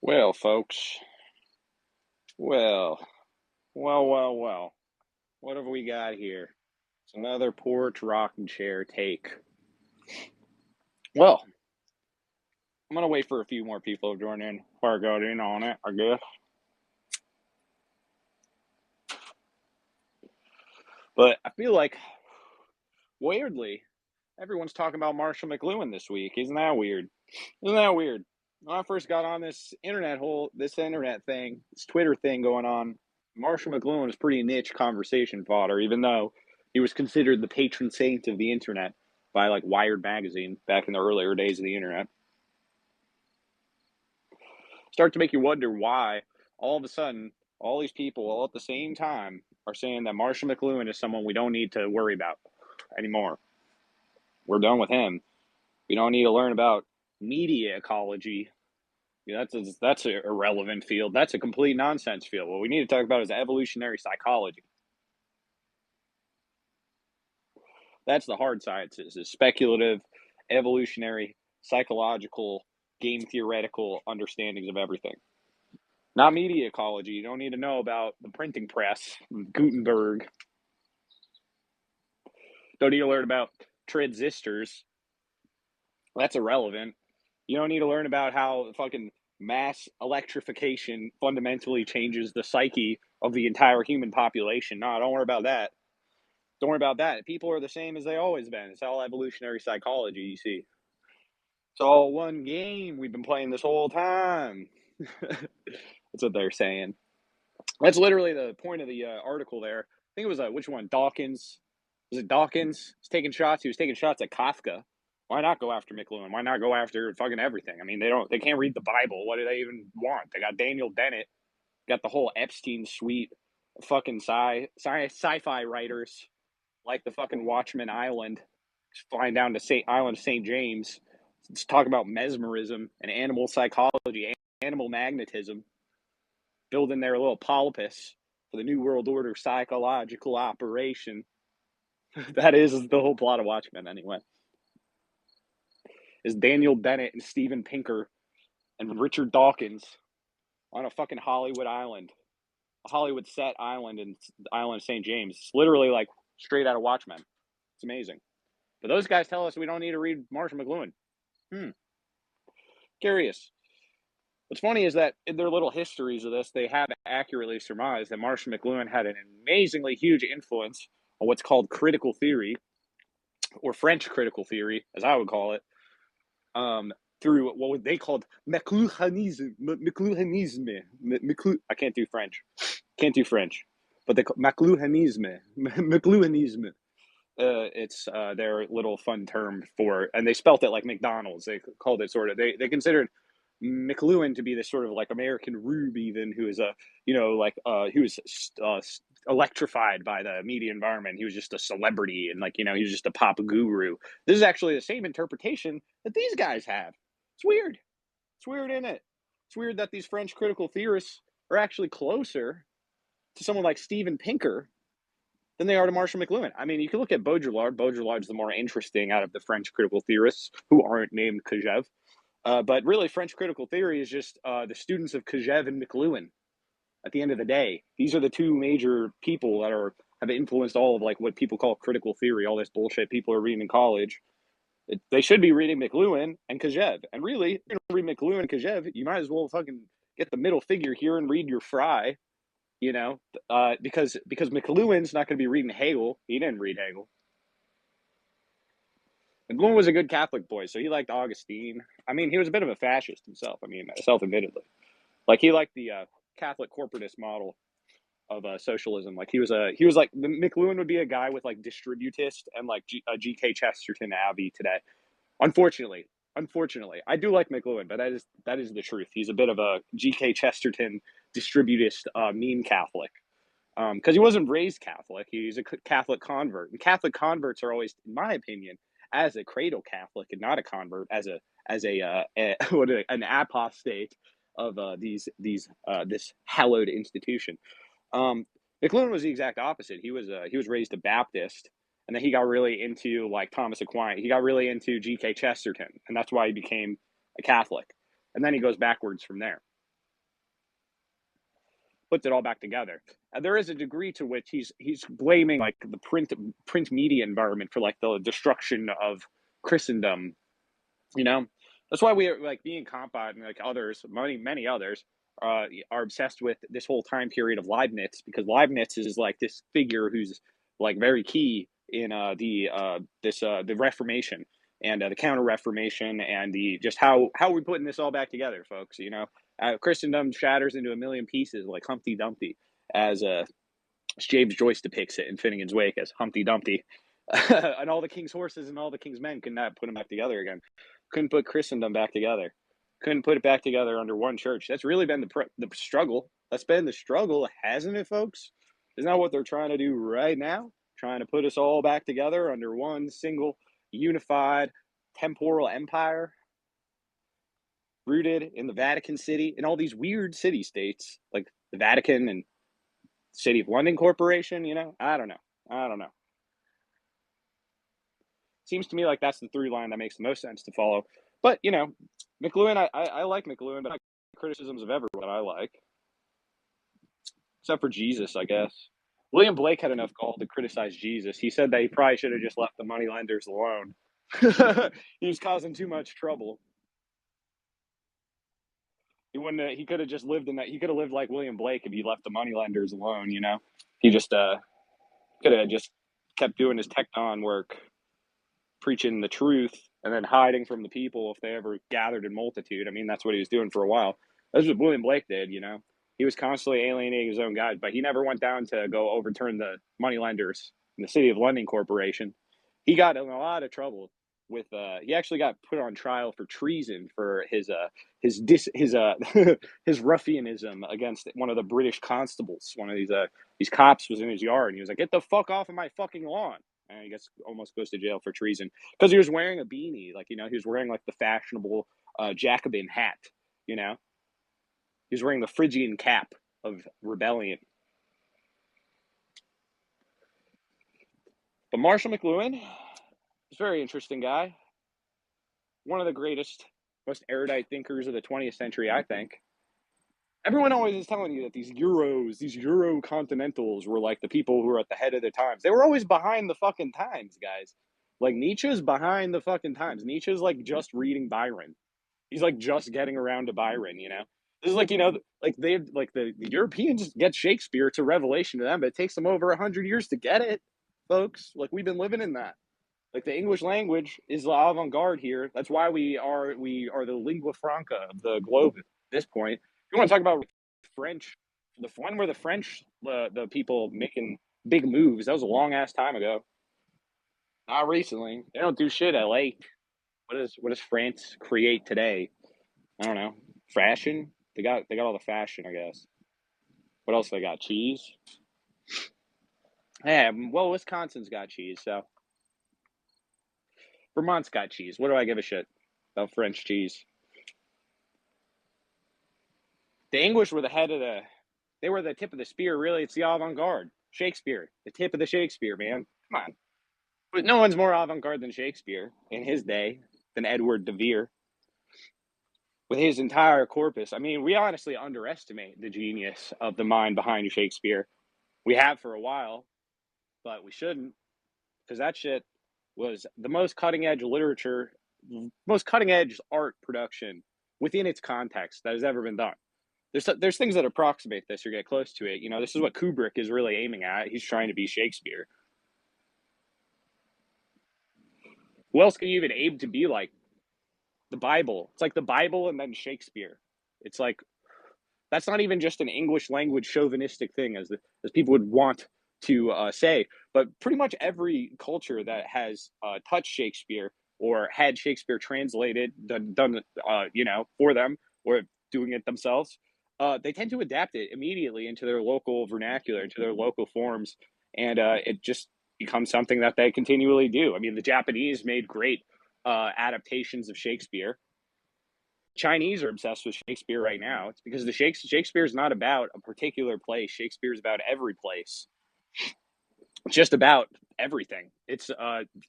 Well, folks, well, well. What have we got here? It's another porch rocking chair take. Well, I'm gonna wait for a few more people to join in before I go in on it, I guess. But I feel like, weirdly, everyone's talking about Marshall McLuhan this week. Isn't that weird? Isn't that weird? When I first got on this internet thing, this Twitter thing going on, Marshall McLuhan was pretty niche conversation fodder, even though he was considered the patron saint of the internet by like Wired magazine back in the earlier days of the internet. Start to make you wonder why all of a sudden all these people all at the same time are saying that Marshall McLuhan is someone we don't need to worry about anymore. We're done with him. We don't need to learn about media ecology. Yeah, that's a irrelevant field. That's a complete nonsense field. What we need to talk about is evolutionary psychology. That's the hard sciences, is speculative, evolutionary, psychological, game theoretical understandings of everything. Not media ecology. You don't need to know about the printing press, Gutenberg. Don't need to learn about transistors. That's irrelevant. You don't need to learn about how fucking mass electrification fundamentally changes the psyche of the entire human population. No, don't worry about that. Don't worry about that. People are the same as they always been. It's all evolutionary psychology, you see. It's all one game we've been playing this whole time. That's what they're saying. That's literally the point of the article there. I think it was which one? Dawkins. Was it Dawkins? He's taking shots. He was taking shots at Kafka. Why not go after McLuhan? Why not go after fucking everything? I mean, they can't read the Bible. What do they even want? They got Daniel Dennett, got the whole Epstein suite, of fucking sci-fi writers like the fucking Watchman Island, flying down to Island of St. James. Let's talk about mesmerism and animal psychology, animal magnetism, building their little polypus for the New World Order psychological operation. That is the whole plot of Watchmen, anyway. Is Daniel Dennett and Steven Pinker and Richard Dawkins on a fucking Hollywood island, a Hollywood set island in the island of St. James. It's literally like straight out of Watchmen. It's amazing. But those guys tell us we don't need to read Marshall McLuhan. Curious. What's funny is that in their little histories of this, they have accurately surmised that Marshall McLuhan had an amazingly huge influence on what's called critical theory, or French critical theory, as I would call it, through what they called McLuhanism. I can't do French. But they call McLuhanism. McLuhanism. It's their little fun term for, and they spelt it like McDonald's. They called it sort of. They considered McLuhan to be this sort of like American Rube, even, who is he was electrified by the media environment. He was just a celebrity, and he was just a pop guru. This is actually the same interpretation that these guys have. It's weird. It's weird, isn't it? It's weird that these French critical theorists are actually closer to someone like Steven Pinker than they are to Marshall McLuhan. I mean, you can look at Baudrillard. Baudrillard's the more interesting out of the French critical theorists who aren't named Kojève. But really, French critical theory is just the students of Kojève and McLuhan. At the end of the day, these are the two major people that have influenced all of like what people call critical theory. All this bullshit people are reading in college. They should be reading McLuhan and Kojève. And really, if you're gonna read McLuhan and Kojève, you might as well fucking get the middle figure here and read your Fry. Because McLuhan's not going to be reading Hegel. He didn't read Hegel. McLuhan was a good Catholic boy, so he liked Augustine. I mean, he was a bit of a fascist himself. I mean, self-admittedly, like he liked the Catholic corporatist model of socialism. Like he was like McLuhan would be a guy with like distributist and like G.K. Chesterton Abbey today. Unfortunately, I do like McLuhan, but that is the truth. He's a bit of a G.K. Chesterton distributist, mean Catholic. Because he wasn't raised Catholic. He's a Catholic convert. And Catholic converts are always, in my opinion, as a cradle Catholic and not a convert, as an apostate of this hallowed institution. McLuhan was the exact opposite. He was raised a Baptist, and then he got really into like Thomas Aquinas. He got really into G.K. Chesterton, and that's why he became a Catholic. And then he goes backwards from there. puts it all back together. And there is a degree to which he's blaming like the print media environment for like the destruction of Christendom. You know, that's why we are like being Compa and like others, many others, are obsessed with this whole time period of Leibniz, because Leibniz is like this figure who's like very key in the Reformation and the Counter Reformation and the just how we're putting this all back together, folks. You know, Christendom shatters into a million pieces like Humpty Dumpty, as James Joyce depicts it in Finnegan's Wake as Humpty Dumpty. And all the king's horses and all the king's men could not put them back together again. Couldn't put Christendom back together. Couldn't put it back together under one church. That's really been the struggle. That's been the struggle, hasn't it, folks? Isn't that what they're trying to do right now? Trying to put us all back together under one single unified temporal empire rooted in the Vatican City and all these weird city states like the Vatican and City of London Corporation. You know, I don't know. Seems to me like that's the through line that makes the most sense to follow. But, you know, McLuhan, I like McLuhan, but I criticisms of everyone I like. Except for Jesus, I guess. William Blake had enough gall to criticize Jesus. He said that he probably should have just left the money lenders alone. He was causing too much trouble. He wouldn't have, he could have just lived in that. He could have lived like William Blake if he left the money lenders alone, you know? He just could have just kept doing his tekton work, preaching the truth and then hiding from the people if they ever gathered in multitude. I mean, that's what he was doing for a while. That's what William Blake did, you know. He was constantly alienating his own guys, but he never went down to go overturn the moneylenders in the City of London Corporation. He got in a lot of trouble with. He actually got put on trial for treason for his his ruffianism against one of the British constables. One of these cops was in his yard, and he was like, "Get the fuck off of my fucking lawn!" And he gets almost goes to jail for treason because he was wearing a beanie, like, you know, he was wearing like the fashionable Jacobin hat, you know. He was wearing the Phrygian cap of rebellion. But Marshall McLuhan is a very interesting guy. One of the greatest, most erudite thinkers of the 20th century, I think. Everyone always is telling you that these Euro continentals were like the people who were at the head of the times. They were always behind the fucking times, guys. Like, Nietzsche's behind the fucking times. Nietzsche's like just reading Byron. He's like just getting around to Byron, you know? This is like, you know, like they like the Europeans get Shakespeare. It's a revelation to them, but it takes them over 100 years to get it, folks. Like, we've been living in that. Like, the English language is the avant-garde here. That's why we are the lingua franca of the globe at this point. If you want to talk about French, when were the French the people making big moves? That was a long ass time ago. Not recently. They don't do shit at Lake. What does France create today? I don't know. Fashion? They got all the fashion, I guess. What else they got? Cheese? Yeah, well, Wisconsin's got cheese, so Vermont's got cheese. What do I give a shit about French cheese? The English were they were the tip of the spear, really. It's the avant-garde. Shakespeare, the tip of the Shakespeare, man. Come on. But no one's more avant-garde than Shakespeare in his day, than Edward de Vere. With his entire corpus. I mean, we honestly underestimate the genius of the mind behind Shakespeare. We have for a while, but we shouldn't, because that shit was the most cutting edge literature, most cutting edge art production within its context that has ever been done. There's things that approximate this or get close to it. You know, this is what Kubrick is really aiming at. He's trying to be Shakespeare. Who else can you even aim to be like? The Bible. It's like the Bible and then Shakespeare. It's like, that's not even just an English language chauvinistic thing, as people would want to say. But pretty much every culture that has touched Shakespeare or had Shakespeare translated, done you know, for them, or doing it themselves, they tend to adapt it immediately into their local vernacular, into their local forms, and it just becomes something that they continually do. I mean, the Japanese made great adaptations of Shakespeare. Chinese are obsessed with Shakespeare right now. It's because Shakespeare is not about a particular place. Shakespeare is about every place. It's just about everything. It's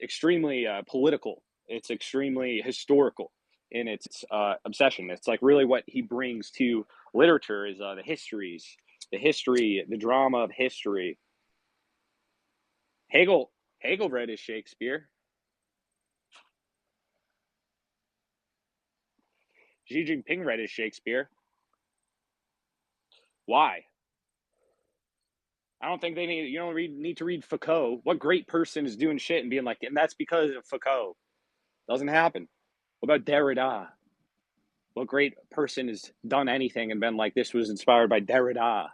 extremely political. It's extremely historical in its obsession. It's like really what he brings to literature is the histories The history, the drama of history. Hegel, Hegel read his Shakespeare. Xi Jinping read his Shakespeare. Why? I don't think they need. You don't need to read Foucault. What great person is doing shit and being like, and that's because of Foucault. Doesn't happen. What about Derrida? What great person has done anything and been like, this was inspired by Derrida?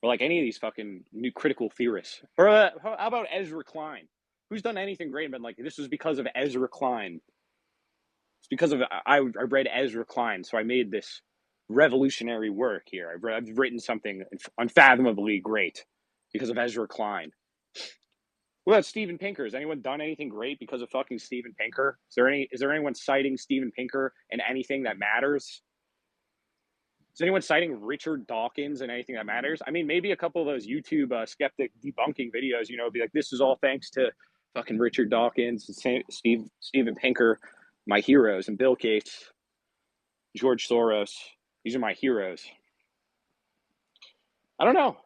Or like any of these fucking new critical theorists. Or how about Ezra Klein? Who's done anything great and been like, this was because of Ezra Klein? It's because of I read Ezra Klein, so I made this revolutionary work here. I've written something unfathomably great because of Ezra Klein. What about Steven Pinker? Has anyone done anything great because of fucking Steven Pinker? Is there anyone citing Steven Pinker in anything that matters? Is anyone citing Richard Dawkins in anything that matters? I mean, maybe a couple of those YouTube skeptic debunking videos, be like, this is all thanks to fucking Richard Dawkins and Steven Pinker, my heroes, and Bill Gates, George Soros. These are my heroes. I don't know.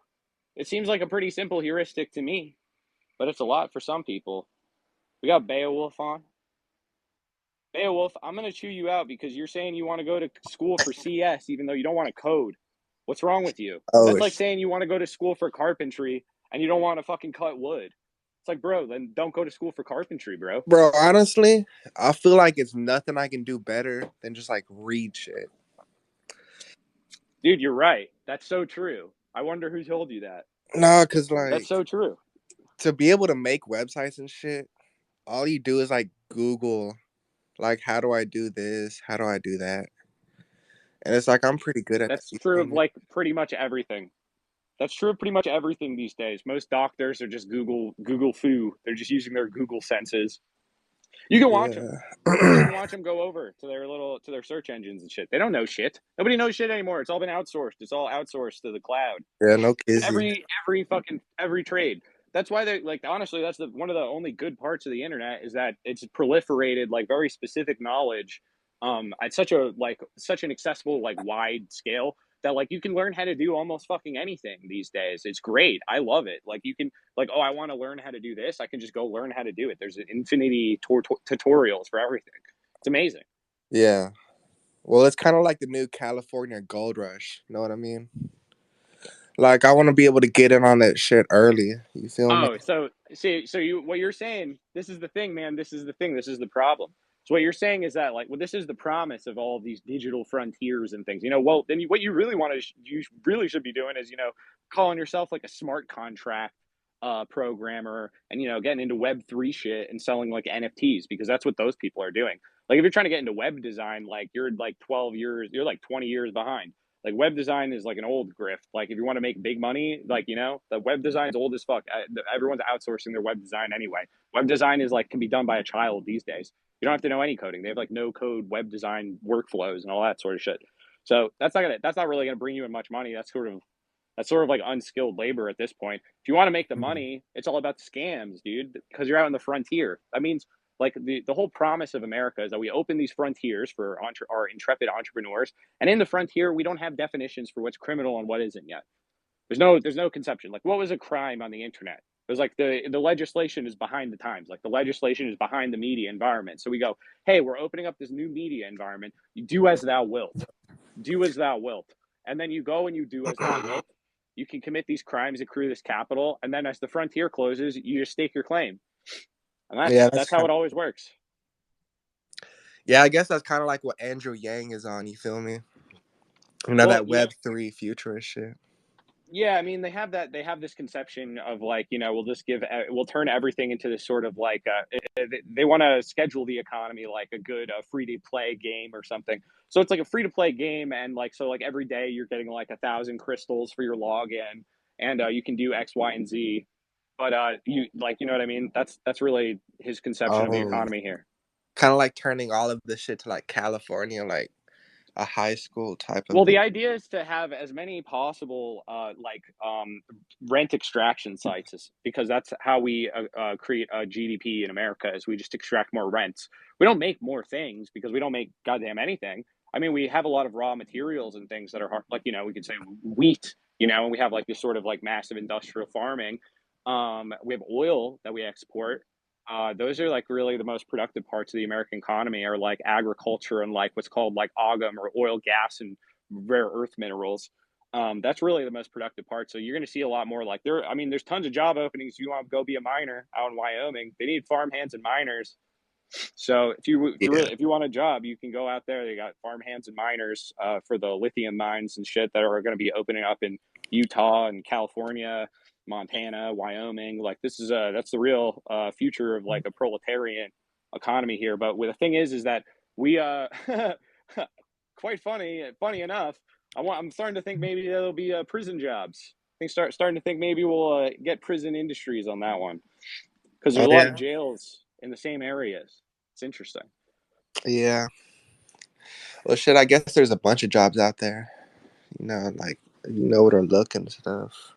It seems like a pretty simple heuristic to me, but it's a lot for some people. We got Beowulf on. Beowulf, I'm going to chew you out because you're saying you want to go to school for CS even though you don't want to code. What's wrong with you? That's Oh, like saying you want to go to school for carpentry and you don't want to fucking cut wood. It's like, bro, then don't go to school for carpentry, bro. bro, honestly, I feel like it's nothing I can do better than just like read shit. Dude, you're right. That's so true. I wonder who told you that. Nah, cause That's like so true. to be able to make websites and shit, all you do is like Google, like how do I do this? How do I do that? And it's like I'm pretty good at that. That's You true feel of me? like pretty much everything. That's true of pretty much everything these days. Most doctors are just Google foo. They're just using their Google senses. You can watch them. Yeah. You can sit and watch them go over to their search engines and shit. They don't know shit. Nobody knows shit anymore. It's all been outsourced. It's all outsourced to the cloud. Yeah, no kizzy. Every trade. That's why they like honestly. That's the one of the only good parts of the internet is that it's proliferated like very specific knowledge, at such an accessible like wide scale that like you can learn how to do almost fucking anything these days. It's great. I love it. Like you can like oh I want to learn how to do this. I can just go learn how to do it. There's an infinity tutorials for everything. It's amazing. Yeah. Well, it's kind of like the new California gold rush. You know what I mean? Like I want to be able to get in on that shit early. You feel me? Oh, so see, so you what you're saying? This is the thing, man. This is the thing. This is the problem. So what you're saying is that, like, well, this is the promise of all of these digital frontiers and things. Well, then what you really want to, you really should be doing is, calling yourself like a smart contract programmer, and getting into Web3 shit and selling like NFTs because that's what those people are doing. Like, if you're trying to get into web design, like you're like 12 years, you're like 20 years behind. Like web design is like an old grift. Like if you want to make big money, like the web design's old as fuck. Everyone's outsourcing their web design anyway. Web design is like can be done by a child these days. You don't have to know any coding. They have like no code web design workflows and all that sort of shit. So that's not really gonna bring you in much money. That's sort of like unskilled labor at this point. If you want to make the Mhm. money, it's all about scams, dude, because you're out in the frontier. That means like the whole promise of America is that we open these frontiers for our intrepid entrepreneurs, and in the frontier we don't have definitions for what's criminal and what isn't yet. There's no conception. Like what was a crime on the internet? There's like the legislation is behind the times. Like the legislation is behind the media environment. So we go, hey, we're opening up this new media environment. You do as thou wilt. Do as thou wilt. And then you go and you do as thou wilt. You can commit these crimes, accrue this capital, and then as the frontier closes, you just stake your claim. And Yeah, that's how it always works. yeah. I guess that's kind of like what Andrew Yang is on. You feel me? Well, That yeah, Web3 futurist shit. yeah, I mean they have this conception of like we'll turn everything into this sort of like they want to schedule the economy like a good free to play game or something. So it's like a free to play game, and like so like every day you're getting like 1,000 crystals for your login, and you can do X, Y, and Z. But you like you know what I mean? That's really his conception of the Oh, economy here. kind of like turning all of this shit to like California, like a high school type of Well, thing. the idea is to have as many possible rent extraction sites, because that's how we create a GDP in America. Is we just extract more rents. We don't make more things because we don't make goddamn anything. I mean, we have a lot of raw materials and things that are hard, like, we could say wheat, and we have like this sort of like massive industrial farming. We have oil that we export. Those are like really the most productive parts of the American economy are like agriculture and like what's called like OGM or oil, gas, and rare earth minerals. That's really the most productive part. So you're going to see a lot more like there. I mean, there's tons of job openings. You want to go be a miner out in Wyoming? They need farm hands and miners. So Yeah. if you want a job, you can go out there. They got farm hands and miners for the lithium mines and shit that are going to be opening up in Utah and California, Montana, Wyoming. Like this is that's the real future of like a proletarian economy here. But the thing is that we quite funny enough. I'm starting to think maybe there'll be prison jobs. Starting to think maybe we'll get prison industries on that one because there's Oh a lot of yeah. jails in the same areas. It's interesting. Yeah. Well, shit. I guess there's a bunch of jobs out there. Like what are looking and stuff.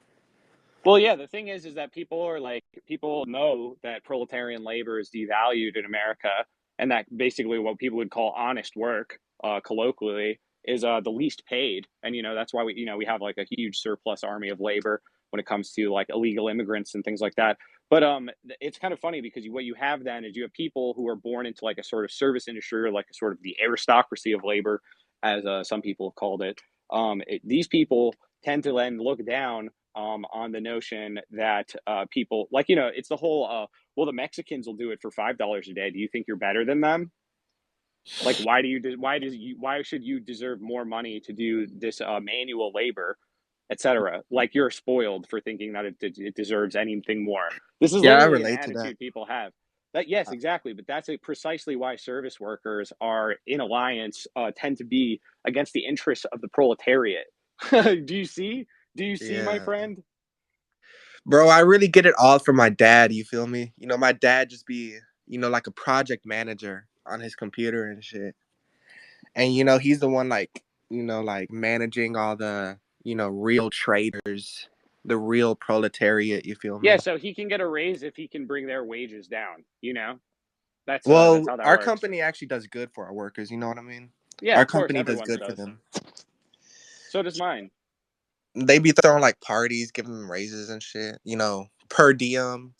Well, yeah, the thing is that people know that proletarian labor is devalued in America, and that basically what people would call honest work, colloquially, is the least paid, and that's why we have like a huge surplus army of labor when it comes to like illegal immigrants and things like that. But it's kind of funny because what you have then is you have people who are born into like a sort of service industry or like a sort of the aristocracy of labor, as some people have called it. These people tend to then look down on the notion that people like it's the whole well the Mexicans will do it for $5 a day. Do you think you're better than them? Like why should you deserve more money to do this manual labor, etc.? Like you're spoiled for thinking that it deserves anything more. This is Yeah, I literally an relate to that. attitude people have. That yes, exactly, but that's precisely why service workers are in alliance tend to be against the interests of the proletariat. Do you see? Do you see, my Yeah. friend? Bro, I really get it all from my dad, you feel me? My dad just be, like a project manager on his computer and shit. And he's the one like, like managing all the, real traders, the real proletariat, you feel Yeah, me? so he can get a raise if he can bring their wages down. That's Well, how that our works. company actually does good for our workers, you know what I mean? Yeah, Our of course, company does everyone's good for does. them. So does mine. They be throwing like parties, giving them raises and shit, per diem.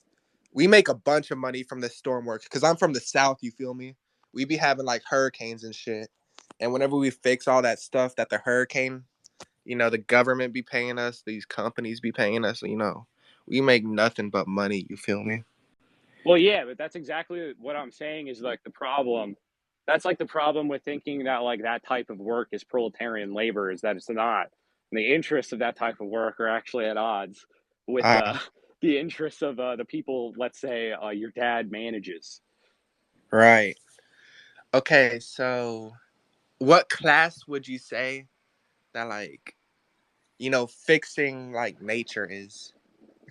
We make a bunch of money from the storm work because I'm from the south. You feel me? We be having like hurricanes and shit, and whenever we fix all that stuff that the hurricane, the government be paying us, these companies be paying us. We make nothing but money. You feel me? Well, yeah, but that's exactly what I'm saying is like the problem. That's like the problem with thinking that like that type of work is proletarian labor is that it's not. And the interests of that type of work are actually at odds with Ah, the interests of the people, let's say, your dad manages. right. Okay, so what class would you say that like fixing like nature is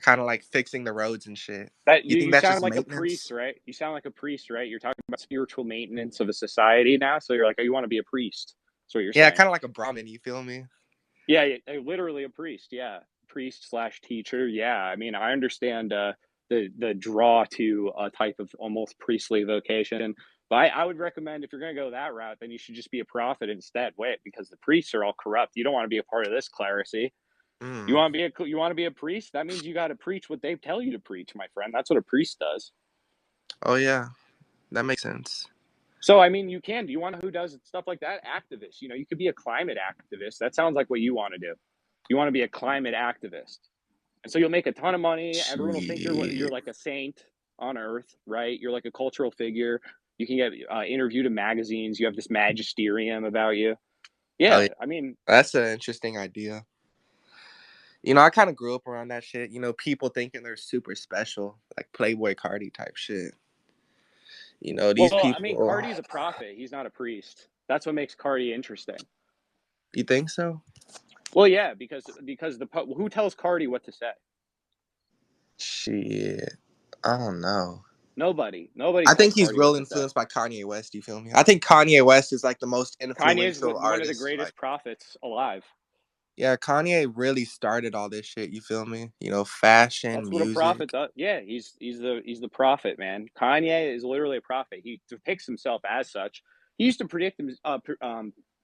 kind of like fixing the roads and shit? That You think you that's sound just like a priest, maintenance? right? You sound like a priest, right? You're talking about spiritual maintenance of a society now, so you're like, oh, you want to be a priest. That's what you're Yeah, saying. kind of like a Brahmin. You feel me? Yeah, yeah, literally a priest. Yeah, priest slash teacher. Yeah, I mean, I understand the draw to a type of almost priestly vocation, but I would recommend if you're going to go that route, then you should just be a prophet instead. Wait, because the priests are all corrupt. You don't want to be a part of this clerisy. Mm. You want to be a priest? That means you got to preach what they tell you to preach, my friend. That's what a priest does. Oh yeah, that makes sense. So, I mean, you can. Do you want to who does stuff like that? Activists. You could be a climate activist. That sounds like what you want to do. You want to be a climate activist. And so you'll make a ton of money. Everyone will think you're Shit. like a saint on earth, right? You're like a cultural figure. You can get interviewed in magazines. You have this magisterium about you. Oh yeah, Yeah, I mean, that's an interesting idea. I kind of grew up around that shit. People thinking they're super special, like Playboy Cardi type shit. These well, I mean, people. Cardi's a prophet. He's not a priest. That's what makes Cardi interesting. You think so? Well, yeah, because who tells Cardi what to say? Shit, I don't know. Nobody I tells think he's Cardi what real to say. influenced by Kanye West. You feel me? I think Kanye West is like the most Kanye's influential one of the artist. Like, greatest prophets alive. yeah, Kanye really started all this shit. You feel me? Fashion, That's what a prophet music. does. Yeah, he's the prophet, man. Kanye is literally a prophet. He depicts himself as such. He used to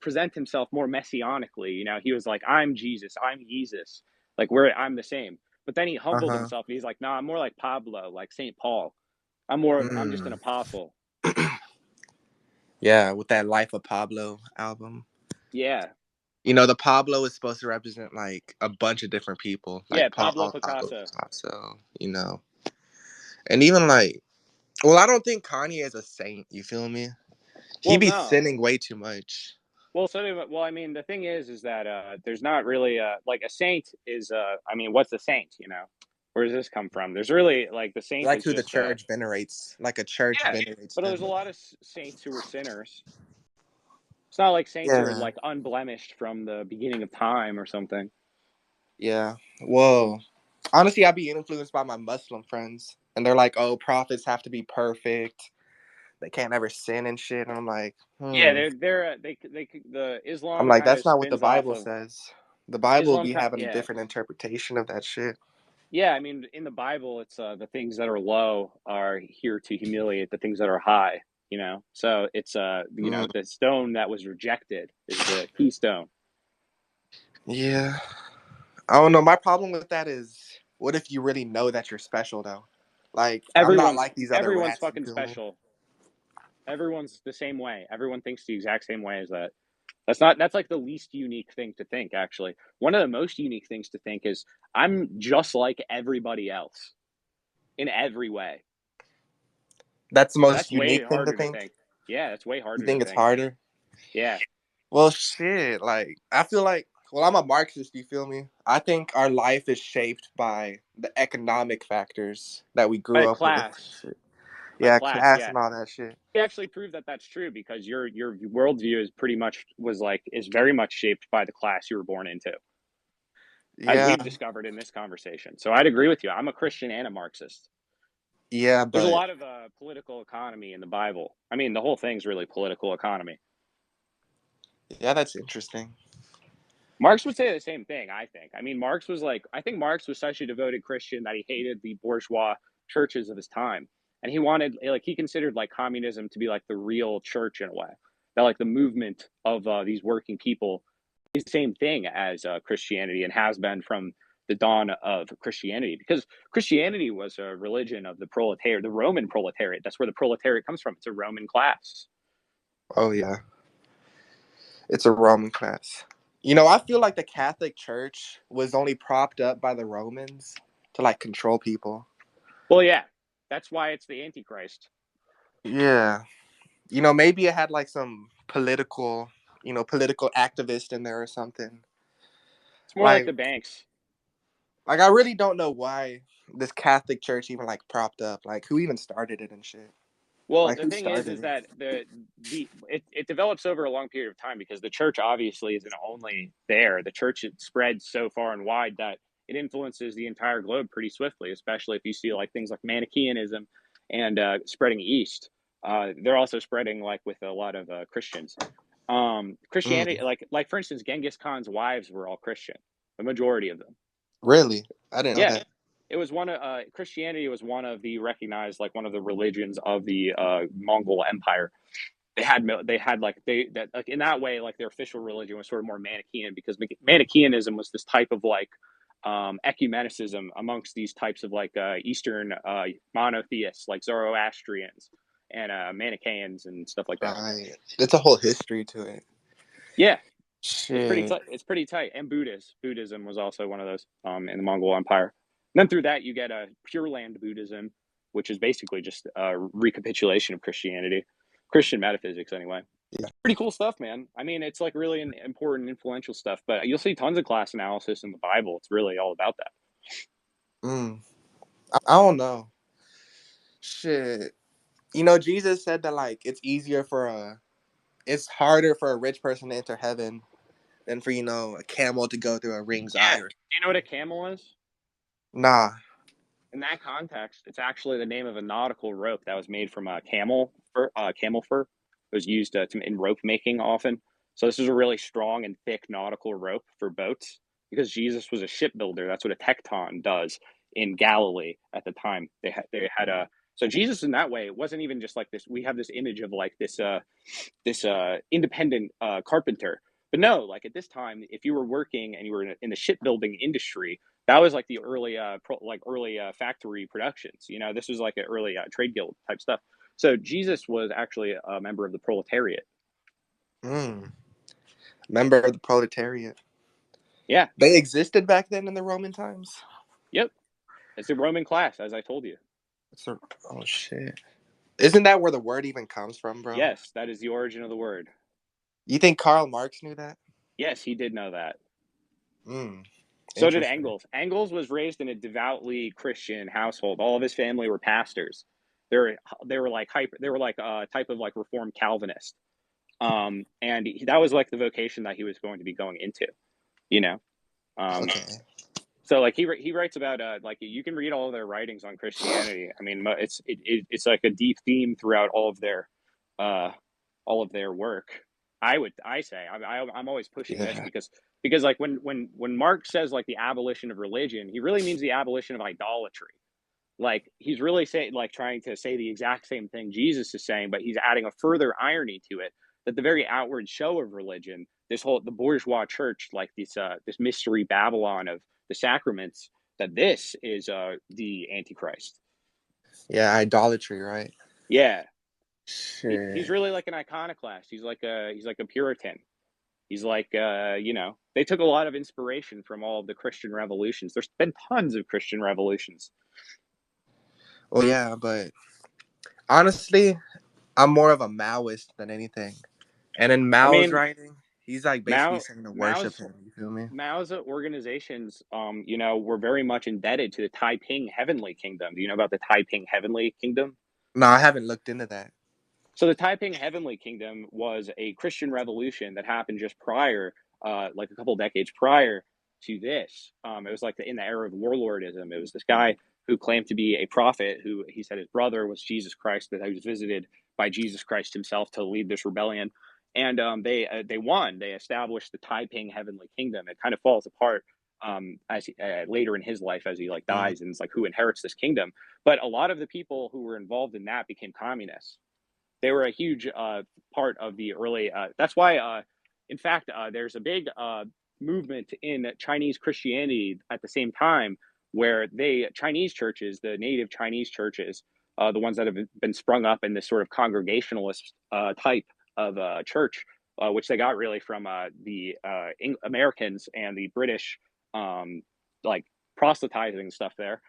present himself more messianically. You know, he was like, I'm Jesus, I'm Jesus, like where I'm the same. But then he humbled Uh-huh. himself and he's like, nah, I'm more like Pablo, like Saint Paul. I'm just an Mm. apostle. Yeah, with that Life of Pablo album. Yeah. You know, the Pablo is supposed to represent like a bunch of different people, Yeah, like Pablo Paul, Pablo, Picasso. Picasso, you know. And even like, well, I don't think Kanye is a saint, you feel me? He Well, be no. sinning way too much. Well, well, I mean, the thing is that there's not really like a saint is. I mean, what's a saint? You know, where does this come from? There's really like the saint Like is who the just church venerates. Like a church yeah, venerates but them. there's a lot of saints who were sinners. It's not like saints are Yeah. like unblemished from the beginning of time or something. Yeah. Whoa. Honestly, I be influenced by my Muslim friends. And they're like, oh, prophets have to be perfect. They can't ever sin and shit. And I'm like, Yeah, hmm. the I'm Islam like, kind that's of not what the spins off Bible of says. The Bible Islam. be having a Yeah, different interpretation of that shit. yeah. I mean, in the Bible, it's the things that are low are here to humiliate the things that are high. You know, so it's you know, Mm, the stone that was rejected is the keystone. yeah. I don't know. My problem with that is, what if you really know that you're special, though? Like, I'm not like these other Everyone's rats, you fucking feel me? special. Everyone's the same way. Everyone thinks the exact same way as that. That's like the least unique thing to think, actually. One of the most unique things to think is I'm just like everybody else in every way. That's the most That's way unique thing to harder to think. think. Yeah, that's way You harder to think it's think. harder? Yeah. Well, shit. Like, I feel like, well, I'm a Marxist, you feel me? I think our life is shaped by the economic factors that we By grew up with. class. Shit. By Yeah, class, class yeah. and all that shit. We actually prove that that's true because your worldview is pretty much was like is very much shaped by the class you were born into, as Yeah, we've discovered in this conversation. So I'd agree with you. I'm a Christian and a Marxist. yeah, There's a but lot of political economy in the Bible. I mean, the whole thing's really political economy. yeah, that's interesting. Marx would say the same thing, I think. I mean, Marx was like, I think Marx was such a devoted Christian that he hated the bourgeois churches of his time. And he wanted, like, he considered like communism to be like the real church in a way. That like the movement of these working people is the same thing as Christianity and has been from the dawn of Christianity, because Christianity was a religion of the proletariat, the Roman proletariat. That's where the proletariat comes from. It's a Roman class. Oh, yeah, it's a Roman class. You know, I feel like the Catholic Church was only propped up by the Romans to like control people. Well, yeah, that's why it's the Antichrist. Yeah. You know, maybe it had like some political, political activist in there or something. It's more like Like, the banks. I really don't know why this Catholic Church even like propped up. Like, who even started it and shit? Well, Like, the who thing started is it? that it develops over a long period of time because the church obviously isn't only there. The church it spreads so far and wide that it influences the entire globe pretty swiftly. Especially if you see like things like Manichaeanism and spreading east. They're also spreading like with a lot of Christians. Christianity, Mm, like for instance, Genghis Khan's wives were all Christian, the majority of them. really? I didn't know Yeah, that. it was one of Christianity was one of the recognized like one of the religions of the Mongol Empire. They had like they that like in that way like their official religion was sort of more Manichaean because Manichaeanism was this type of like ecumenicism amongst these types of like Eastern monotheists like Zoroastrians and Manichaeans and stuff like that. Right. It's a whole history to it. Yeah, it's pretty Shit. tight. It's pretty tight. And Buddhism was also one of those in the Mongol Empire. And then through that, you get a Pure Land Buddhism, which is basically just a recapitulation of Christianity, Christian metaphysics, anyway. Yeah. Pretty cool stuff, man. I mean, it's like really important, influential stuff. But you'll see tons of class analysis in the Bible. It's really all about that. Mm. I don't know. Shit. You know, Jesus said that like it's harder for a rich person to enter heaven than for a camel to go through a ring's eye. Yeah. Or Do you know what a camel is? nah. In that context, it's actually the name of a nautical rope that was made from camel fur. It was used in rope making often. So this is a really strong and thick nautical rope for boats because Jesus was a shipbuilder. That's what a tecton does in Galilee at the time. They had a So Jesus, in that way, it wasn't even just like this. We have this image of like this independent carpenter, but no, like at this time, if you were working and you were in the shipbuilding industry, that was like the early early factory productions. You know, this was like an early trade guild type stuff. So Jesus was actually a member of the proletariat. Mm. Member of the proletariat. Yeah. They existed back then in the Roman times. Yep. It's a Roman class, as I told you. It's a, oh shit! Isn't that where the word even comes from, bro? Yes, that is the origin of the word. You think Karl Marx knew that? Yes, he did know that. Mm. So did Interesting. Engels. Engels was raised in a devoutly Christian household. All of his family were pastors. They were like hyper. They were like a type of like Reformed Calvinist. And that was like the vocation that he was going to be going into. You know. Um, Okay. so like he writes about like you can read all of their writings on Christianity. I mean, it's like a deep theme throughout uh all of their work. I say I'm always pushing this Yeah. because like when Marx says like the abolition of religion, he really means the abolition of idolatry. Like he's really saying like trying to say the exact same thing Jesus is saying, but he's adding a further irony to it that the very outward show of religion, this whole the bourgeois church, like this mystery Babylon of the sacraments, that this is the Antichrist. Yeah, idolatry, right? Yeah, he's Shit. really like an iconoclast. He's like a Puritan. He's like you know, they took a lot of inspiration from all of the Christian revolutions. There's been tons of Christian revolutions. Well, yeah, but honestly, I'm more of a Maoist than anything. And in I Mao's mean, writing, he's like basically Mao saying to worship Mao's him. You feel me? Mao's organizations, you know, were very much indebted to the Taiping Heavenly Kingdom. Do you know about the Taiping Heavenly Kingdom? No, I haven't looked into that. So the Taiping Heavenly Kingdom was a Christian revolution that happened just prior, like a couple decades prior to this. It was like in the era of warlordism. It was this guy who claimed to be a prophet, who he said his brother was Jesus Christ, that he was visited by Jesus Christ himself to lead this rebellion. And they won. They established the Taiping Heavenly Kingdom. It kind of falls apart later in his life as he like Mm. dies, and it's like who inherits this kingdom. But a lot of the people who were involved in that became communists. They were a huge part of the early. That's why, in fact, there's a big movement in Chinese Christianity at the same time where Chinese churches, the native Chinese churches, the ones that have been sprung up in this sort of congregationalist type of church, which they got really from the Americans and the British, um, like proselytizing stuff there.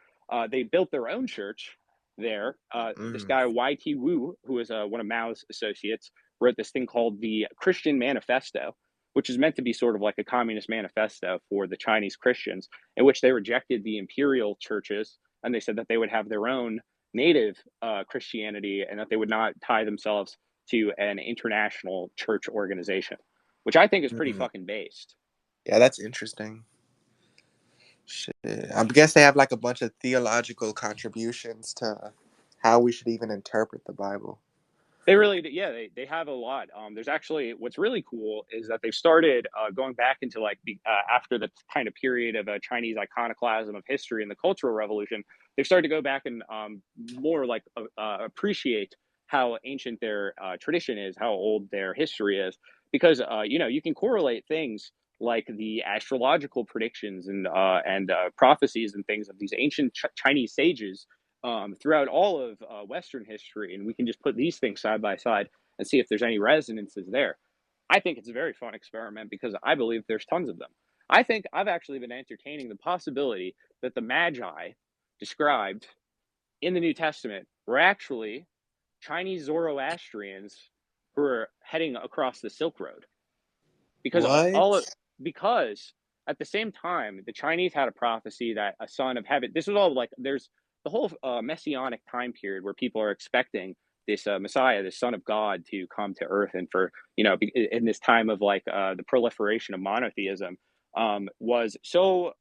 They built their own church there. This Mm. guy Y.T. Wu, who is one of Mao's associates, wrote this thing called the Christian Manifesto, which is meant to be sort of like a communist manifesto for the Chinese Christians, in which they rejected the imperial churches and they said that they would have their own native Christianity and that they would not tie themselves to an international church organization, which I think is pretty Mm. fucking based. Yeah, that's interesting. Shit. I guess they have like a bunch of theological contributions to how we should even interpret the Bible. They really, yeah, they have a lot. There's actually what's really cool is that they've started going back into like after the kind of period of Chinese iconoclasm of history and the Cultural Revolution. They've started to go back and more like appreciate how ancient their tradition is, how old their history is, because you know you can correlate things like the astrological predictions and prophecies and things of these ancient Chinese sages throughout all of Western history, and we can just put these things side by side and see if there's any resonances there. I think it's a very fun experiment because I believe there's tons of them. I think I've actually been entertaining the possibility that the Magi described in the New Testament were actually Chinese Zoroastrians who are heading across the Silk Road because What? because at the same time the Chinese had a prophecy that a son of heaven. This was all like there's the whole messianic time period where people are expecting this Messiah, this Son of God, to come to Earth, and for you know in this time of like the proliferation of monotheism was so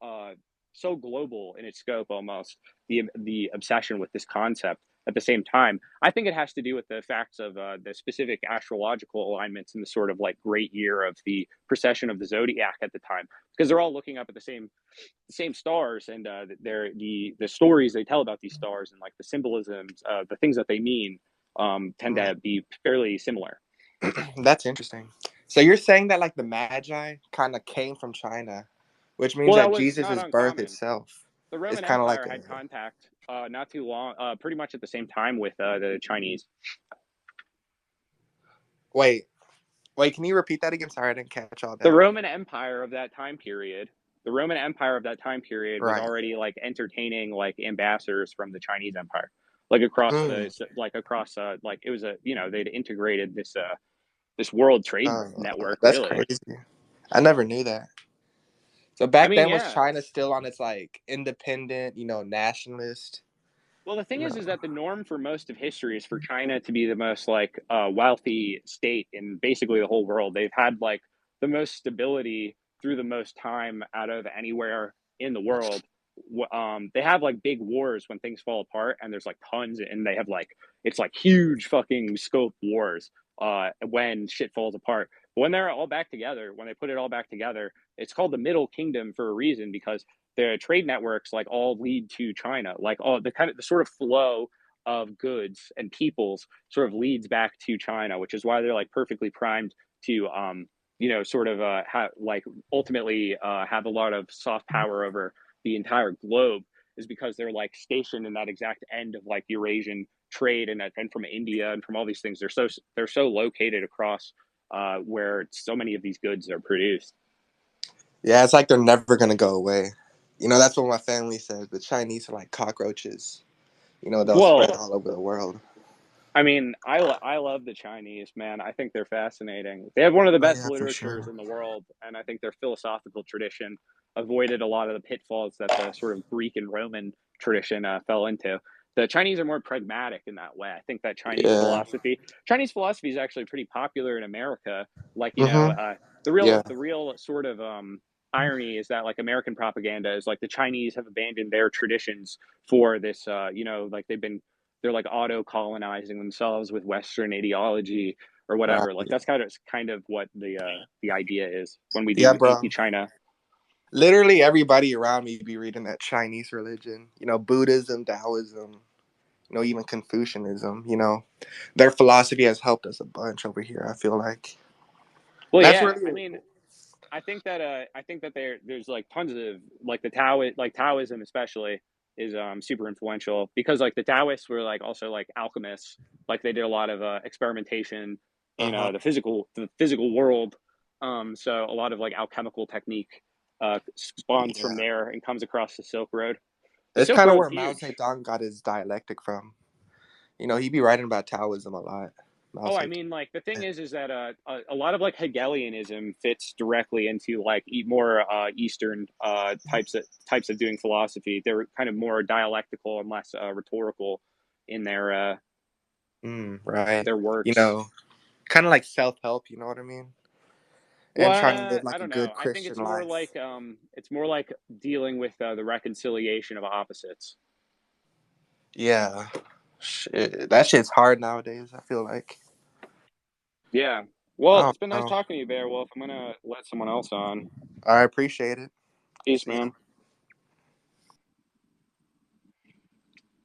global in its scope almost the obsession with this concept at the same time. I think it has to do with the facts of the specific astrological alignments in the sort of like great year of the precession of the zodiac at the time, because they're all looking up at the same stars, and they're the stories they tell about these stars and like the symbolisms, the things that they mean, tend to Right. be fairly similar. That's interesting. So you're saying that like the Magi kind of came from China, which means Well, that that was not Jesus' birth uncommon. itself The is Roman kind of Empire like a had contact not too long, pretty much at the same time with the Chinese. wait, wait. Can you repeat that again? Sorry, I didn't catch all The that. Roman Empire of that time period, the Roman Empire of that time period was Right. already like entertaining like ambassadors from the Chinese Empire, like across Mm. the like across like it was a they'd integrated this world trade network That's really. crazy. I never knew that. So I back mean, then was yeah. China still on its like independent, nationalist, Well, the thing you is know. that the norm for most of history is for China to be the most like wealthy state in basically the whole world. They've had like the most stability through the most time out of anywhere in the world. They have like big wars when things fall apart, and there's like tons, and they have like it's like huge fucking scope wars when shit falls apart. But when they're all back together, when they put it all back together, it's called the Middle Kingdom for a reason, because the trade networks like all lead to China. Like all the kind of the sort of flow of goods and peoples sort of leads back to China, which is why they're like perfectly primed to sort of like ultimately have a lot of soft power over the entire globe, is because they're like stationed in that exact end of like Eurasian trade, and from India and from all these things. They're so located across where so many of these goods are produced. Yeah, it's like they're never gonna go away. That's what my family says. The Chinese are like cockroaches. They'll spread Well, all over the world. I mean, I love the Chinese, man. I think they're fascinating. They have one of the Oh best yeah, for literatures sure. in the world, and I think their philosophical tradition avoided a lot of the pitfalls that the sort of Greek and Roman tradition fell into. The Chinese are more pragmatic in that way. I think that Yeah. Chinese philosophy is actually pretty popular in America. Like, Mhm. the real Yeah. the real sort of irony is that like American propaganda is like the Chinese have abandoned their traditions for this. Like they're like auto colonizing themselves with Western ideology or Right. whatever. Like that's kind of what the idea is when we Yeah, do bro. anti-China. Literally everybody around me be reading that Chinese religion. Buddhism, Taoism. Even Confucianism. Their philosophy has helped us a bunch over here. I feel like Well, that's yeah. I really. mean, I think that there's like tons of like the Taoism especially is super influential, because like the Taoists were like also like alchemists. Like they did a lot of experimentation Uh in huh. the physical world. So a lot of like alchemical technique spawns from Yeah. there and comes across the Silk Road. The It's Silk kind of Road's where Mao huge. Zedong got his dialectic from. He be writing about Taoism a lot. Mao Oh, I Zedong. mean, like the thing is that a lot of like Hegelianism fits directly into like more Eastern types of doing philosophy. They're kind of more dialectical and less rhetorical in Right. their You works. know, kind of like self help. You know what I mean? And trying to Well, live like I a don't good know. I think Christian life. it's more like dealing with the reconciliation of opposites. Yeah. Shit, that shit's hard nowadays. I feel like. Yeah. I Well, don't it's been nice know. talking to you, Beowulf. I'm gonna let someone else on. I appreciate it. Peace, See ya. man.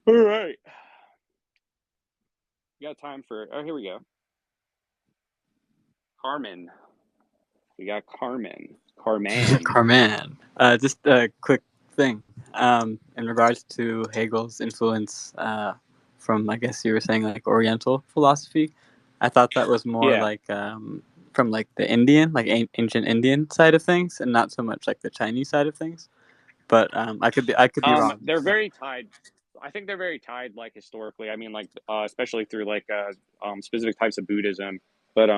All right. You got time for? Oh, here we go. Carmen. We got Carmen. Carman. Carman. Just a quick thing. In regards to Hegel's influence from, I guess you were saying, like Oriental philosophy, I thought that was more Yeah. like from like the Indian, like ancient Indian side of things, and not so much like the Chinese side of things. But I could be wrong. They're very tied. I think they're very tied, like historically. I mean, like especially through like specific types of Buddhism. But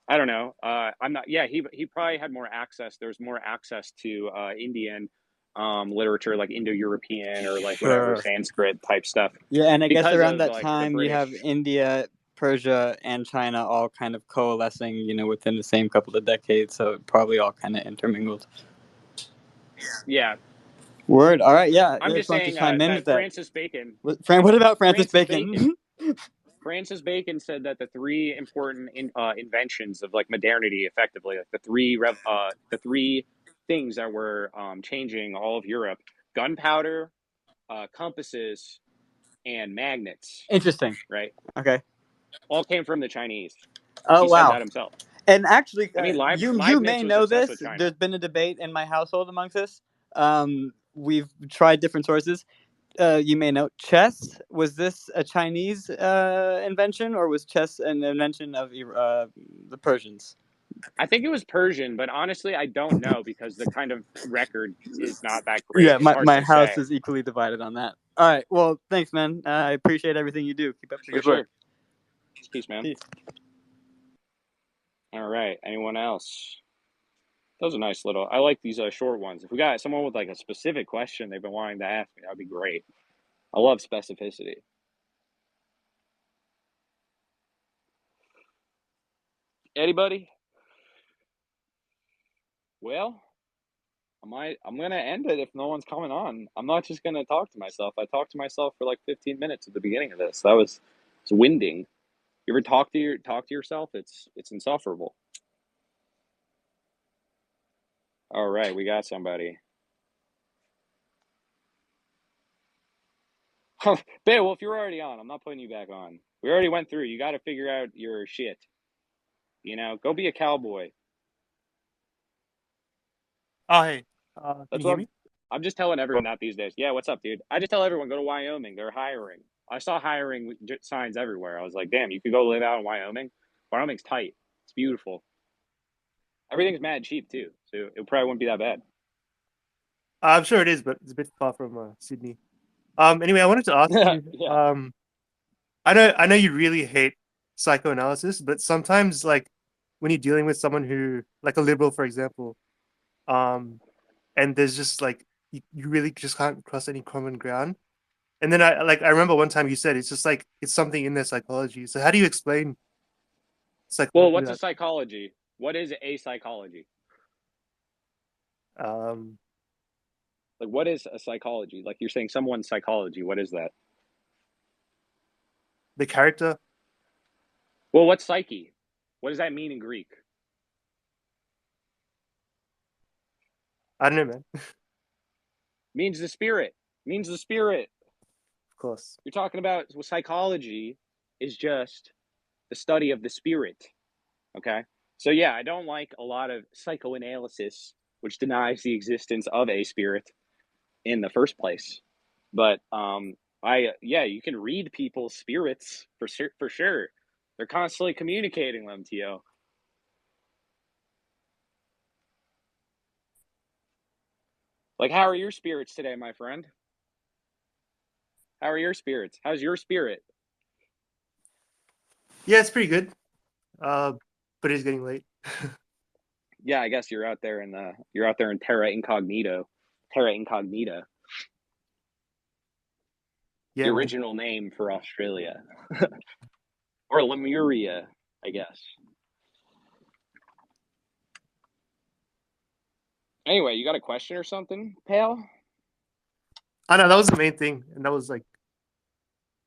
I don't know. I'm not. Yeah, he probably had more access. There was more access to Indian literature, like Indo-European or like whatever Sure. Sanskrit type stuff, Yeah, and I guess because around of that like the time you have British. India, Persia, and China all kind of coalescing, within the same couple of decades. So it probably all kind of intermingled. Yeah, Word. All right. Yeah. I'm Yeah. Just just wanted to saying chime in with that that. Francis Bacon, What about Francis Francis Bacon? Bacon, Francis Bacon said that the three important inventions of like modernity, effectively, like the three things that were changing all of Europe: gunpowder, compasses, and magnets. Interesting. Right, Okay. all came from the Chinese. Oh He said wow. that himself. And actually, I mean, you may Leibniz was know obsessed this. with China. There's been a debate in my household amongst us. We've tried different sources. You may know chess. Was this a Chinese invention, or was chess an invention of the Persians? I think it was Persian, but honestly, I don't know because the kind of record is not that great. Yeah, It's hard my to house say. is equally divided on that. All right. Well, thanks, man. I appreciate everything you do. Keep up the For good work. sure. Peace, man. Peace. All right. Anyone else? Those are nice little. I like these short ones. If we got someone with like a specific question they've been wanting to ask me, that'd be great. I love specificity. Anybody? Well, I'm gonna end it if no one's coming on. I'm not just gonna talk to myself. I talked to myself for like 15 minutes at the beginning of this. That was it's winding. You ever talk to yourself? It's insufferable. All right, we got somebody. Well, if you're already on, I'm not putting you back on. We already went through. You got to figure out your shit. Go be a cowboy. Oh, hey. Can That's you what hear I'm. me? I'm just telling everyone that these days. Yeah, what's up, dude? I just tell everyone go to Wyoming. They're hiring. I saw hiring signs everywhere. I was like, damn, you could go live out in Wyoming. Wyoming's tight. It's beautiful. Everything's mad cheap too, so it probably wouldn't be that bad. I'm sure it is, but it's a bit far from Sydney. Anyway, I wanted to ask you. Yeah. I know you really hate psychoanalysis, but sometimes, like, when you're dealing with someone who, like, a liberal, for example, um, and there's just like you really just can't cross any common ground. And then I remember one time you said it's just like it's something in their psychology. So how do you explain Well, psychology what's a that? psychology? What is a psychology? Um, Like, what is a psychology? Like, you're saying someone's psychology. What is that? the character. Well, what's psyche? What does that mean in Greek? I don't know, man. Means the spirit. Means the spirit. Of course. You're talking about psychology is just the study of the spirit. Okay. So yeah, I don't like a lot of psychoanalysis, which denies the existence of a spirit in the first place. But yeah, you can read people's spirits for sure. They're constantly communicating them to you. Like, how are your spirits today, my friend? How are your spirits? How's your spirit? Yeah, it's pretty good. Uh, but it's getting late. Yeah, I guess you're out there in Terra Incognito. Terra Incognita, the Yeah, man. original name for Australia. Or Lemuria, I guess. Anyway, you got a question or something, pal? I know that was the main thing, and that was like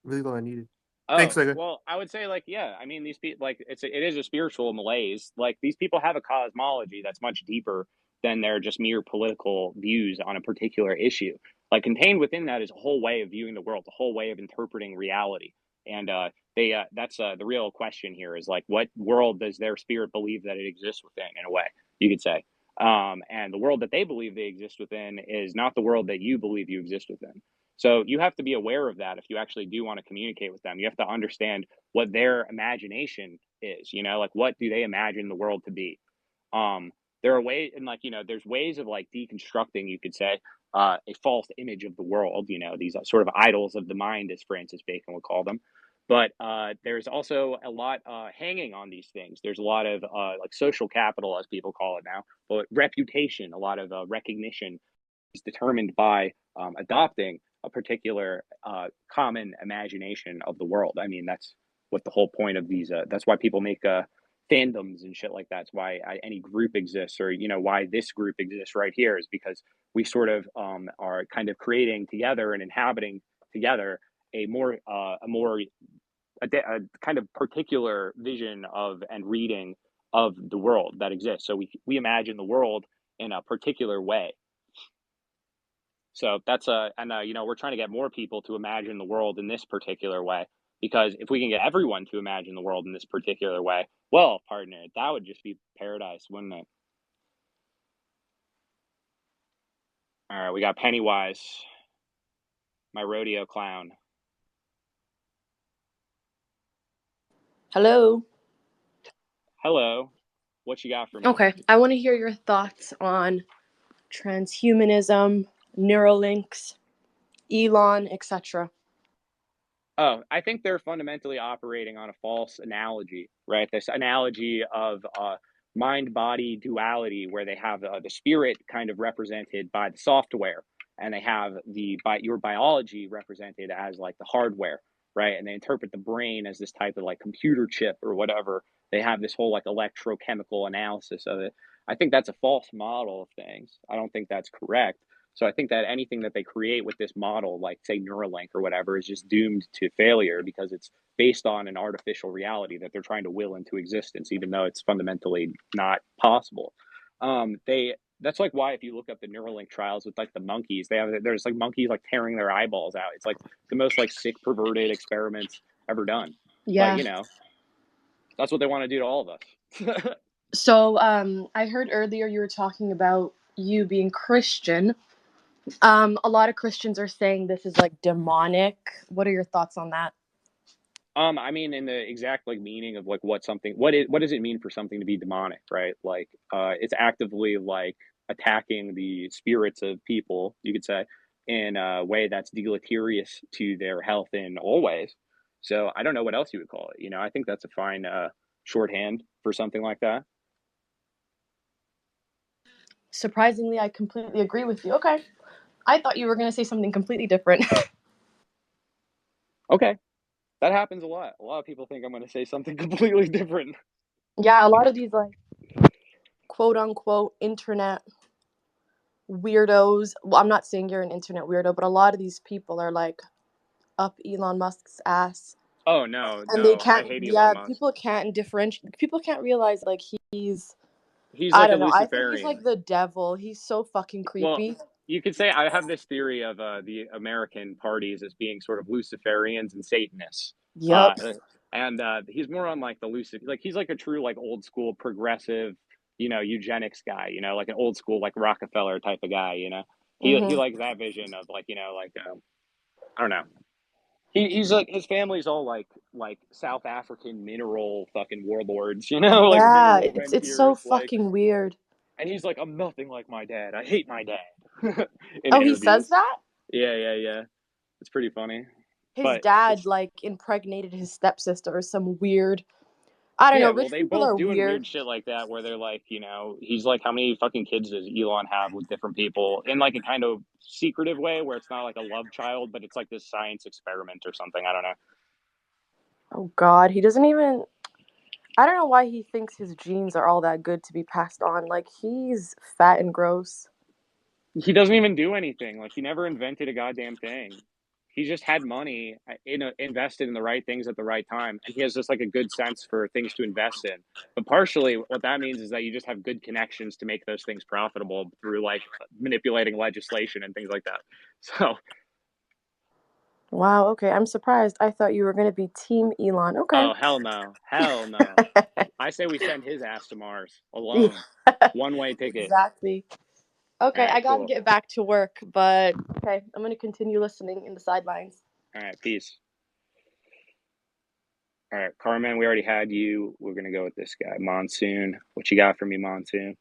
really all I needed. Thanks, Oh, Lego. well, I would say like yeah, I mean these people like it is a spiritual malaise. Like these people have a cosmology that's much deeper than their just mere political views on a particular issue. Like contained within that is a whole way of viewing the world, a whole way of interpreting reality. And they that's the real question here is like what world does their spirit believe that it exists within in a way, you could say. And the world that they believe they exist within is not the world that you believe you exist within. So you have to be aware of that if you actually do want to communicate with them. You have to understand what their imagination is, like what do they imagine the world to be? There are ways and like, there's ways of like deconstructing, you could say, a false image of the world, these are sort of idols of the mind, as Francis Bacon would call them. But there's also a lot hanging on these things. There's a lot of like social capital, as people call it now, but reputation, a lot of recognition is determined by adopting a particular common imagination of the world. I mean, that's what the whole point of these. That's why people make fandoms and shit like that. It's why any group exists, or why this group exists right here, is because we sort of are kind of creating together and inhabiting together a kind of particular vision of and reading of the world that exists. So we imagine the world in a particular way. So that's we're trying to get more people to imagine the world in this particular way, because if we can get everyone to imagine the world in this particular way, well, partner, that would just be paradise, wouldn't it? All right, we got Pennywise, my rodeo clown. Hello. Hello. What you got for me? Okay, I want to hear your thoughts on transhumanism, Neuralinks, Elon, etc. Oh, I think they're fundamentally operating on a false analogy, right? This analogy of mind-body duality, where they have the spirit kind of represented by the software, and they have your biology represented as like the hardware, right? And they interpret the brain as this type of like computer chip or whatever. They have this whole like electrochemical analysis of it. I think that's a false model of things. I don't think that's correct. So I think that anything that they create with this model, like say Neuralink or whatever, is just doomed to failure, because it's based on an artificial reality that they're trying to will into existence, even though it's fundamentally not possible. That's like why if you look up the Neuralink trials with like the monkeys, there's like monkeys like tearing their eyeballs out. It's like the most like sick, perverted experiments ever done. Yeah. But that's what they want to do to all of us. So I heard earlier you were talking about you being Christian. A lot of Christians are saying this is like demonic. What are your thoughts on that? I mean, in the exact like meaning of like what does it mean for something to be demonic, right? Like, it's actively like attacking the spirits of people, you could say, in a way that's deleterious to their health in all ways. So I don't know what else you would call it. I think that's a fine shorthand for something like that. Surprisingly, I completely agree with you. Okay. I thought you were going to say something completely different. Okay, that happens a lot. A lot of people think I'm going to say something completely different. Yeah, a lot of these like quote unquote internet weirdos. Well, I'm not saying you're an internet weirdo, but a lot of these people are like up Elon Musk's ass. Oh no, And they I can't, hate Elon yeah, Musk. people can't differentiate. People can't realize like he's He's I like a don't know. I think he's like Luciferian. the devil. He's so fucking Well, creepy. you could say I have this theory of the American parties as being sort of Luciferians and Satanists. Uh, Yup. and he's more on like the like he's like a true like old school progressive, eugenics guy, like an old school like Rockefeller type of guy. He Mhm. likes that vision of like, I don't know. He's like, his family's all like South African mineral fucking warlords, like Yeah, mineral it's so rentiers, like. fucking weird. And he's like, I'm nothing like my dad. I hate my dad. In Oh, he says interviews. that? Yeah. It's pretty funny. His But dad it's like impregnated his stepsister or some weird. I don't know. yeah, well, Rich they people both are doing weird. weird shit like that where they're like, he's like, how many fucking kids does Elon have with different people in like a kind of secretive way where it's not like a love child, but it's like this science experiment or something. I don't know. Oh God, he doesn't even. I don't know why he thinks his genes are all that good to be passed on. Like he's fat and gross. He doesn't even do anything. Like he never invented a goddamn thing. He just had money invested in the right things at the right time, and he has just like a good sense for things to invest in. But partially, what that means is that you just have good connections to make those things profitable through like manipulating legislation and things like that. So, Wow. Okay, I'm surprised. I thought you were gonna be Team Elon. Okay. oh hell no, hell no! I say we send his ass to Mars Yeah, alone, one way ticket. exactly. All Okay, right, I gotta cool. get back to work, but okay, I'm gonna continue listening in the sidelines. All right, peace. All right, Carmen, we already had you. We're gonna go with this guy, Monsoon. What you got for me, Monsoon?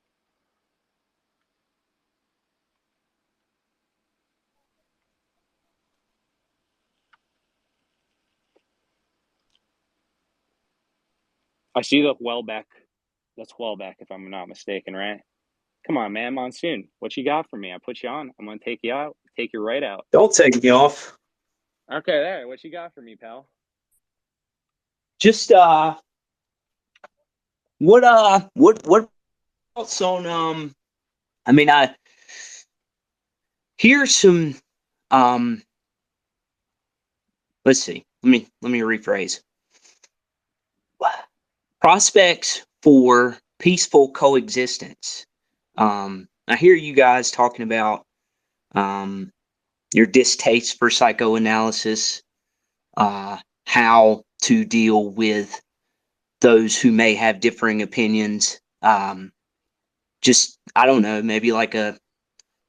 I see the Welbeck. That's Welbeck, if I'm not mistaken, right? Come on, man, Monsoon. What you got for me? I put you on. I'm gonna take you out. Take you right out. Don't take me off. Okay, there. What you got for me, pal? Just What else on I mean, I here's some um let's see. Let me rephrase. Prospects for peaceful coexistence. I hear you guys talking about um your distaste for psychoanalysis, how to deal with those who may have differing opinions. Just I don't know, maybe like a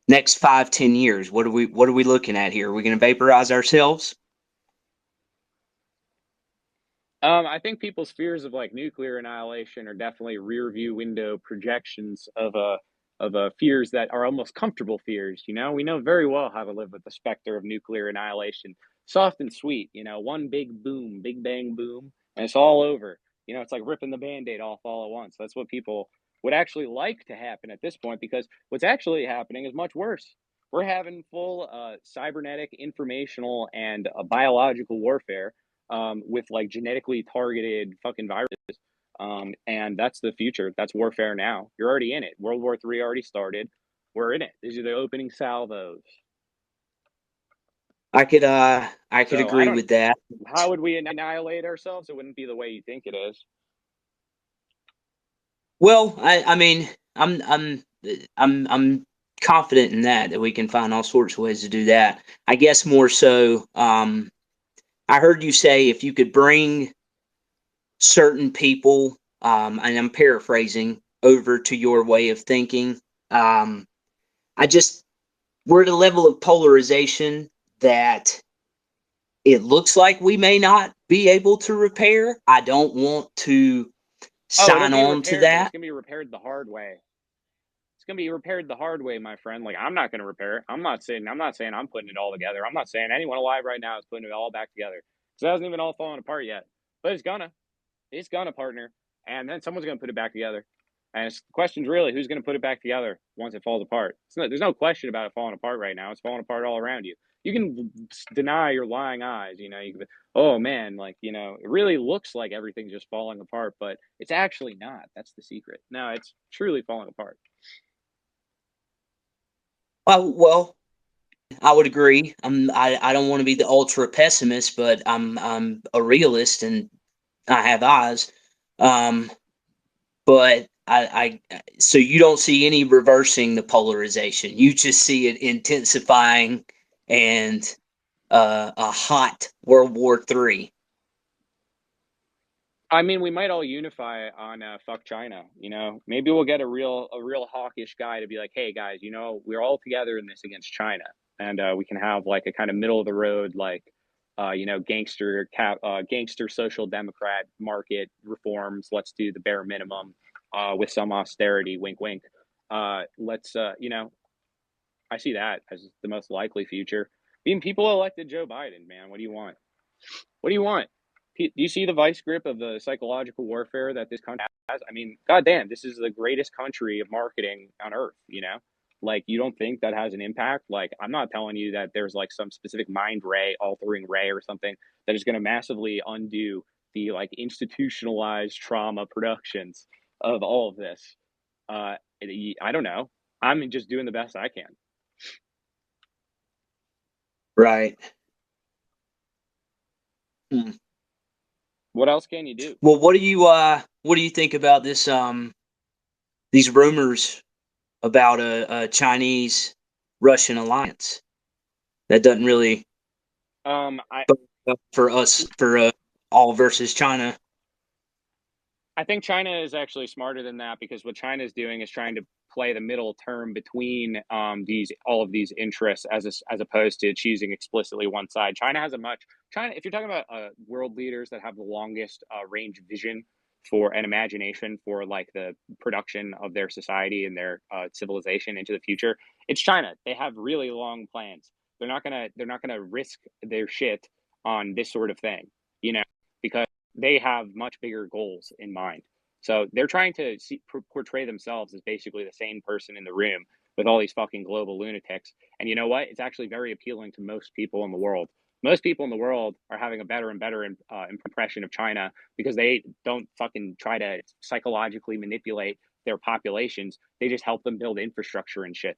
next 5, 10 years. What are we looking at here? Are we going to vaporize ourselves? I think people's fears of like nuclear annihilation are definitely rear view window projections of fears that are almost comfortable fears. You know, we know very well how to live with the specter of nuclear annihilation, soft and sweet. You know, one big boom, big bang boom, and it's all over. You know, it's like ripping the band-aid off all at once. That's what people would actually like to happen at this point, because what's actually happening is much worse. We're having full cybernetic, informational, and biological warfare, with like genetically targeted fucking viruses. And that's the future. That's warfare now. You're already in it. World War III already started. We're in it. These are the opening salvos. I could So I agree don't. with that. How would we annihilate ourselves? It wouldn't be the way you think it is. Well, I mean, I'm confident in that we can find all sorts of ways to do that. I guess more so. I heard you say if you could bring certain people, and I'm paraphrasing, over to your way of thinking. Um, I just we're at a level of polarization that it looks like we may not be able to repair. I don't want to Oh, it'll sign be on to repaired, but it's that. gonna be repaired the hard way. It's gonna be repaired the hard way, my friend. Like, I'm not gonna repair it. I'm not saying I'm putting it all together. I'm not saying anyone alive right now is putting it all back together, because it hasn't even all fallen apart yet. But it's gonna. It's gonna, partner. And then someone's gonna put it back together. And the question's really who's gonna put it back together once it falls apart. There's no question about it falling apart right now. It's falling apart all around you. You can deny your lying eyes. You know, you can, oh man, like, you know, it really looks like everything's just falling apart, but it's actually not. That's the secret. No, it's truly falling apart. Well, I would agree. I don't want to be the ultra pessimist, but I'm a realist and I have eyes. Um, but so you don't see any reversing the polarization. You just see it intensifying and a hot World War III. I mean, we might all unify on fuck China. You know, maybe we'll get a real hawkish guy to be like, hey guys, you know, we're all together in this against China, and we can have like a kind of middle of the road, like, you know, gangster social democrat market reforms. Let's do the bare minimum, with some austerity. Wink, wink. Let's, you know, I see that as the most likely future. Being people elected Joe Biden, man. What do you want? What do you want? Do you see the vice grip of the psychological warfare that this country has? I mean, goddamn, this is the greatest country of marketing on earth, you know? Like, you don't think that has an impact? Like, I'm not telling you that there's like some specific mind ray, altering ray or something that is going to massively undo the like institutionalized trauma productions of all of this. I don't know. I'm just doing the best I can. Right. Hmm. What else can you do? Well, what do you think about this these rumors about a Chinese Russian alliance that doesn't really I bode well for us for all versus China? I think China is actually smarter than that, because what China is doing is trying to play the middle term between these all of these interests, as opposed to choosing explicitly one side. China. If you're talking about world leaders that have the longest range of vision for and imagination for like the production of their society and their civilization into the future, it's China. They have really long plans. They're not gonna risk their shit on this sort of thing, you know, because they have much bigger goals in mind. So they're trying to portray themselves as basically the same person in the room with all these fucking global lunatics. And you know what? It's actually very appealing to most people in the world. Most people in the world are having a better and better impression of China because they don't fucking try to psychologically manipulate their populations. They just help them build infrastructure and shit.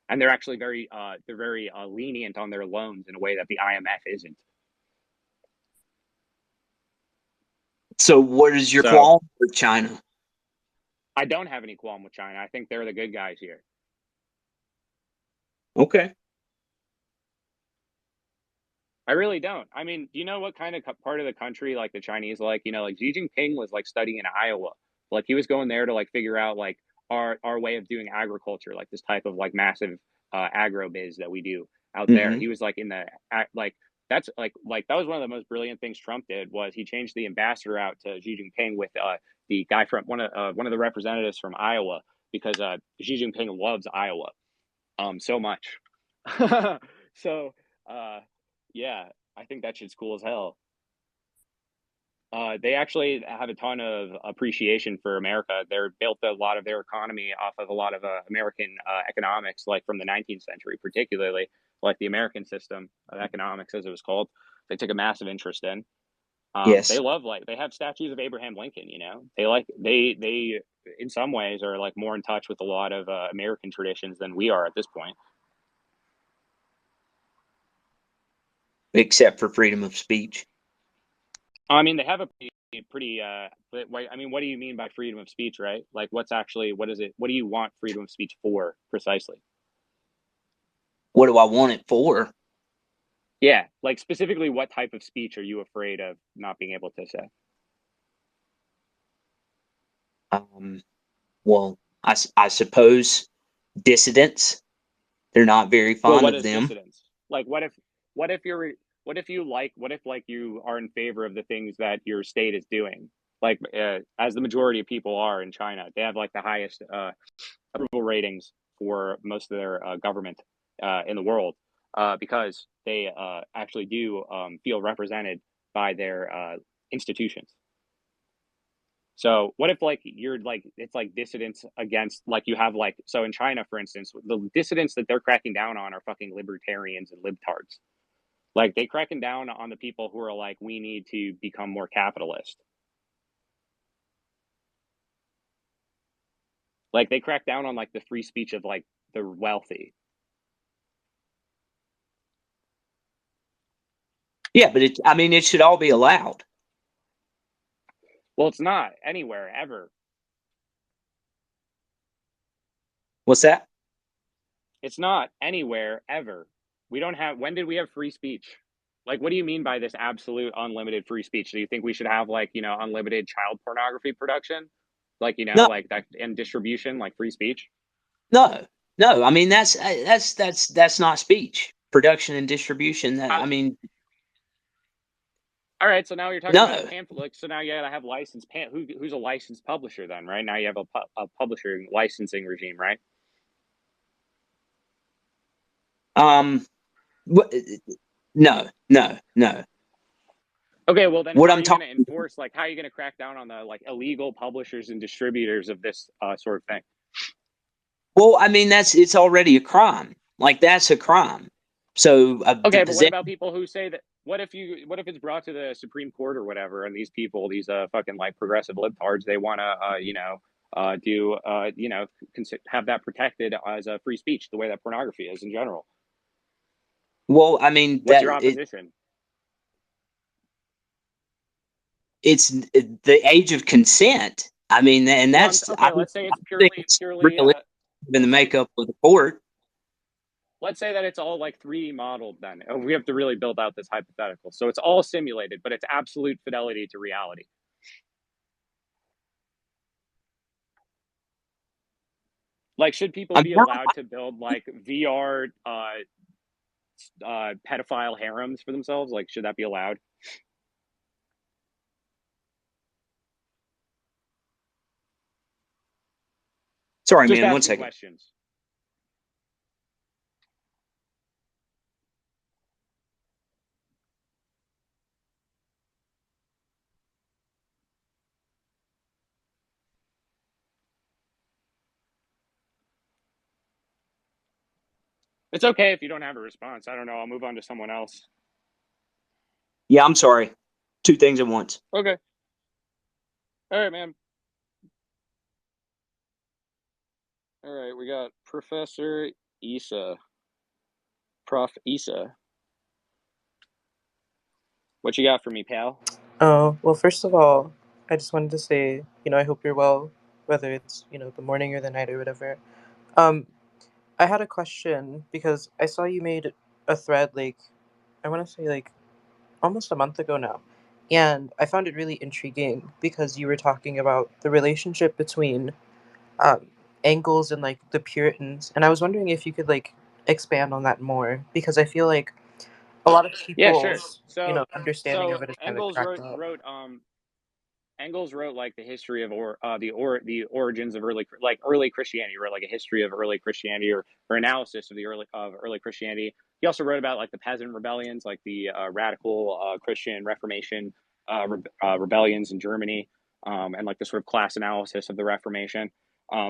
And they're actually very lenient on their loans in a way that the IMF isn't. So, what is your So qualm with China? I don't have any qualm with China. I think they're the good guys here. Okay. I really don't. I mean, do you know what kind of part of the country like the Chinese like? You know, like Xi Jinping was like studying in Iowa. Like he was going there to like figure out like our way of doing agriculture, like this type of like massive agro biz that we do out there. Mm-hmm. He was like in the like that's like that was one of the most brilliant things Trump did was he changed the ambassador out to Xi Jinping with the guy from one of the representatives from Iowa because Xi Jinping loves Iowa so much. So uh yeah, I think that shit's cool as hell. They actually have a ton of appreciation for America. They're built a lot of their economy off of a lot of American economics, like from the 19th century, particularly like the American system of economics, as it was called. They took a massive interest in. They Yes. love like they have statues of Abraham Lincoln. You know, they like they in some ways are like more in touch with a lot of American traditions than we are at this point. Except for freedom of speech. I mean, they have a pretty but I mean, what do you mean by freedom of speech, right? Like what is it? What do you want freedom of speech for precisely? What do I want it for? Yeah, like specifically what type of speech are you afraid of not being able to say? Um, well, I suppose dissidents. They're not very Well, fond what of is them. dissidence? Like what if you're what if like you are in favor of the things that your state is doing? Like as the majority of people are in China, they have like the highest approval ratings for most of their government in the world because they actually do feel represented by their institutions. So what if like you're like it's like dissidents against like you have like so in China for instance the dissidents that they're cracking down on are fucking libertarians and libtards. Like they cracking down on the people who are like we need to become more capitalist. Like they crack down on like the free speech of like the wealthy. Yeah, but I mean, it should all be allowed. Well, it's not anywhere ever. What's that? It's not anywhere ever. We don't have, when did we have free speech? Like, what do you mean by this absolute unlimited free speech? Do you think we should have, like, you know, unlimited child pornography production? Like, you know, No, like that and distribution, like free speech? no, no. I mean, that's not speech. Production and distribution. I mean, All right, so now you're talking about a no. pamphlet. Like, so now you gotta have licensed who's a licensed publisher then, right? Now you have a publishing licensing regime, right? Um, what, no, no, no. Okay, well then What how are I'm you going talking. to enforce like how are you going to crack down on the like illegal publishers and distributors of this sort of thing? Well, I mean, it's already a crime. Like that's a crime. So the Okay, but what possession. about people who say that what if it's brought to the Supreme Court or whatever and these people these fucking like progressive libtards they want to you know do you know have that protected as a free speech the way that pornography is in general. Well, I mean What's your it. opposition? It's the age of consent. I mean, and Well, that's okay, let's say I it's don't think purely it's purely realistic in the makeup of the court. let's say that it's all like 3D modeled then. We have to really build out this hypothetical. So it's all simulated, but it's absolute fidelity to reality. Like, should people I'm be not, allowed to build like VR pedophile harems for themselves? Like, should that be allowed? sorry, Just man. One asking second. questions. It's okay if you don't have a response. I don't know. I'll move on to someone else. Yeah, I'm sorry. Two things at once. Okay. All right, man. All right, we got Professor Issa. Prof. Issa. What you got for me, pal? Oh, well, first of all, I just wanted to say, I hope you're well, whether it's, the morning or the night or whatever. Um, I had a question because I saw you made a thread, like, I want to say, like, almost a month ago now. And I found it really intriguing because you were talking about the relationship between um, Angles and, like, the Puritans. And I was wondering if you could, like, expand on that more because I feel like a lot of Yeah, sure. people's, So, understanding so of it is kind of Engels cracked wrote up. wrote Engels wrote like the history of the origins of early Christianity, wrote like a history of early Christianity or analysis of the early Christianity. He also wrote about like the peasant rebellions, like the radical Christian Reformation rebellions in Germany, and like the sort of class analysis of the Reformation.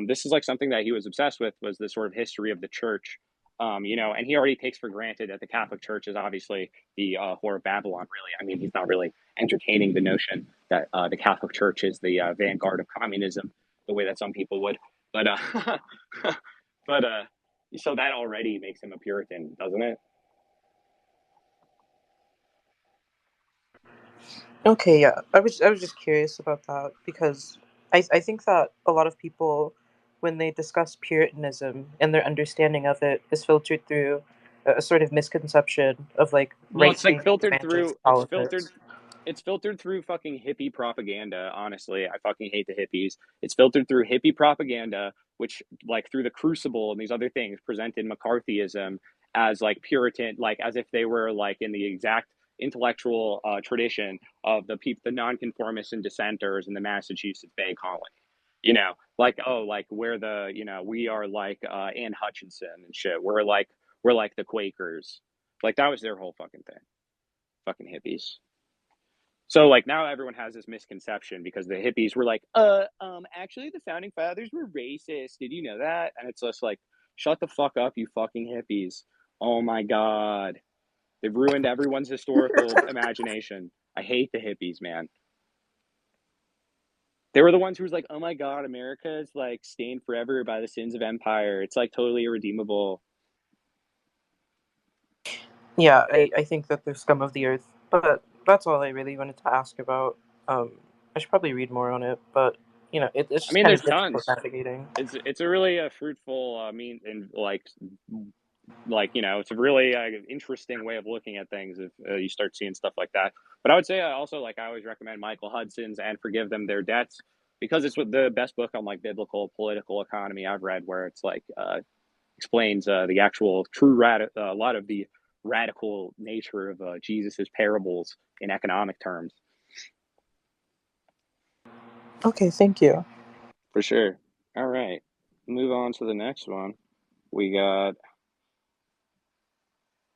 This is like something that he was obsessed with, was the sort of history of the church. And he already takes for granted that the Catholic Church is obviously the whore of Babylon. Really, I mean, he's not really entertaining the notion that the Catholic Church is the vanguard of communism, the way that some people would. But but so that already makes him a Puritan, doesn't it? Okay, yeah. I was just curious about that because I think that a lot of people when they discuss Puritanism and their understanding of it is filtered through a sort of misconception of like Well, it's like right-wing filtered evangelist through. politics. It's filtered through fucking hippie propaganda. Honestly, I fucking hate the hippies. It's filtered through hippie propaganda, which like through the Crucible and these other things presented McCarthyism as like Puritan, like as if they were like in the exact intellectual tradition of the nonconformists and dissenters in the Massachusetts Bay Colony. Like, oh, like we are like Ann Hutchinson and shit. We're like the Quakers. Like that was their whole fucking thing. Fucking hippies. So like now everyone has this misconception because the hippies were like, actually the founding fathers were racist. Did you know that? And it's just like, shut the fuck up, you fucking hippies. Oh my god. They've ruined everyone's historical imagination. I hate the hippies, man. They were the ones who was like, oh my god, America is like stained forever by the sins of empire. It's like totally irredeemable. Yeah, I think that they're scum of the earth. But that's all I really wanted to ask about. I should probably read more on it, but it's I just mean, kind of there's difficult tons. navigating. It's a really fruitful, and it's a really interesting way of looking at things if you start seeing stuff like that. But I would say also, like, I always recommend Michael Hudson's And Forgive Them Their Debts, because it's the best book on like biblical political economy I've read, where it's like explains the actual a lot of the radical nature of Jesus's parables in economic terms. Okay, thank you. For sure. All right, move on to the next one. We got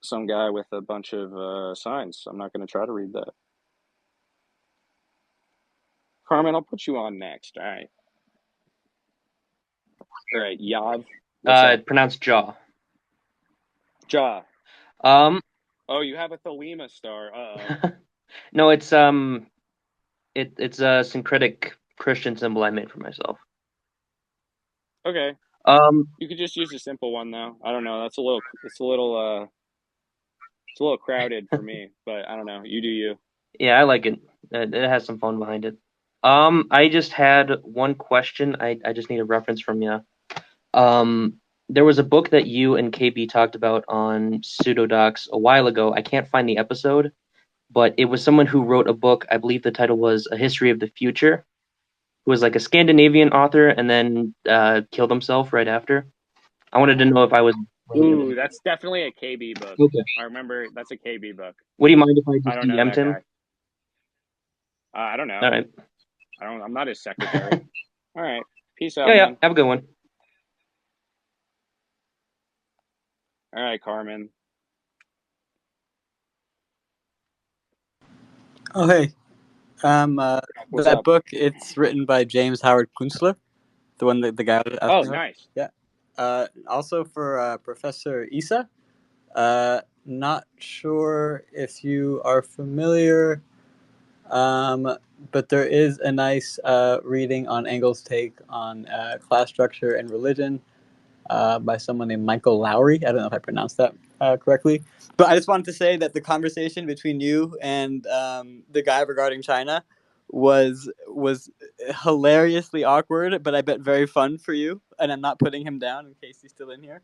some guy with a bunch of signs. I'm not going to try to read that. Carmen, I'll put you on next. All right. All right, Yav. What's up? Pronounced jaw. Ja. Um, Oh, you have a Thelema star. Uh-oh. no, it's it's a syncretic Christian symbol I made for myself. Okay. Um, You could just use a simple one though. I don't know. It's a little crowded for me, but I don't know. You do you. yeah, I like it. It has some fun behind it. I just had one question. I just need a reference from you. There was a book that you and KB talked about on Pseudodocs a while ago. I can't find the episode, but it was someone who wrote a book. I believe the title was A History of the Future, who was like a Scandinavian author and then killed himself right after. I wanted to know if I was right or Ooh, not. that's definitely a KB book. Okay. I remember that's a KB book. Would you mind if I I just don't know DM'd that him? guy. I don't know. All right. I'm not his secretary. All right. Peace out, Yeah, yeah. man. Have a good one. All right, Carmen. Oh, hey. What's That up? book, it's written by James Howard Kunstler, the one that the guy was Oh, asking about. nice. Yeah. Also for Professor Issa, Not sure if you are familiar, but there is a nice reading on Engel's take on class structure and religion by someone named Michael Lowry. I don't know if I pronounced that correctly, but I just wanted to say that the conversation between you and the guy regarding China was hilariously awkward, but I bet very fun for you. And I'm not putting him down in case he's still in here.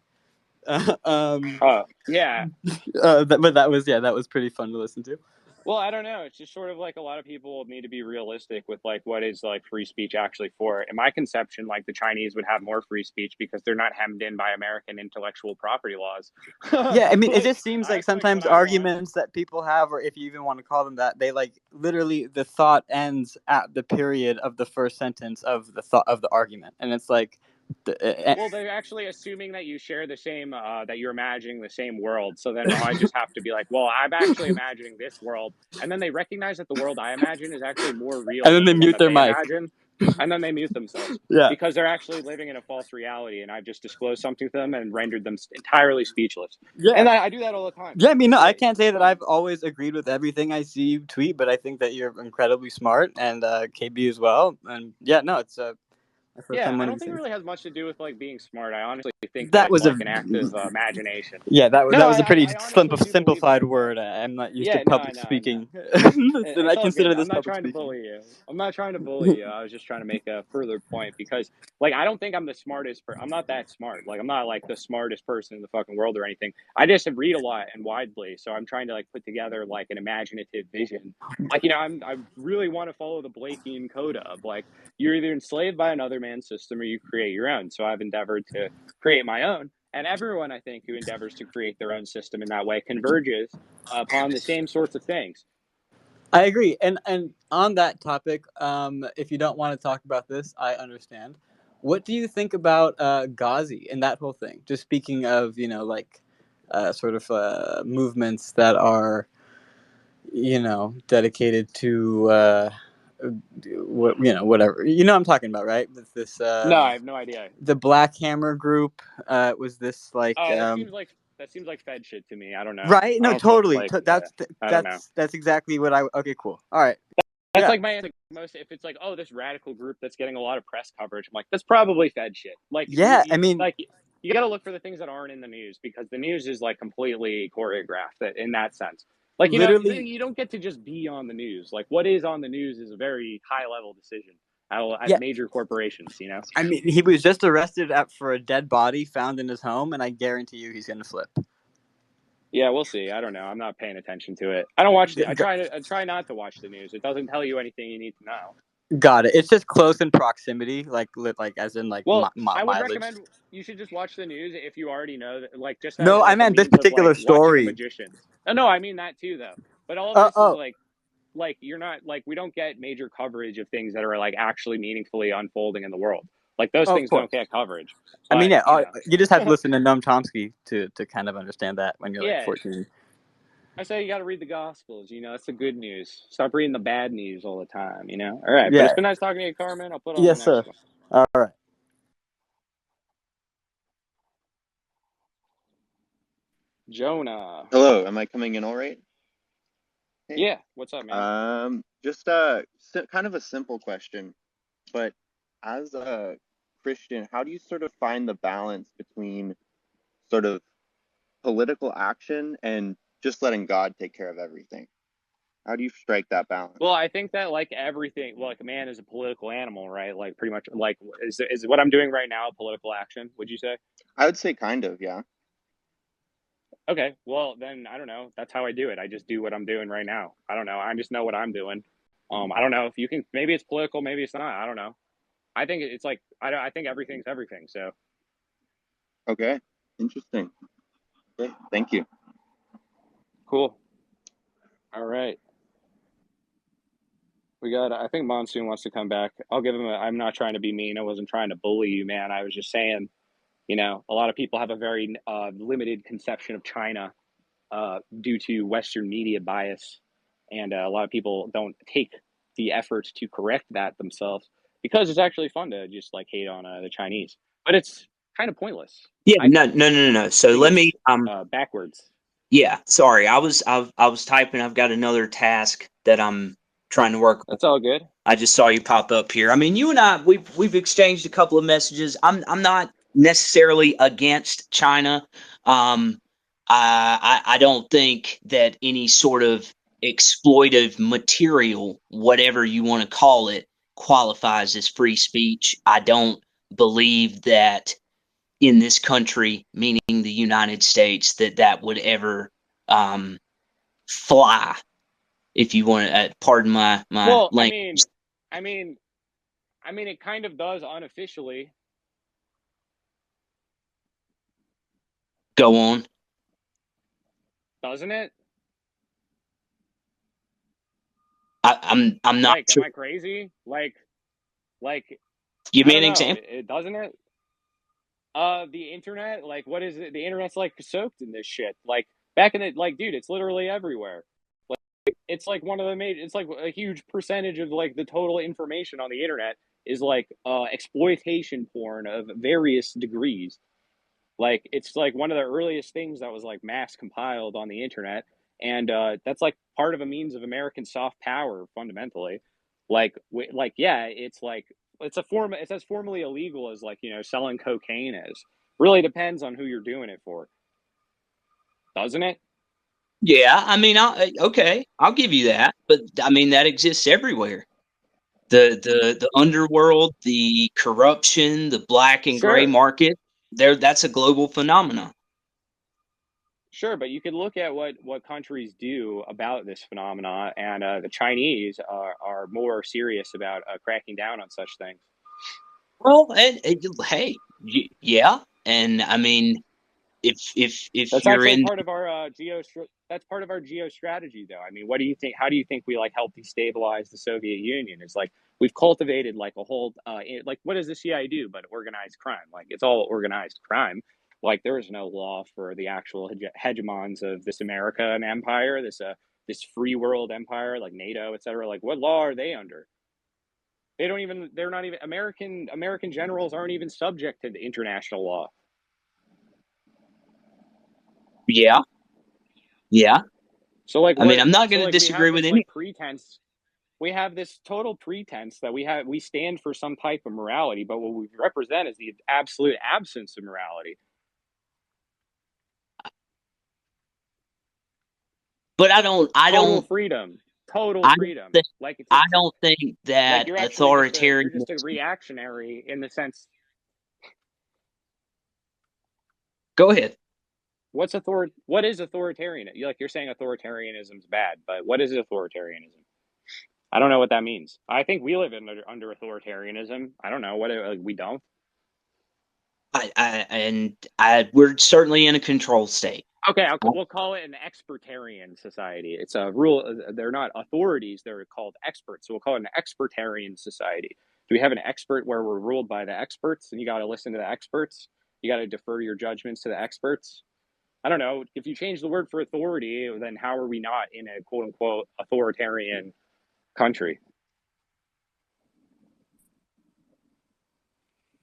Yeah. But that was pretty fun to listen to. Well, I don't know. It's just sort of like a lot of people need to be realistic with like what is like free speech actually for. In my conception, like the Chinese would have more free speech because they're not hemmed in by American intellectual property laws. Yeah, I mean, it Like just seems like that's like what sometimes I want. arguments that people have, or if you even want to call them that, they like literally the thought ends at the period of the first sentence of the thought of the argument, and it's like, Well, they're actually assuming that you share the same, that you're imagining the same world. So then I just have to be like, well, I'm actually imagining this world. And then they recognize that the world I imagine is actually more real and then than they the one mute that their they mic. imagine. And then they mute themselves Yeah, because they're actually living in a false reality. And I've just disclosed something to them and rendered them entirely speechless. yeah. And I do that all the time. Yeah, I mean, no, It's I great. can't say It's that fun. I've always agreed with everything I see you tweet, but I think that you're incredibly smart, and KB as well. And yeah, no, it's my first Yeah, time I learning don't these think it things. really has much to do with like being smart. I honestly think that That it's was a like an act of imagination. Yeah, No, that was a pretty I honestly do believe simplified that though. word. I'm not used to Yeah, no, I public know, I know. speaking, and It's I all good. consider I'm this not public trying to speaking. bully you. I'm not trying to bully you. I was just trying to make a further point because, like, I don't think I'm the smartest. I'm not that smart. Like, I'm not like the smartest person in the fucking world or anything. I just read a lot and widely, so I'm trying to like put together like an imaginative vision. Like, I really want to follow the Blakean coda of like you're either enslaved by another man's system or you create your own. So I've endeavored to create my own, and everyone I think who endeavors to create their own system in that way converges upon the same sorts of things. I agree, and on that topic, if you don't want to talk about this, I understand. What do you think about Ghazi and that whole thing? Just speaking of, like sort of movements that are, dedicated to whatever. You know what I'm talking about, right? This No, I have no idea. the Black Hammer group was this like Oh, that seems like Fed shit to me. I don't know. right? I No, don't feel totally. like yeah. I don't know. That's exactly what I. Okay, cool. All right. That's Yeah. like my most. If it's like, oh, this radical group that's getting a lot of press coverage, I'm like, that's probably Fed shit. Like Yeah. I mean, you got to look for the things that aren't in the news because the news is like completely choreographed in that sense. Like literally. you don't get to just be on the news. Like what is on the news is a very high level decision at Yeah. major corporations. I mean, he was just arrested for a dead body found in his home, and I guarantee you, he's gonna flip. Yeah, we'll see. I don't know. I'm not paying attention to it. I don't watch the. I try not to watch the news. It doesn't tell you anything you need to know. Got it. It's just close in proximity, like as in like Well, I would mileage. recommend you should just watch the news if you already know that, like just as No, I like a meant this means of like particular watching a story. magician. No, I mean that too though. But all of this is Oh, like you're not like we don't get major coverage of things that are like actually meaningfully unfolding in the world. Like those of things course. don't get coverage. I mean, But yeah, you know, you just have to listen to Noam Chomsky to kind of understand that when you're like yeah. 14. I say you got to read the Gospels. That's the good news. Stop reading the bad news all the time. All right, but it's Yeah. been nice talking to you, Carmen. I'll put on the Yes, sir. next one. All right. Jonah. Hello, am I coming in all right? Hey. Yeah, what's up, man? Just kind of a simple question, but as a Christian, how do you sort of find the balance between sort of political action and just letting God take care of everything? How do you strike that balance? Well, I think that like everything, like a man is a political animal, right? Like pretty much, like is what I'm doing right now a political action? Would you say? I would say kind of, yeah. Okay, well then I don't know. That's how I do it. I just do what I'm doing right now. I don't know. I just know what I'm doing. I don't know if you can. Maybe it's political. Maybe it's not. I don't know. I think it's like I think everything's everything. So Okay, interesting. Okay, thank you. cool. All right. I think Monsoon wants to come back. I'll give him I'm not trying to be mean. I wasn't trying to bully you, man. I was just saying, a lot of people have a very limited conception of China due to Western media bias. And a lot of people don't take the effort to correct that themselves because it's actually fun to just like hate on the Chinese. But it's kind of pointless. Yeah, I no, think. no, no, no, no. I So think let me it's backwards. Yeah, sorry. I was typing. I've got another task that I'm trying to work on. That's all good. I just saw you pop up here. I mean, you and I we've exchanged a couple of messages. I'm not necessarily against China. I don't think that any sort of exploitive material, whatever you want to call it, qualifies as free speech. I don't believe that in this country, meaning the United States, that would ever fly. If you want to, pardon my Well, language. I mean, it kind of does unofficially, Go on. doesn't it? I'm not Like, am sure. I crazy? Like, Give I me don't an know. example. It doesn't it? The internet, like, what is it? The internet's like soaked in this shit. Like back in the like, dude, it's literally everywhere. It's like one of the major. It's like a huge percentage of like the total information on the internet is like exploitation porn of various degrees. Like it's like one of the earliest things that was like mass compiled on the internet, and that's like part of a means of American soft power fundamentally. Like yeah, it's like it's a form. It's as formally illegal as like selling cocaine is. Really depends on who you're doing it for, doesn't it? Yeah, I mean, okay, I'll give you that, but I mean that exists everywhere. The underworld, the corruption, the black and gray Sure. market. There, that's a global phenomenon. Sure, but you could look at what countries do about this phenomena, and the Chinese are more serious about cracking down on such things. Well, hey, yeah, and I mean, if That's you're actually in, part of our that's part of our geostrategy, though. I mean, what do you think? How do you think we like help destabilize the Soviet Union? It's like we've cultivated like a whole like what does the CIA do but organized crime? Like it's all organized crime. Like there is no law for the actual hegemons of this American empire, this free world empire like NATO, etc. Like what law are they under? They don't even. They're not even American generals aren't even subject to the international law. yeah, yeah. So like I mean, what? I'm not So going to like we disagree have with this any. like pretense. We have this total pretense that we stand for some type of morality, but what we represent is the absolute absence of morality. But I don't. I Total don't. freedom. Total I don't freedom. think. Like it's I don't think like that you're actually authoritarian. just a reactionary in the sense. Go ahead. What is authoritarian? Like you're saying authoritarianism is bad, but what is authoritarianism? I don't know what that means. I think we live under authoritarianism. I don't know what we don't. We're certainly in a control state. Okay, we'll call it an expertarian society. It's a rule. They're not authorities. They're called experts. So we'll call it an expertarian society. Do we have an expert where we're ruled by the experts and you got to listen to the experts? You got to defer your judgments to the experts? I don't know. If you change the word for authority, then how are we not in a quote unquote authoritarian country?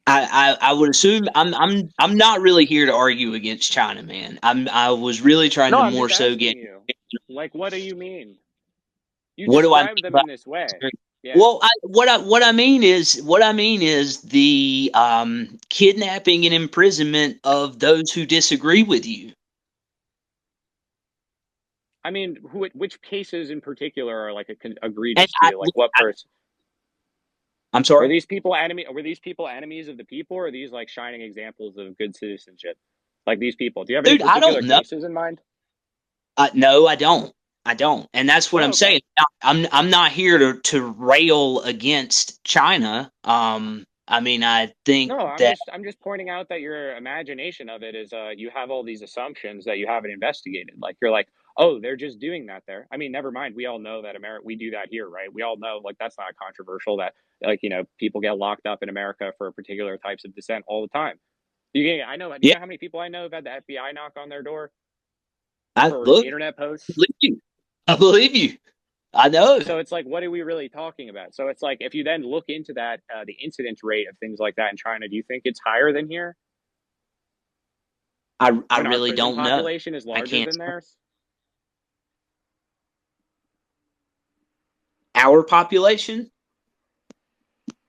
I would assume I'm not really here to argue against China, man. I was really trying No, to I'm more just so asking get. you. Like, what do you mean? You What do I mean describe them by? in this way. Yeah. Well, what I mean is the kidnapping and imprisonment of those who disagree with you. I mean, which cases in particular are like And egregious to you? Like, what person? I'm sorry, Were these people enemies of the people, or are these like shining examples of good citizenship? Like these people. Do you have any dude. I particular don't know. cases in mind? No, I don't. I don't, and that's what Oh, I'm okay. saying. I'm not here to rail against China. I mean, I think No, that I'm just pointing out that your imagination of it is you have all these assumptions that you haven't investigated. Like you're like, oh, they're just doing that there. I mean, never mind. We all know that America we do that here, right? We all know like that's not controversial that like, people get locked up in America for particular types of dissent all the time. I know, do you yeah, know how many people I know have had the FBI knock on their door I for look, internet I posts? believe you. I believe you. I know. So it's like, what are we really talking about? So it's like, if you then look into that, the incidence rate of things like that in China, do you think it's higher than here I when our really prison don't know. population is I larger can't. than theirs? our population?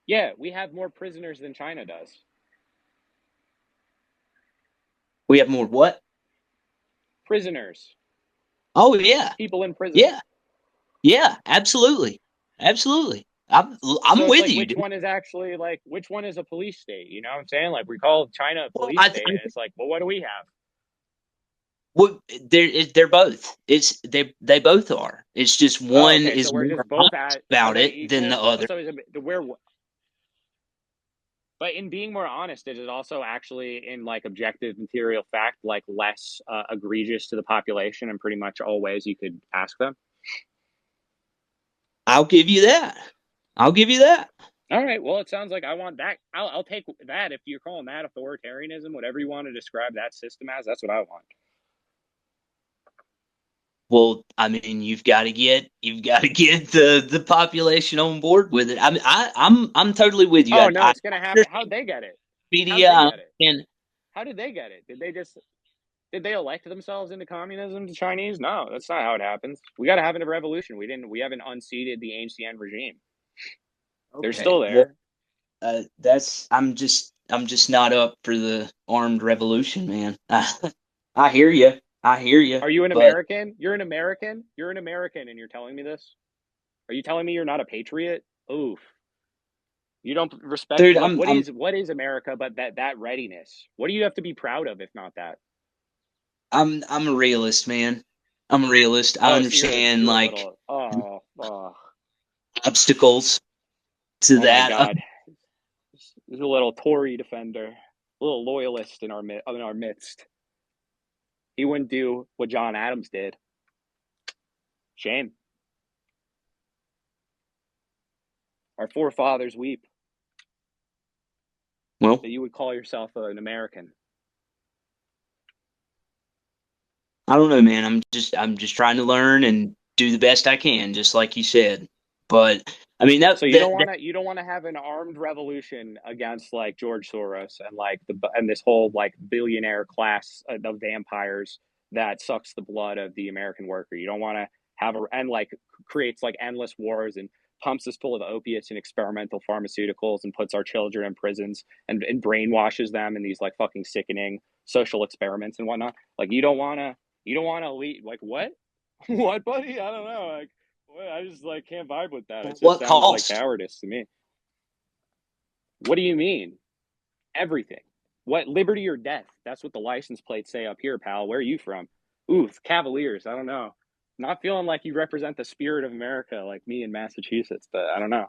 Yeah, we have more prisoners than China does. We have more what? Prisoners. Oh yeah, People in prison. yeah, yeah. Absolutely, absolutely. I'm So it's with like, you, which dude. one is actually like, which one is a police state? You know what I'm saying? Like, we call China a Well, police state, and it's like, well, what do we have? well, they're both. They both are. It's just Oh, one okay. So is we're more just both honest at. Are about they it than the equal? other. So is it we're. But in being more honest, is it also actually in like objective material fact, like less egregious to the population in pretty much all ways you could ask them? I'll give you that. I'll give you that. All right. Well, it sounds like I want that. I'll take that if you're calling that authoritarianism, whatever you want to describe that system as. That's what I want. Well, I mean, you've got to get the population on board with it. I mean, I'm totally with you. Oh no, I it's gonna happen. How'd understand they get it? How'd media. they I get it? understand. How did they get it? Did they elect themselves into communism, the Chinese? No, that's not how it happens. We got to have a revolution. We haven't unseated the ancient regime. They're Okay. still Well, there. that's I'm just not up for the armed revolution, man. I hear you. I hear you. Are you an But American? You're an American? You're an American and you're telling me this? Are you telling me you're not a patriot? Oof. You don't respect dude, like what is America but that readiness? What do you have to be proud of if not that? I'm a realist, man. I'm a realist. I Oh, so understand you're a like little oh obstacles to oh my that. God. He's a little Tory defender, a little loyalist in our midst. He wouldn't do what John Adams did. Shame. Our forefathers weep Well, that you would call yourself an American. I don't know, man. I'm just trying to learn and do the best I can, just like you said. But I mean So you don't want to have an armed revolution against like George Soros and like this whole like billionaire class of vampires that sucks the blood of the American worker. You don't want to have and like creates like endless wars and pumps us full of opiates and experimental pharmaceuticals and puts our children in prisons and brainwashes them in these like fucking sickening social experiments and whatnot. Like you don't want to lead like what? What, buddy? I don't know. Like I just like can't vibe with that. It just what sounds like cost? cowardice to me. What do you mean? Everything. What liberty or death? That's what the license plates say up here, pal. Where are you from? Ooh, Cavaliers. I don't know. Not feeling like you represent the spirit of America like me in Massachusetts, but I don't know.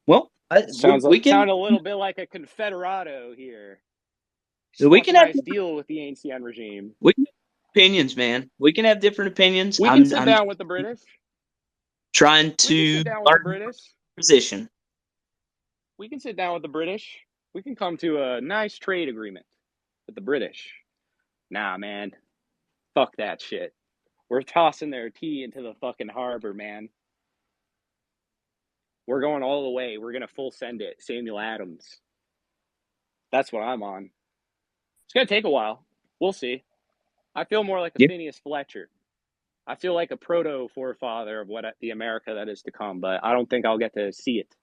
Well, we can Sound a little bit like a Confederado here. we Struck can a have nice deal with the ancient regime. we can have opinions, man. We can have different opinions. We can sit I'm down with the British. trying We can to sit down with the learn British. position. We can sit down with the British. We can come to a nice trade agreement with the British. Nah, man. Fuck that shit. We're tossing their tea into the fucking harbor, man. We're going all the way. We're gonna full send it. Samuel Adams. That's what I'm on. It's gonna take a while. We'll see. I feel more like a Yeah. Phineas Fletcher. I feel like a proto forefather of what the America that is to come, but I don't think I'll get to see it.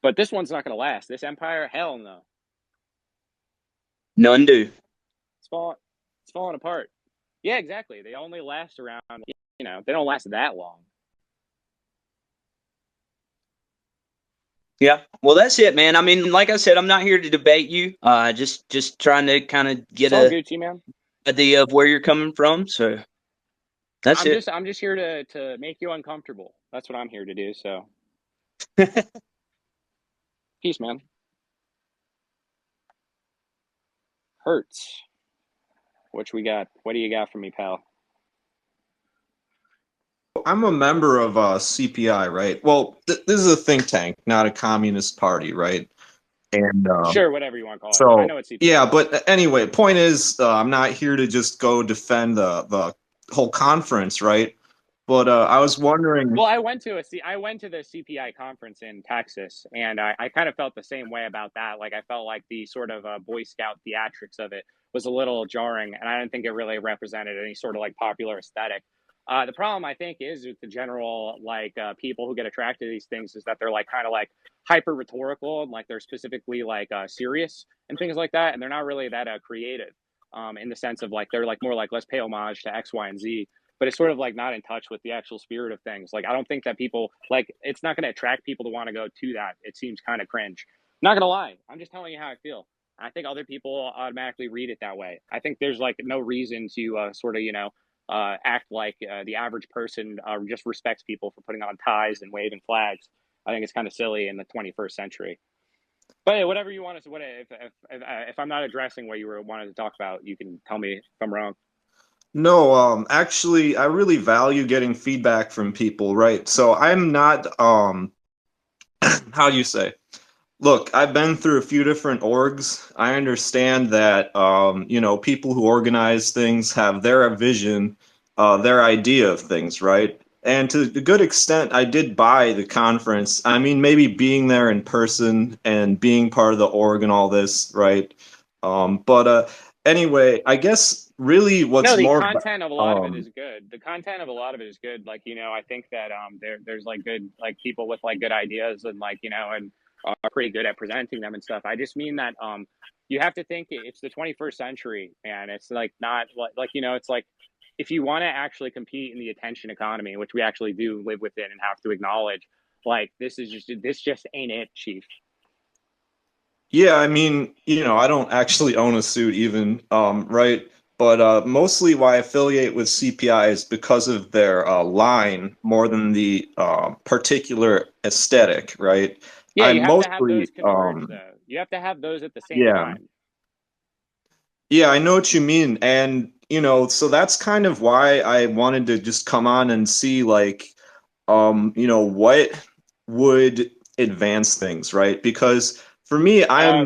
But this one's not gonna last. This empire, hell no. None do. It's falling apart. Yeah, exactly. They only last around, they don't last that long. Yeah. Well, that's it, man. I mean, like I said, I'm not here to debate you. Just trying to kind of It's get all a Gucci, man. idea of where you're coming from. So that's it. I'm just here to make you uncomfortable. That's what I'm here to do. So peace, man. Hurts. What we got? What do you got for me, pal? I'm a member of CPI, right? Well, this is a think tank, not a communist party, right? And Sure, whatever you want to call it. I so, know what CPI yeah, is. but anyway, point is, I'm not here to just go defend the whole conference, right? But I was wondering. Well, I went to the CPI conference in Texas, and I kind of felt the same way about that. Like I felt like the sort of Boy Scout theatrics of it was a little jarring, and I didn't think it really represented any sort of like popular aesthetic. The problem I think is with the general like people who get attracted to these things is that they're like kind of like hyper rhetorical and like they're specifically like serious and things like that, and they're not really that creative in the sense of like they're like more like let's pay homage to X, Y, and Z, but it's sort of like not in touch with the actual spirit of things. Like I don't think that people like it's not going to attract people to want to go to that. It seems kind of cringe. Not gonna lie, I'm just telling you how I feel. I think other people automatically read it that way. I think there's like no reason to sort of act like the average person just respects people for putting on ties and waving flags. I think it's kind of silly in the 21st century. But hey, whatever you want to, if I'm not addressing what you were wanted to talk about, you can tell me if I'm wrong. No, actually, I really value getting feedback from people, right? So I'm not, how do you say? Look, I've been through a few different orgs. I understand that, people who organize things have their vision, their idea of things, right? And to a good extent, I did buy the conference. I mean, maybe being there in person and being part of the org and all this, right? But anyway, I guess really No, what's the more, content of a lot of it um, is good. The content of a lot of it is good. Like, I think that there's like good like people with like good ideas and like, and are pretty good at presenting them and stuff. I just mean that you have to think it's the 21st century, and it's like not like it's like if you want to actually compete in the attention economy, which we actually do live within and have to acknowledge, like this just ain't it, chief. yeah, I mean, I don't actually own a suit even, right? But mostly why I affiliate with CPI is because of their line more than the particular aesthetic, right? Yeah, you I'm have to have mostly, those converge though. You have to have those at the same yeah, time. yeah, I know what you mean. And, so that's kind of why I wanted to just come on and see, like, what would advance things, right? Because for me,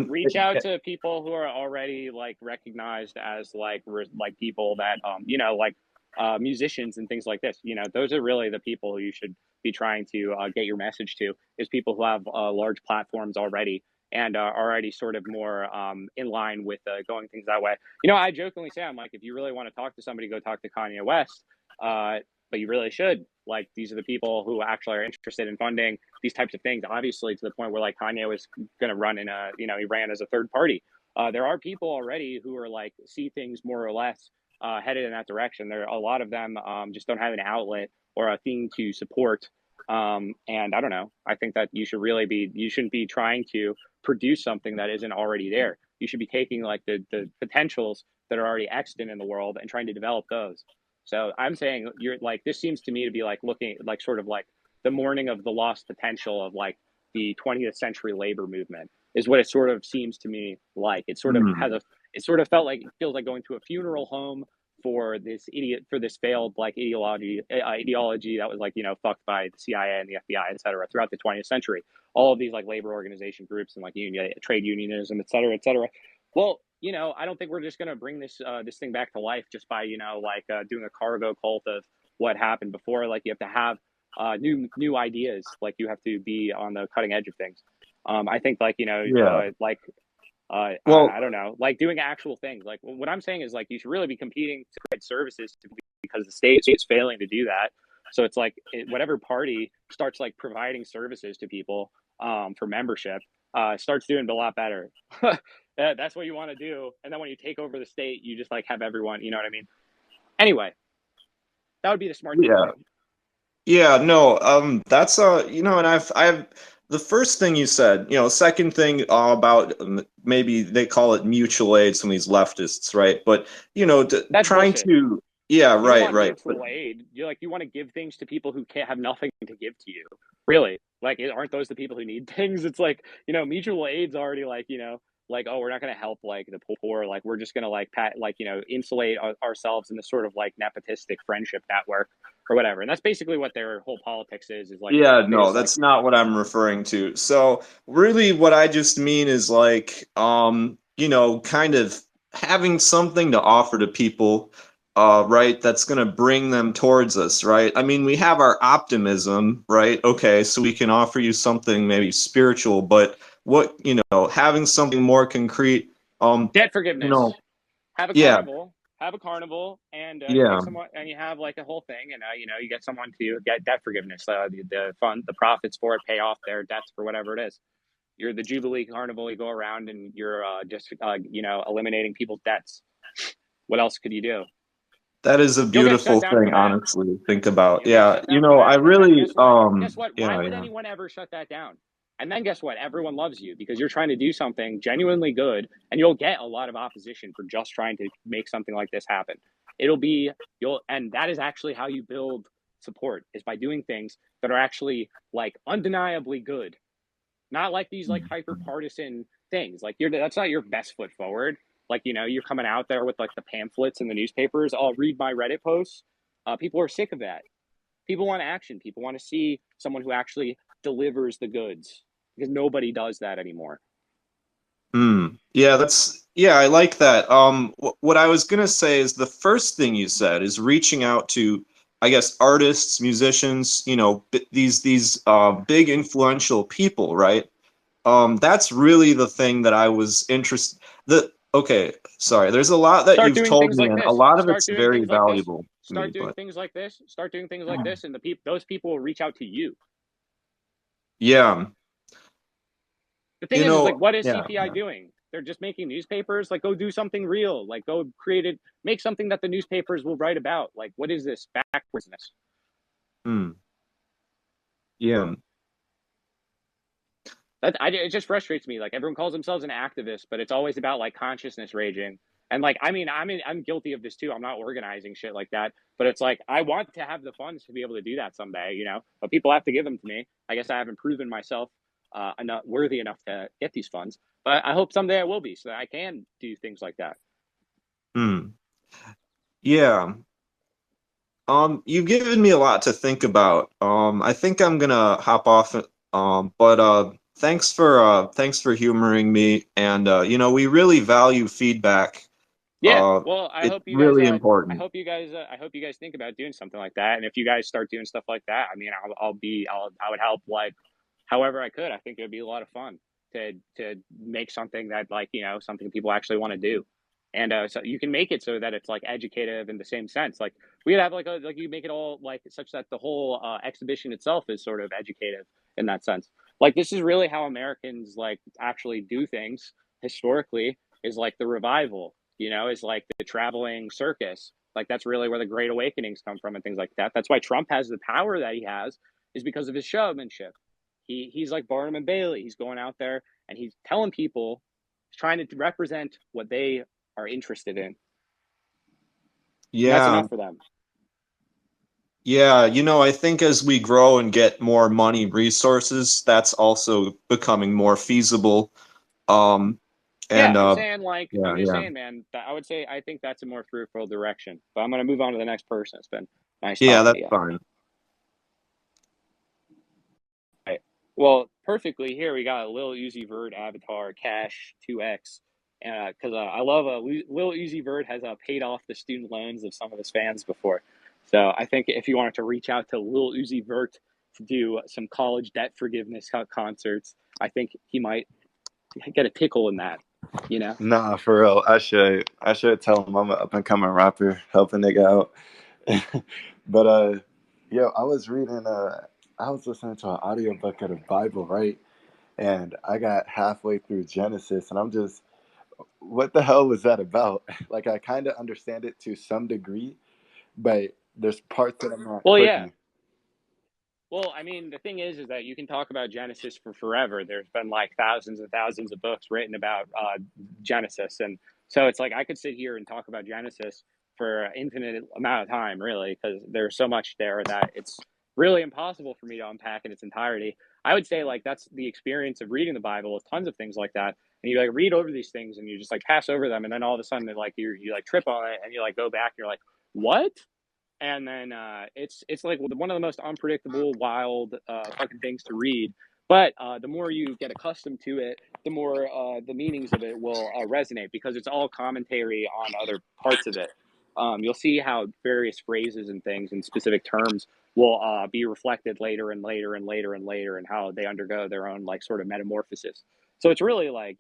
Reach out to people who are already like recognized as like people that like musicians and things like this. Those are really the people who you should be trying to get your message to. Is people who have large platforms already and are already sort of more in line with going things that way. I jokingly say I'm like, if you really want to talk to somebody, go talk to Kanye West. But you really should. Like, these are the people who actually are interested in funding these types of things. Obviously, to the point where like Kanye was going to run in he ran as a third party. There are people already who are like see things more or less headed in that direction. There are a lot of them just don't have an outlet or a thing to support. And I don't know. I think that you shouldn't be trying to produce something that isn't already there. You should be taking like the potentials that are already extant in the world and trying to develop those. So I'm saying you're like this seems to me to be like looking like sort of like the mourning of the lost potential of like the 20th century labor movement is what it sort of seems to me like. It sort of felt like it feels like going to a funeral home for this failed like ideology that was like fucked by the CIA and the FBI, et cetera, throughout the 20th century. All of these like labor organization groups and like trade unionism, et cetera, et cetera. Well, I don't think we're just going to bring this thing back to life just by doing a cargo cult of what happened before. Like, you have to have new ideas. Like, you have to be on the cutting edge of things. I think yeah. Well, I don't know, like doing actual things. Like, what I'm saying is like you should really be competing to provide services because the state is failing to do that. So it's like whatever party starts like providing services to people for membership starts doing a lot better. That's what you want to do. And then when you take over the state, you just like have everyone, you know what I mean? Anyway, that would be the smart thing to yeah. do. Yeah, no, that's and I've the first thing you said, second thing about maybe they call it mutual aid, some of these leftists, right? But That's trying bullshit. to, yeah, You don't right, want right, but mutual aid. You want to give things to people who can't have nothing to give to you. Really, like, aren't those the people who need things? It's like, mutual aid's already like, like, oh, we're not going to help like the poor. Like, we're just going to like insulate ourselves in this sort of like nepotistic friendship network or whatever. And that's basically what their whole politics is like yeah, they no, just like that's not what I'm referring to. So really, what I just mean is like, kind of having something to offer to people, right, that's going to bring them towards us, right? I mean, we have our optimism, right? Okay, so we can offer you something maybe spiritual, but what, having something more concrete, Debt you know, forgiveness. Have a yeah, carnival. Have a carnival, and you yeah, take someone, and you have like a whole thing, and you get someone to get debt forgiveness. The fund, the profits for it, pay off their debts for whatever it is. You're the Jubilee Carnival. You go around and you're just eliminating people's debts. What else could you do? that is a You'll get beautiful shut down thing, for that. honestly, to think about. You'll get Yeah, shut down for I that, and then really, guess what? Guess what? Why yeah, would yeah. anyone ever shut that down? And then guess what? Everyone loves you because you're trying to do something genuinely good, and you'll get a lot of opposition for just trying to make something like this happen. And that is actually how you build support, is by doing things that are actually like undeniably good, not like these like hyper partisan things. Like that's not your best foot forward. Like you're coming out there with like the pamphlets and the newspapers. I'll read my Reddit posts. People are sick of that. People want action. People want to see someone who actually delivers the goods, because nobody does that anymore. Yeah, I like that. What I was gonna say is the first thing you said is reaching out to, I guess, artists, musicians, these big influential people, right? That's really the thing that I was interested. Okay, sorry. There's a lot that Start you've doing told things me, like and a this. lot of Start it's doing very things like this. valuable to me. Start doing But things like this. Start doing things like this, and those people will reach out to you. yeah, The thing is like, what is yeah. CPI doing? They're just making newspapers. Like, go do something real. Like, go make something that the newspapers will write about. Like, what is this backwardsness? Hmm. Yeah. It just frustrates me. Like, everyone calls themselves an activist, but it's always about like consciousness raging. And like, I mean, I'm guilty of this too. I'm not organizing shit like that, but it's like I want to have the funds to be able to do that someday, But people have to give them to me. I guess I haven't proven myself enough worthy enough to get these funds, but I hope someday I will be, so that I can do things like that. Hmm. Yeah. You've given me a lot to think about. I think I'm gonna hop off. But thanks for humoring me, and we really value feedback. Yeah, well, It's really important. I hope you guys think about doing something like that. And if you guys start doing stuff like that, I mean, I would help like however I could. I think it would be a lot of fun to make something that like something people actually want to do. And so you can make it so that it's like educative in the same sense. Like we could have like you make it all like such that the whole exhibition itself is sort of educative in that sense. Like this is really how Americans like actually do things historically, is like the revival, is like the traveling circus. Like that's really where the great awakenings come from and things like that. That's why Trump has the power that he has, is because of his showmanship. He's like Barnum and Bailey. He's going out there and he's telling people, he's trying to represent what they are interested in. And that's Yeah, enough for them. yeah. I think as we grow and get more money resources, that's also becoming more feasible. Um, Yeah, and I'm saying like yeah, I'm just yeah, saying, man, that I would say I think that's a more fruitful direction. But I'm gonna move on to the next person. It's been nice yeah. talking to That's you. fine. Right. Well, perfectly. Here we got a Lil Uzi Vert avatar, Cash 2X. Because I love Lil Uzi Vert has paid off the student loans of some of his fans before. So I think if you wanted to reach out to Lil Uzi Vert to do some college debt forgiveness concerts, I think he might get a tickle in that, Nah, for real. I should tell him I'm an up and coming rapper, help a nigga out. But yo, I was listening to an audiobook of the Bible, right? And I got halfway through Genesis and I'm just, what the hell was that about? Like I kind of understand it to some degree, but there's parts that I'm not Well, yeah. clicking. Well, I mean, the thing is that you can talk about Genesis for forever. There's been like thousands and thousands of books written about Genesis, and so it's like I could sit here and talk about Genesis for an infinite amount of time, really, because there's so much there that it's really impossible for me to unpack in its entirety. I would say like that's the experience of reading the Bible, with tons of things like that, and you like read over these things and you just like pass over them, and then all of a sudden like you like trip on it and you like go back and you're like, what? And then it's like one of the most unpredictable, wild fucking things to read. But the more you get accustomed to it, the more the meanings of it will resonate, because it's all commentary on other parts of it. you'll see how various phrases and things and specific terms will be reflected later and later and later and later, and how they undergo their own like sort of metamorphosis. So it's really like,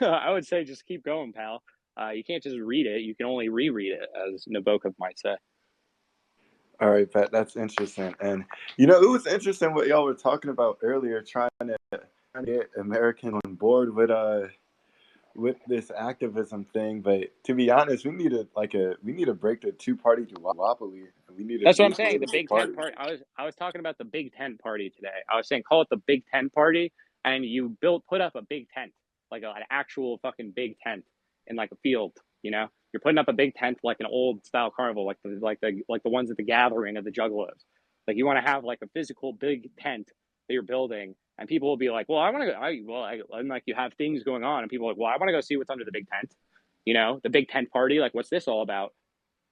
I would say just keep going, pal. You can't just read it; you can only reread it, as Nabokov might say. All right, Pat, that's interesting. And it was interesting what y'all were talking about earlier, trying to get Americans on board with this activism thing. But to be honest, we need to break the two-party duopoly. We need a That's what new I'm saying. The political Big Ten party. party. I was talking about the Big Ten party today. I was saying call it the Big Ten party, and you put up a big tent, like an actual fucking big tent in like a field. You're putting up a big tent like an old style carnival, like the ones at the gathering of the Juggalos. Like you want to have like a physical big tent that you're building, and people will be like, well, I want to go. And like you have things going on, and people are like, well, I want to go see what's under the big tent. The Big Tent party. Like, what's this all about?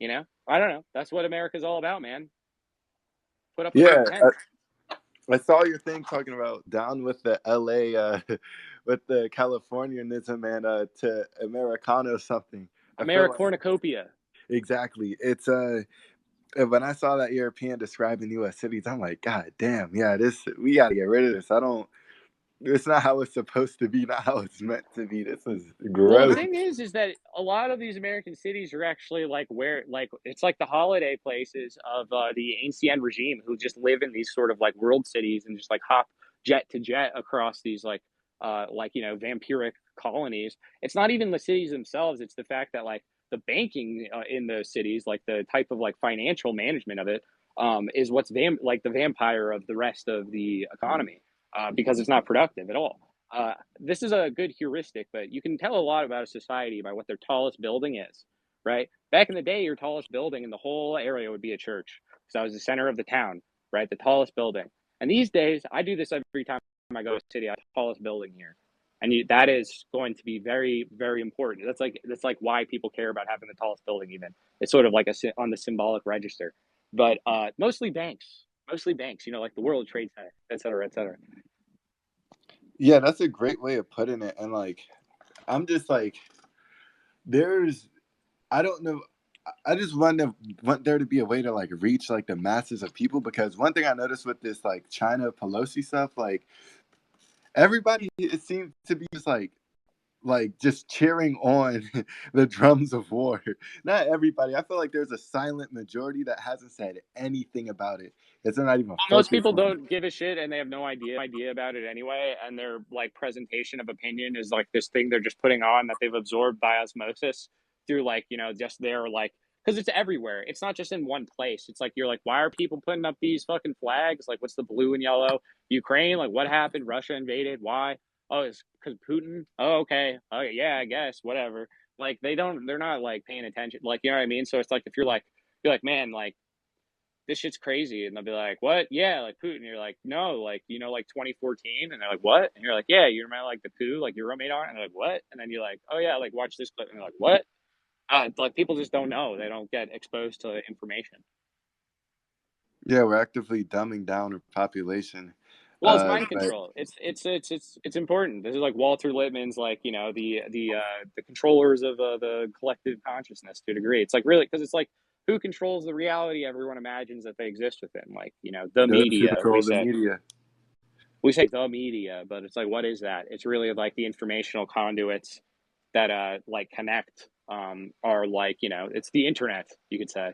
I don't know. That's what America's all about, man. Put up a big Yeah, tent. I saw your thing talking about down with the LA, with the Californianism and to Americano something. I feel like Americornucopia. exactly. It's when I saw that European describing U.S. cities, I'm like, God damn, yeah, we got to get rid of this. It's not how it's supposed to be, not how it's meant to be. This is Well, the gross. thing is that a lot of these American cities are actually like it's like the holiday places of the ancien regime, who just live in these sort of like world cities and just like hop jet to jet across these vampiric colonies. It's not even the cities themselves; it's the fact that like the banking in the cities, like the type of like financial management of it, is what's like the vampire of the rest of the economy, because it's not productive at all. This is a good heuristic, but you can tell a lot about a society by what their tallest building is, right? Back in the day, your tallest building in the whole area would be a church, because that was the center of the town, right? The tallest building. And these days, I do this every time I go to the city. I have the tallest building here, and that is going to be very, very important. That's like why people care about having the tallest building. Even it's sort of like on the symbolic register, but mostly banks. Mostly banks, like the World Trade Center, et cetera, et cetera. Yeah, that's a great way of putting it. And like, I'm just like, I don't know. I just want there to be a way to like reach like the masses of people, because one thing I noticed with this like China Pelosi stuff, like everybody, it seems to be just like just cheering on the drums of war. Not everybody. I feel like there's a silent majority that hasn't said anything about it. It's not even Most focused people on it. don't give a shit, and they have no idea about it anyway, and their like presentation of opinion is like this thing they're just putting on that they've absorbed by osmosis through like just their like, because it's everywhere. It's not just in one place. It's like you're like, why are people putting up these fucking flags? Like, what's the blue and yellow? Ukraine? Like, what happened? Russia invaded? Why? Oh, it's because Putin. Oh, okay. Oh, yeah, I guess whatever. Like they're not like paying attention. Like, you know what I mean? So it's like if you're like, man, like this shit's crazy. And they'll be like, what? Yeah, like Putin. You're like, no, like, like 2014. And they're like, what? And you're like, yeah, you remember like the coup, like your roommate on? And they're like, what? And then you're like, oh yeah, like watch this clip. And they're like, what? Like people just don't know. They don't get exposed to information. Yeah, we're actively dumbing down our population. Well, it's mind But control. It's important. This is like Walter Lippmann's, like the controllers of the collective consciousness to a degree. It's like really because it's like who controls the reality everyone imagines that they exist within. Like the those who media. control the media. We say the media, but it's like what is that? It's really like the informational conduits that like connect are like it's the internet, you could say.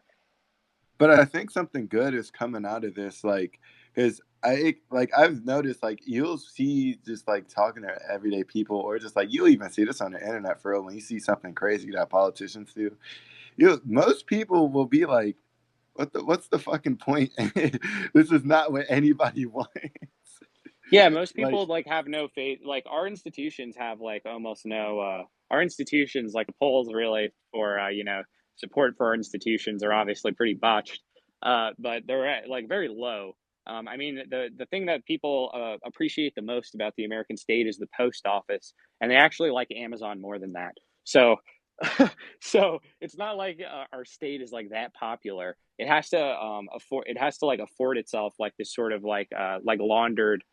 But I think something good is coming out of this, like, because I've noticed like you'll see just like talking to everyday people, or just like you'll even see this on the internet for real. When you see something crazy that politicians do, most people will be like, what's the fucking point? This is not what anybody wants. Yeah, most Like, people like have no faith. Like our institutions have like almost no. Our institutions, like the polls, really for support for our institutions are obviously pretty botched. But they're at, like very low. I mean, the thing that people appreciate the most about the American state is the post office, and they actually like Amazon more than that. So, so it's not like our state is like that popular. It has to afford. It has to like afford itself like this sort of like laundered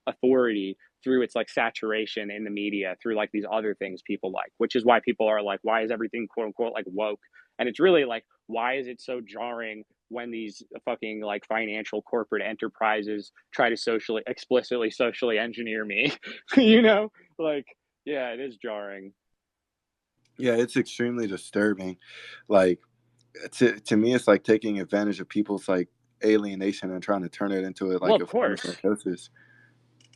authority through its like saturation in the media, through like these other things people like, which is why people are like, why is everything quote unquote like woke? And it's really like, why is it so jarring when these fucking like financial corporate enterprises try to explicitly socially engineer me? You know, like, yeah, it is jarring. Yeah, it's extremely disturbing. Like to me, it's like taking advantage of people's like alienation and trying to turn it into Well, like of a form of course. psychosis.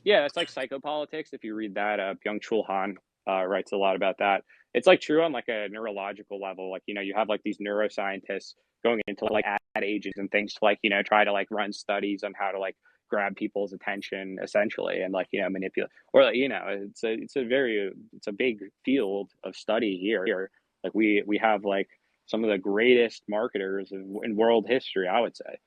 Yeah, it's like psychopolitics. If you read that, Byung-Chul Han writes a lot about that. It's like true on like a neurological level. Like, you know, you have like these neuroscientists going into like ad agents and things to like, you know, try to like run studies on how to like grab people's attention essentially and like, you know, manipulate or like, you know, it's a big field of study here. Like we have like some of the greatest marketers in world history, I would say.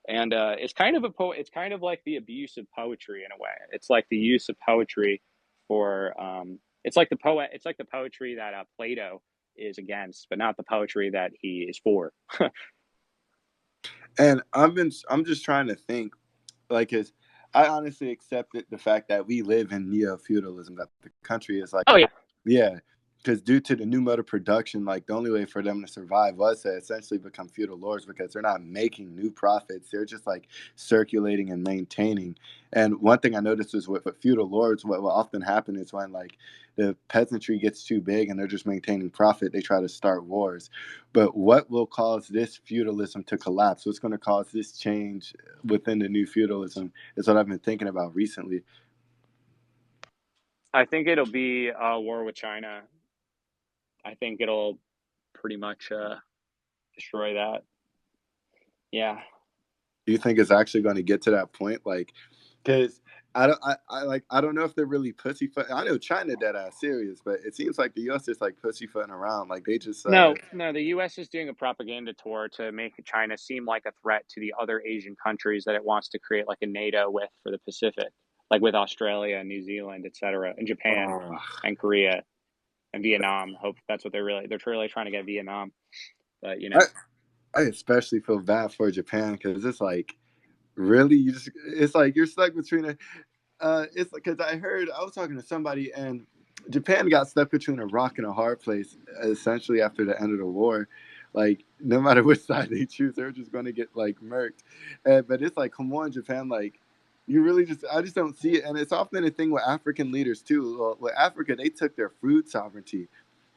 And it's kind of it's kind of like the abuse of poetry in a way. It's like the use of poetry for it's like the poetry that Plato is against, but not the poetry that he is for. And I'm just trying to think, like, is I honestly accepted the fact that we live in neo feudalism, that the country is like, Oh yeah. yeah, because due to the new mode of production, like the only way for them to survive was to essentially become feudal lords because they're not making new profits. They're just like circulating and maintaining. And one thing I noticed is with feudal lords, what will often happen is when like the peasantry gets too big and they're just maintaining profit, they try to start wars. But what will cause this feudalism to collapse? What's going to cause this change within the new feudalism is what I've been thinking about recently. I think it'll be a war with China. I think it'll pretty much destroy that. Yeah. Do you think it's actually going to get to that point? Like, because I don't know if they're really pussyfoot. I know China dead ass serious, but it seems like the U.S. is like pussyfooting around. Like they just No, the US is doing a propaganda tour to make China seem like a threat to the other Asian countries that it wants to create like a NATO with for the Pacific, like with Australia and New Zealand, etc., and Japan and Korea and Vietnam. Hope that's what they're really trying to get Vietnam. But you I know, I especially feel bad for Japan because it's like really it's like you're stuck between a it's because I was talking to somebody and Japan got stuck between a rock and a hard place essentially after the end of the war. Like no matter which side they choose, they're just going to get like murked. But it's like, come on, Japan, like you really I just don't see it. And it's often a thing with African leaders too. Well, with Africa, they took their food sovereignty,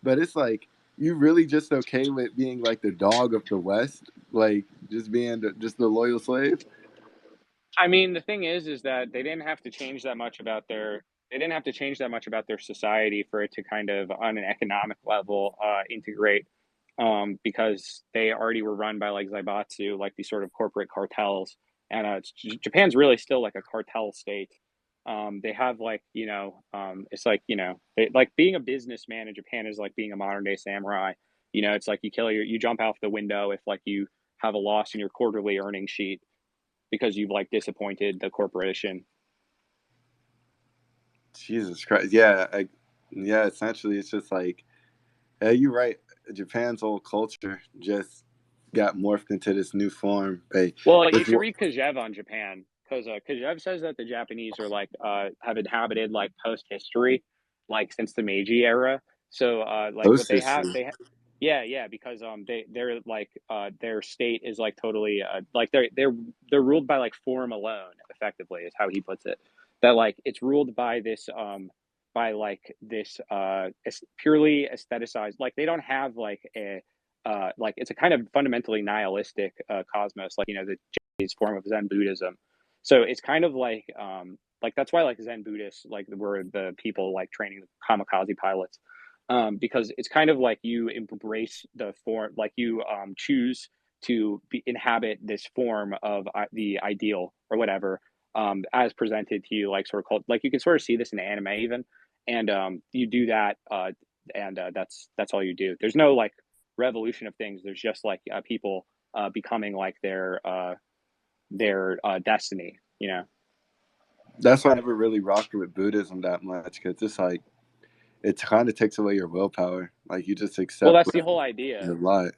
but it's like you really just okay with being like the dog of the West, like just being just the loyal slave. I mean, the thing is that they didn't have to change that much about their society for it to kind of, on an economic level, integrate, because they already were run by like Zaibatsu, like these sort of corporate cartels, and Japan's really still like a cartel state. They have like it's like like being a businessman in Japan is like being a modern day samurai. You know, it's like you jump out the window if like you have a loss in your quarterly earnings sheet because you've like disappointed the corporation. Jesus Christ. Yeah. Yeah. Essentially, it's just like, yeah, you're right. Japan's whole culture just got morphed into this new form. Well, like, you It's, should read Kajev on Japan because Kajev says that the Japanese are like have inhabited like post history, like since the Meiji era. So like what post they have, history. yeah, because they're like their state is like totally like they're ruled by like form alone, effectively is how he puts it. That like it's ruled by like this purely aestheticized, like they don't have like it's a kind of fundamentally nihilistic cosmos, like the Japanese form of Zen Buddhism. So it's kind of like that's why like Zen Buddhists like were the people like training the kamikaze pilots, because it's kind of like you embrace the form, like you choose to inhabit this form of the ideal or whatever, as presented to you, like sort of called, like you can sort of see this in anime even, and you do that, and that's all you do. There's no like revolution of things. There's just like people becoming like their destiny. You know. That's why I never really rocked with Buddhism that much because it's like, it kind of takes away your willpower. Like you just Well, accept that's the what whole idea. your lot.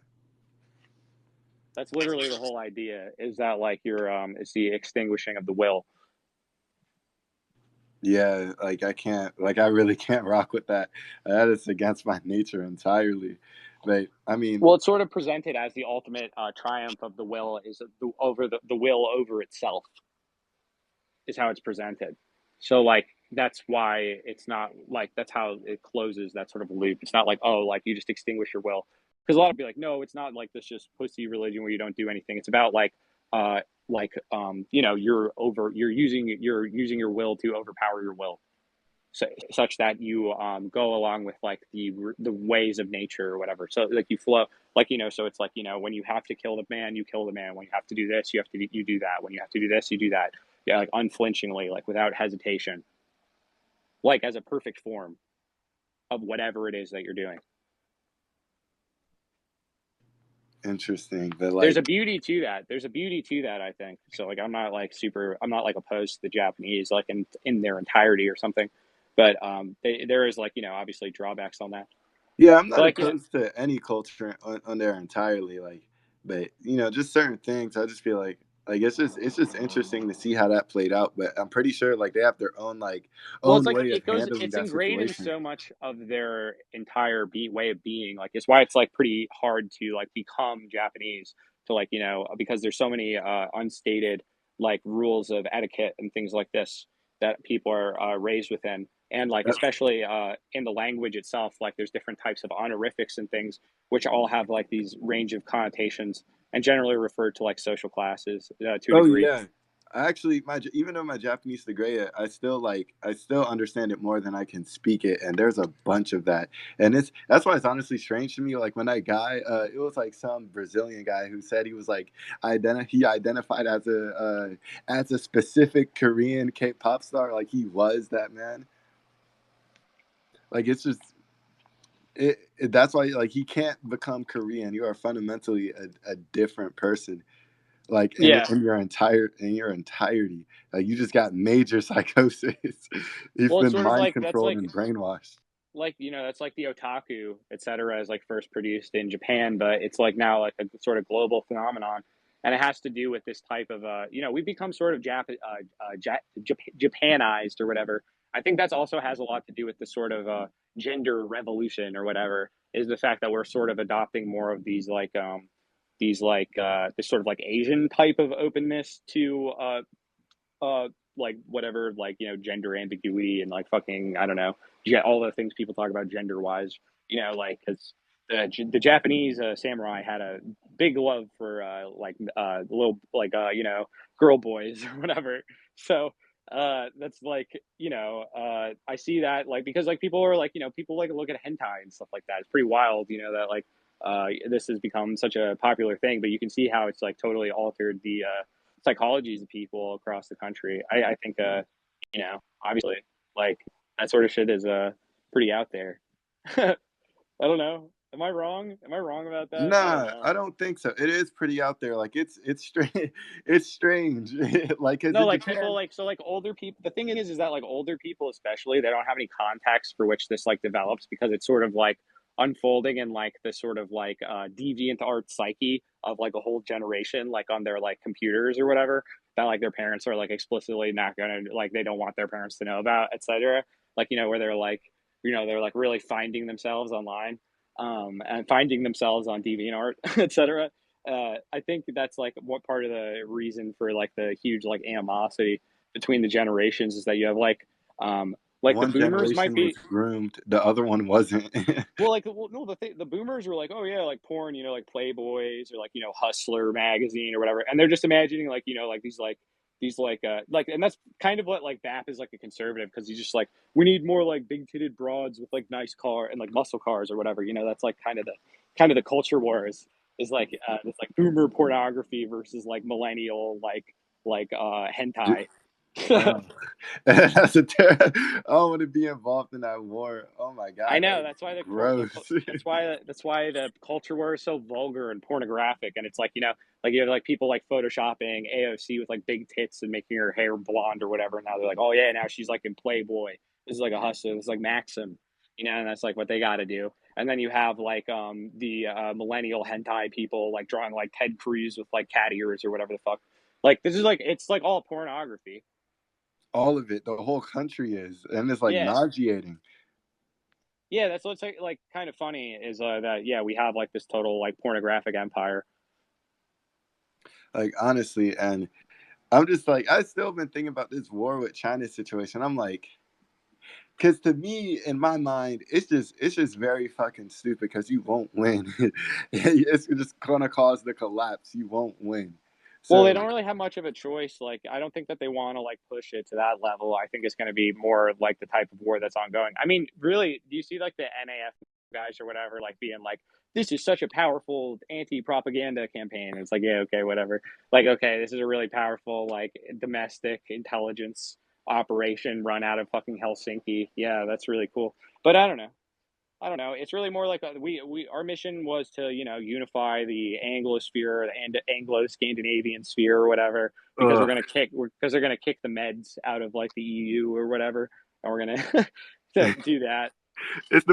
That's literally the whole idea. Is that like it's the extinguishing of the will. Yeah, like I can't, like I really can't rock with that. That is against my nature entirely. But I mean, Well, it's sort of presented as the ultimate triumph of the will is over the will over itself is how it's presented. So like that's why it's not like that's how it closes that sort of loop. It's not like oh like you just extinguish your will because a lot of people be like no it's not like this just pussy religion where you don't do anything. It's about uh you know you're using your will to overpower your will so, such that you go along with like the ways of nature or whatever. So like you flow like you know so it's like you know when you have to kill the man you kill the man. When you have to do this you have to you do that. When you have to do this you do that. Yeah, like unflinchingly, like without hesitation, like as a perfect form of whatever it is that you're doing. interesting, but There's a like, beauty to that. There's a beauty to that, I think. So like I'm not like opposed to the Japanese like in their entirety or something. But there is like, you know, obviously drawbacks on that. yeah, I'm But not like, you know, opposed to any culture on there entirely. Like, but you know, just certain things. I just feel like it's just interesting to see how that played out. But I'm pretty sure like they have their own like well, it's own like way of handling it's that ingrained in situation. so much of their entire way of being. Like, it's why it's like pretty hard to like become Japanese to like, you know, because there's so many unstated like rules of etiquette and things like this that people are raised within. And like, That's, especially in the language itself, like there's different types of honorifics and things, which all have like these range of connotations and generally refer to like social classes to a oh degree. yeah, I actually my even though my Japanese the great, I still understand it more than I can speak it, and there's a bunch of that, and that's why it's honestly strange to me. Like when that guy, it was like some Brazilian guy who said he was like he identified as a specific Korean K-pop star, like he was that man. Like it's just that's why like he can't become Korean. You are fundamentally a different person like Yeah. in your entirety. Like you just got major psychosis. You've Well, it's been sort of mind like that's controlled and brainwashed. like you know that's like the otaku etc is like first produced in Japan but it's like now like a sort of global phenomenon and it has to do with this type of you know we've become sort of Japanized or whatever. I think that's also has a lot to do with the sort of gender revolution or whatever is the fact that we're sort of adopting more of these like this sort of like Asian type of openness to uh like whatever like you know gender ambiguity and like fucking I don't know you get all the things people talk about gender wise you know like because the Japanese samurai had a big love for little like you know girl boys or whatever so that's like you know I see that like because like people are like you know people like look at hentai and stuff like that. It's pretty wild you know that like this has become such a popular thing but you can see how it's like totally altered the psychologies of people across the country. I think, you know, obviously, like that sort of shit is pretty out there. I don't know. Am I wrong? Am I wrong about that? I don't Nah, know. I don't think so. It is pretty out there. Like it's strange. It's strange. Like, cause No, in like people Japan, like so like older people. The thing is that like older people, especially, they don't have any context for which this like develops because it's sort of like unfolding in like this sort of like deviant art psyche of like a whole generation, like on their like computers or whatever that like their parents are like explicitly not gonna like they don't want their parents to know about, etc. Like you know where they're like you know they're like really finding themselves online, and finding themselves on deviant art, etc. I think that's like what part of the reason for like the huge like animosity between the generations is that you have like the one boomers might generation was be groomed, the other one wasn't. well like well, no the boomers were like oh yeah like porn you know like Playboys or like you know Hustler magazine or whatever and they're just imagining like you know these like and that's kind of what like BAP is like a conservative because he's just like we need more like big titted broads with like nice car and like muscle cars or whatever you know that's like kind of the culture wars is like this like boomer pornography versus like millennial hentai. Oh, that's a I don't want to be involved in that war. Oh my I god, that know would that's why be gross. that's why the culture war is so vulgar and pornographic, and it's like you know, like you have like people like photoshopping AOC with like big tits and making her hair blonde or whatever. And now they're like, oh yeah, now she's like in Playboy. This is like a hustler. This is like Maxim, you know, and that's like what they got to do. And then you have like the millennial hentai people like drawing like Ted Cruz with like cat ears or whatever the fuck. Like this is like it's like all pornography. All of it, the whole country is, and it's like Yeah, nauseating. yeah. That's what's like kind of funny is that yeah we have like this total like pornographic empire. Like honestly, and I'm just like I still been thinking about this war with China situation. I'm like, because to me, in my mind, it's just very fucking stupid because you won't win. It's just gonna cause the collapse. You won't win. Well, they So don't really have much of a choice. Like, I don't think that they want to like push it to that level. I think it's going to be more like the type of war that's ongoing. I mean, really, do you see like the NAF guys or whatever, like being like, "This is such a powerful anti-propaganda campaign." And it's like, yeah, okay, whatever. Like, okay, this is a really powerful like domestic intelligence operation run out of fucking Helsinki. Yeah, that's really cool. But I don't know. I don't know. It's really more like we our mission was to unify the Anglosphere and Anglo-Scandinavian sphere or whatever because ugh. they're gonna kick the Meds out of like the EU or whatever, and we're gonna to do that. It's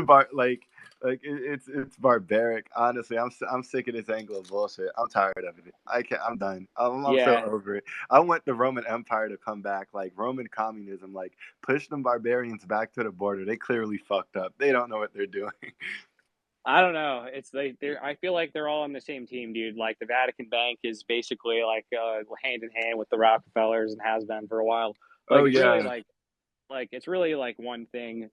it's barbaric. Honestly, I'm sick of this Anglo bullshit. I'm tired of it. I can't. I'm done. I'm so Yeah, over it. I want the Roman Empire to come back, like Roman communism. Like push them barbarians back to the border. They clearly fucked up. They don't know what they're doing. I don't know. It's like they're. I feel like they're all on the same team, dude. Like the Vatican Bank is basically like hand in hand with the Rockefellers and has been for a while. Like Oh it's really yeah. like it's really like one thing.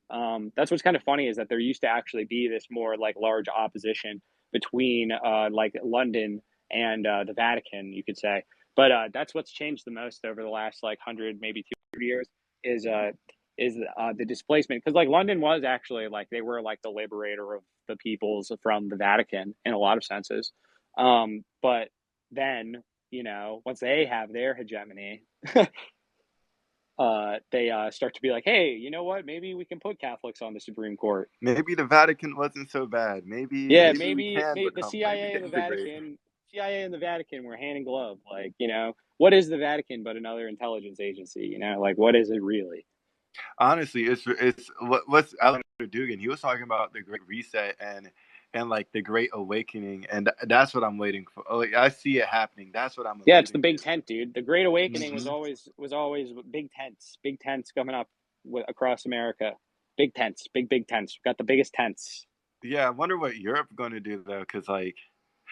That's what's kind of funny is that there used to actually be this more like large opposition between like London and the Vatican, you could say. But that's what's changed the most over the last like 100, maybe 200 years is the displacement because like London was actually like they were like the liberator of the peoples from the Vatican in a lot of senses. But then once they have their hegemony, they start to be like, hey, you know what? Maybe we can put Catholics on the Supreme Court. Maybe the Vatican wasn't so bad. Maybe Yeah, we can the become. Maybe CIA and the integrate. CIA and the Vatican were hand in glove. Like, what is the Vatican but another intelligence agency? Like what is it really? Honestly, it's what's Alexander Dugin. He was talking about the Great Reset and like the Great Awakening, and that's what I'm waiting for. Like, I see it happening. That's what I'm Yeah, it's the alluding big tent, dude. The Great to. Awakening was always big tents coming up across America. Big tents, big tents. We've got the biggest tents. Yeah, I wonder what Europe going to do though, because like,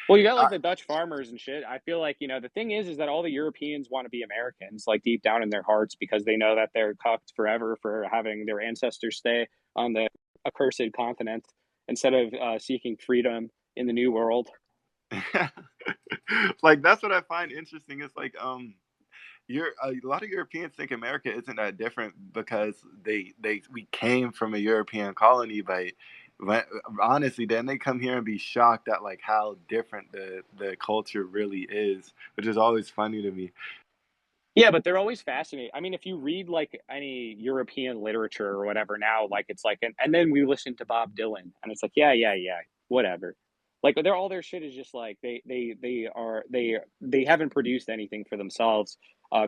Well, you got I, like the Dutch farmers and shit. I feel like, the thing is that all the Europeans want to be Americans, like deep down in their hearts, because they know that they're cucked forever for having their ancestors stay on the accursed continent instead of seeking freedom in the new world. like that's what I find interesting. It's like a lot of Europeans think America isn't that different because we came from a European colony, but honestly, then they come here and be shocked at like how different the culture really is, which is always funny to me. Yeah, but they're always fascinating. I mean, if you read like any European literature or whatever now, like it's like, and then we listen to Bob Dylan, and it's like, yeah, whatever. Like they're all their shit is just like they haven't produced anything for themselves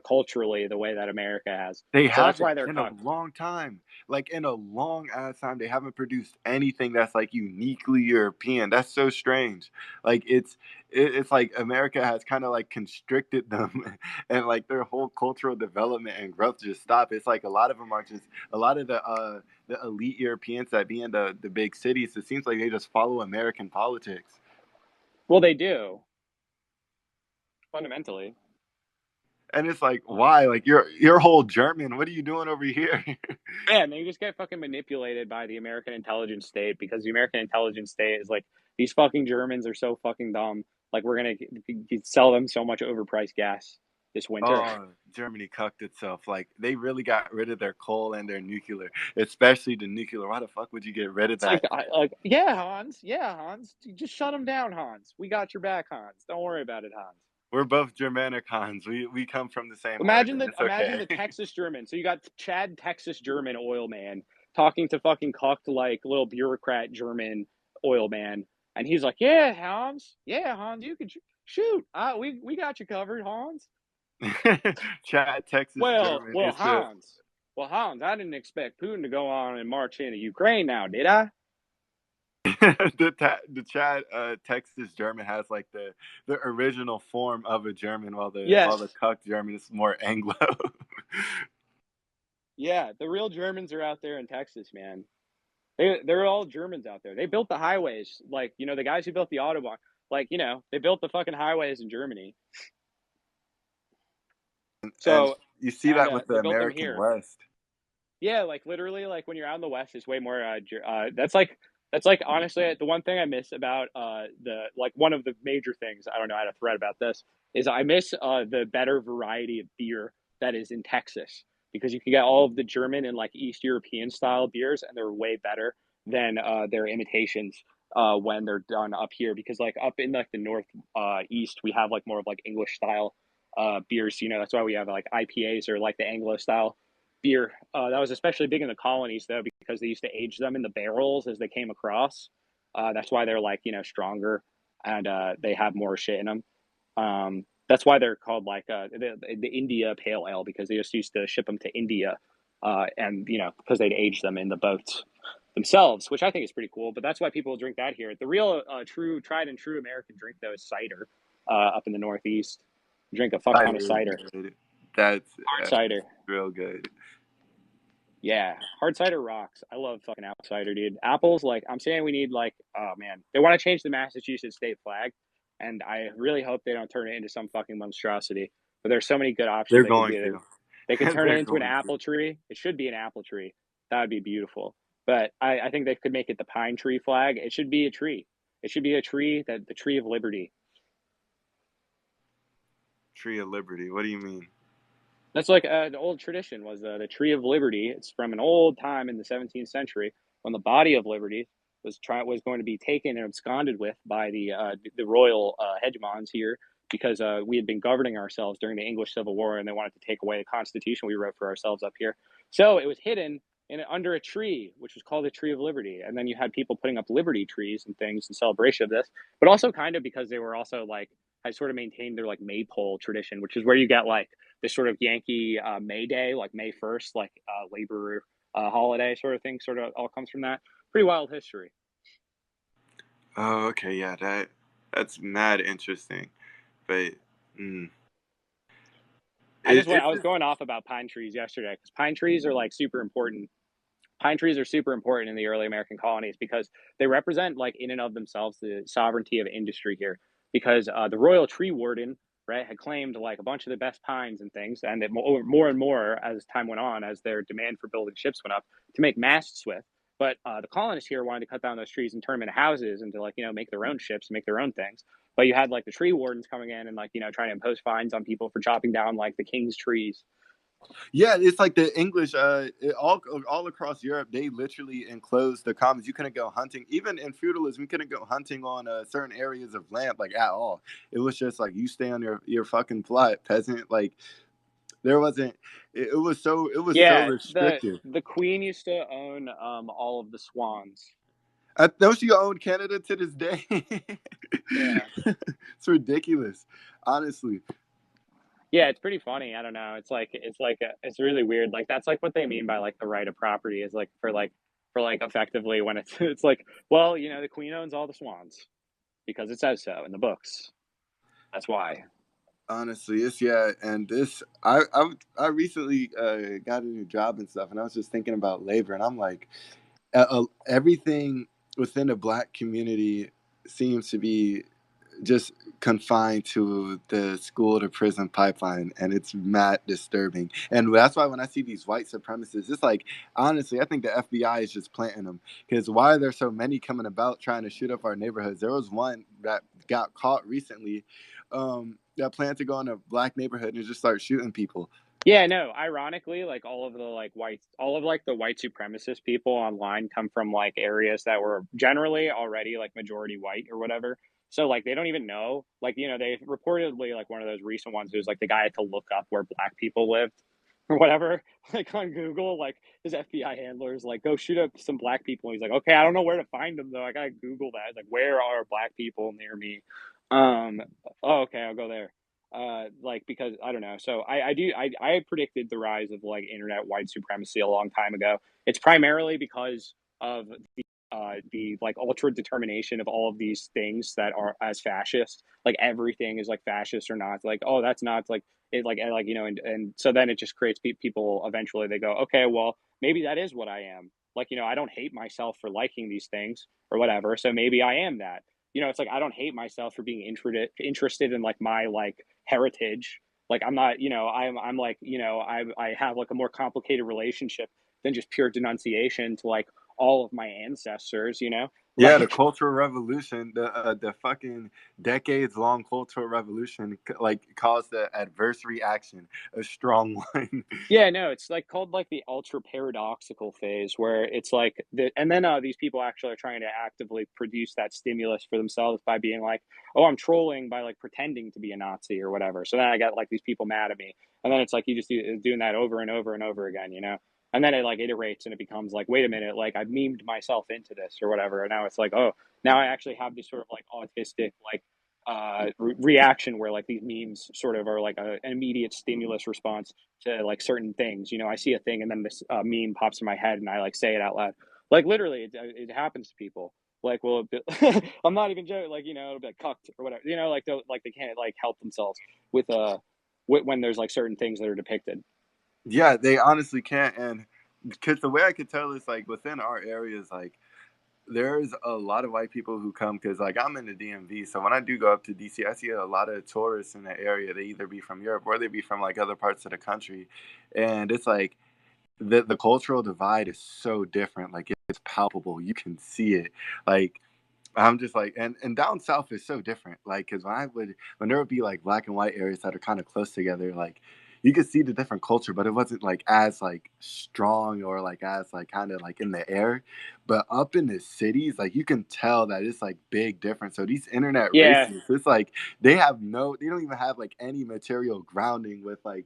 culturally the way that America has. They So that's haven't why they're in a cucked. long time. Like in a long ass time, they haven't produced anything that's like uniquely European. That's so strange. Like it's like America has kind of like constricted them, and like their whole cultural development and growth just stopped. It's like a lot of them are just a lot of the elite Europeans that be in the big cities. It seems like they just follow American politics. Well, they do fundamentally. And it's like, why? Like you're whole German. What are you doing over here? Yeah, and they just get fucking manipulated by the American intelligence state because the American intelligence state is like these fucking Germans are so fucking dumb. Like we're gonna sell them so much overpriced gas this winter. Oh, Germany cucked itself. Like they really got rid of their coal and their nuclear, especially the nuclear. Why the fuck would you get rid of It's like that? yeah, Hans, just shut them down, Hans. We got your back, Hans. Don't worry about it, Hans. We're both Germanicons. We come from the same Imagine origin. the It's imagine okay. the Texas German. So you got Chad Texas German oil man talking to fucking cucked like little bureaucrat German oil man, and he's like, yeah, Hans, you can shoot. We got you covered, Hans. Chad, Texas, Well, German. well, It's the Hans. Well, Hans, I didn't expect Putin to go on and march into Ukraine now, did I? the Chad Texas German has like the original form of a German, while the Yes. cucked German is more Anglo. Yeah, the real Germans are out there in Texas, man. They're all Germans out there. They built the highways, like the guys who built the autobahn, like they built the fucking highways in Germany. And So you see and that with the they built them American here. West. Yeah, like literally, like when you're out in the West, it's way more. That's like honestly the one thing I miss about the like one of the major things I don't know how to thread about this is I miss the better variety of beer that is in Texas because you can get all of the German and like East European style beers and they're way better than their imitations when they're done up here because like up in like the north east we have like more of like English style beers. That's why we have like IPAs or like the Anglo style beer. That was especially big in the colonies, though, because they used to age them in the barrels as they came across. That's why they're like stronger and they have more shit in them. That's why they're called like the India Pale Ale because they just used to ship them to India, and because they'd age them in the boats themselves, which I think is pretty cool. But that's why people drink that here. The real, true, tried and true American drink though is cider. Up in the Northeast, drink a fuck ton Cider of is cider, good. That's hard cider. real good. Yeah, hard cider rocks. I love fucking apple cider, dude. Apples, like, I'm saying we need, like, oh man, they want to change the Massachusetts state flag, and I really hope they don't turn it into some fucking monstrosity. But there's so many good options They're they could going do. to. They could turn it They're into an going to. apple tree. It should be an apple tree. That would be beautiful. But I think they could make it the pine tree flag. It should be a tree. It should be a tree the tree of liberty. Tree of Liberty. What do you mean? That's like the old tradition was the Tree of Liberty. It's from an old time in the 17th century when the body of liberty was going to be taken and absconded with by the royal hegemons here because we had been governing ourselves during the English Civil War and they wanted to take away the Constitution we wrote for ourselves up here. So it was hidden under a tree, which was called the Tree of Liberty. And then you had people putting up liberty trees and things in celebration of this, but also kind of because they were also like had sort of maintained their like maypole tradition, which is where you get like this sort of Yankee May Day, like May 1st, like labor holiday sort of thing, sort of all comes from that. Pretty wild history. Oh, okay, yeah, that's mad interesting. But I it's was just going off about pine trees yesterday because pine trees are like super important. Pine trees are super important in the early American colonies because they represent, like, in and of themselves, the sovereignty of industry here. Because the royal tree warden, right, had claimed like a bunch of the best pines and things, and it more and more as time went on, as their demand for building ships went up to make masts with. But the colonists here wanted to cut down those trees and turn them into houses and to like make their own ships and make their own things. But you had like the tree wardens coming in and like trying to impose fines on people for chopping down like the king's trees. yeah, it's like the English. All across Europe, they literally enclosed the commons. You couldn't go hunting, even in feudalism. You couldn't go hunting on certain areas of land, like at all. It was just like you stay on your fucking plot, peasant. Like there wasn't. It was so. It was so Yeah, the restrictive. the queen used to own all of the swans. Don't you own Canada to this day? Yeah. It's ridiculous, honestly. Yeah, it's pretty funny. I don't know. It's really weird. Like that's like what they mean by like the right of property is like for like effectively when it's like, well, the queen owns all the swans because it says so in the books. That's why. Honestly, it's yeah, and this I recently got a new job and stuff, and I was just thinking about labor, and I'm like, everything within the black community seems to be just confined to the school to prison pipeline, and it's mad disturbing. And that's why when I see these white supremacists, it's like honestly I think the FBI is just planting them, because why are there so many coming about trying to shoot up our neighborhoods? There was one that got caught recently, that planned to go in a black neighborhood and just start shooting people. Yeah, no, ironically, like all of like the white supremacist people online come from like areas that were generally already like majority white or whatever. So like they don't even know, like, they reportedly like one of those recent ones was like the guy had to look up where black people lived or whatever, like on Google, like his FBI handlers like go shoot up some black people. And he's like, okay, I don't know where to find them though. I gotta Google that. It's like, where are black people near me? Um, oh, okay, I'll go there like because I don't know. So I predicted the rise of like internet white supremacy a long time ago. It's primarily because of the the like ultra determination of all of these things that are as fascist, like everything is like fascist or not, like, oh, that's not like it, like, and so then it just creates people eventually they go, okay, well, maybe that is what I am. Like, I don't hate myself for liking these things or whatever, so maybe I am that. It's like I don't hate myself for being interested in like my like heritage. Like I'm not, I'm like, I have like a more complicated relationship than just pure denunciation to like all of my ancestors, Yeah, the like Cultural Revolution, the fucking decades long Cultural Revolution, like caused the adverse reaction, a strong one. yeah, no, it's like called like the ultra paradoxical phase where it's like and then these people actually are trying to actively produce that stimulus for themselves by being like, oh, I'm trolling by like pretending to be a Nazi or whatever. So then I got like these people mad at me, and then it's like you just doing that over and over and over again. And then it like iterates and it becomes like, wait a minute, like I've memed myself into this or whatever, and now it's like, oh, now I actually have this sort of like autistic like reaction where like these memes sort of are like an immediate stimulus response to like certain things. I see a thing and then this meme pops in my head and I like say it out loud. Like literally, it happens to people. Like, well, I'm not even joking. Like, it'll be like cucked or whatever. Like they can't like help themselves with when there's like certain things that are depicted. Yeah, they honestly can't. And because the way I could tell is like within our areas, like there's a lot of white people who come because like I'm in the DMV, so when I do go up to DC, I see a lot of tourists in the area. They either be from Europe or they be from like other parts of the country, and it's like the cultural divide is so different. Like it's palpable. You can see it. Like I'm just like, and down south is so different. Like, cause when there would be like black and white areas that are kind of close together, like you could see the different culture, but it wasn't like as like strong or like as like kind of like in the air. But up in the cities, like you can tell that it's like big difference. So these internet Yeah, racists, it's like they don't even have like any material grounding with like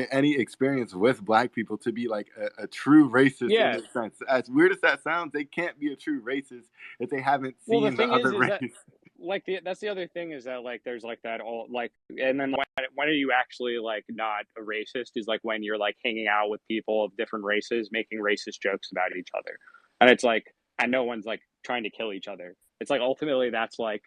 any experience with black people to be like a true racist in yeah. this sense. As weird as that sounds, they can't be a true racist if they haven't Well, the seen the thing other is that race. like that's the other thing is that like there's like that all like and then when are you actually like not a racist is like when you're like hanging out with people of different races making racist jokes about each other, and it's like and no one's like trying to kill each other. It's like ultimately that's like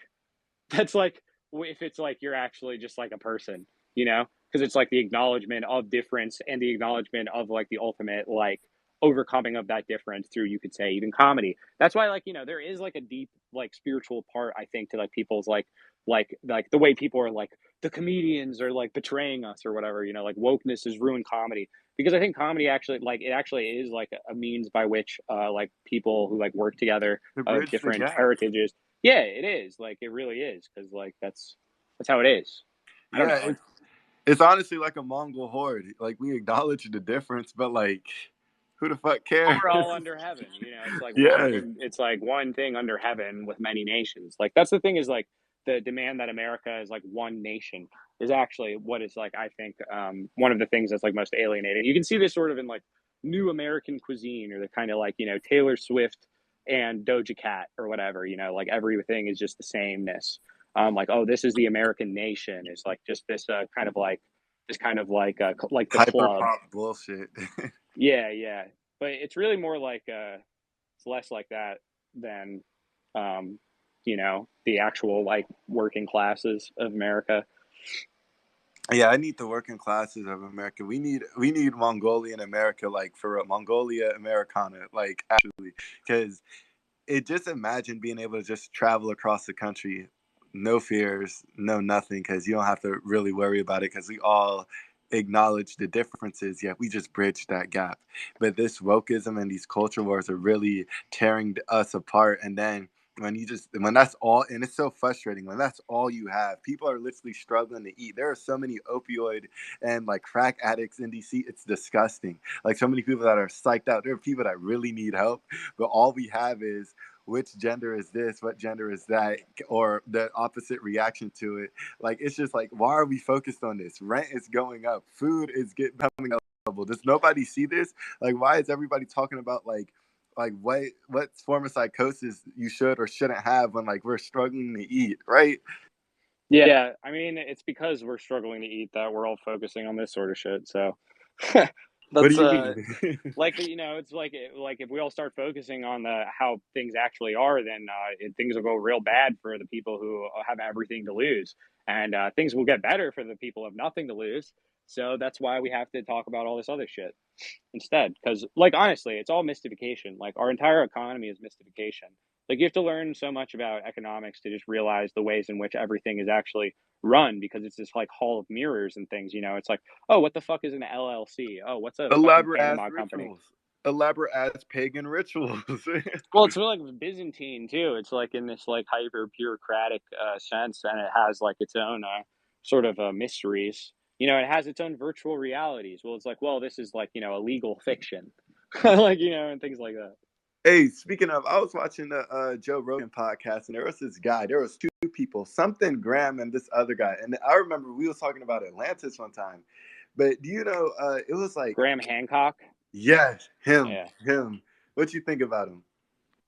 if it's like you're actually just like a person, because it's like the acknowledgement of difference and the acknowledgement of like the ultimate like overcoming of that difference through, you could say, even comedy. That's why like there is like a deep like spiritual part, I think, to like people's like the way people are like the comedians are like betraying us or whatever, like wokeness has ruined comedy, because I think comedy actually like it actually is like a means by which like people who like work together To of bridge the different gap. heritages. Yeah, it is. Like it really is, because like that's how it is. I don't Yeah, know. it's honestly like a Mongol horde. Like we acknowledge the difference, but like who the fuck But cares? we're all under heaven. It's like one Yeah. thing. It's like one thing under heaven with many nations. Like that's the thing is like the demand that America is like one nation is actually what is like I think one of the things that's like most alienating. You can see this sort of in like new American cuisine or the kind of like Taylor Swift and Doja Cat or whatever. Like everything is just the sameness. Like, oh, this is the American nation. It's like just this kind of like like the Hyper club. pop bullshit. Yeah, yeah. But it's really more like it's less like that than um, the actual like working classes of America. Yeah, I need the working classes of America. We need Mongolian America, like for real, Mongolia Americana, like actually, because it just imagine being able to just travel across the country, no fears, no nothing, because you don't have to really worry about it, because we all acknowledge the differences, yet we just bridge that gap. But this wokeism and these culture wars are really tearing us apart. And then when that's all, and it's so frustrating when that's all you have, people are literally struggling to eat. There are so many opioid and like crack addicts in DC, it's disgusting. Like so many people that are psyched out. There are people that really need help, but all we have is which gender is this, what gender is that, or the opposite reaction to it. Like it's just like, why are we focused on this? Rent is going up, food is becoming available. Does nobody see this? Like why is everybody talking about like what form of psychosis you should or shouldn't have when like we're struggling to eat, right? Yeah, I mean it's because we're struggling to eat that we're all focusing on this sort of shit. So What do That's you mean? Like it's like if we all start focusing on the how things actually are, then things will go real bad for the people who have everything to lose, and things will get better for the people who have nothing to lose. So that's why we have to talk about all this other shit instead, because like honestly, it's all mystification. Like our entire economy is mystification. Like you have to learn so much about economics to just realize the ways in which everything is actually run, because it's this like hall of mirrors and things. It's like, oh, what the fuck is an LLC? Oh, what's a fucking Elaborate ass Panama company? rituals. Elaborate ass pagan rituals. Well, it's really like Byzantine too. It's like in this like hyper bureaucratic sense, and it has like its own sort of mysteries. It has its own virtual realities. Well, it's like, well, this is like a legal fiction, like and things like that. Hey, speaking of, I was watching the Joe Rogan podcast, and there was this guy. There was two people, something Graham and this other guy. And I remember we was talking about Atlantis one time. But do you know, it was like, Graham Hancock. yes, him, Yeah. him. What you think about him?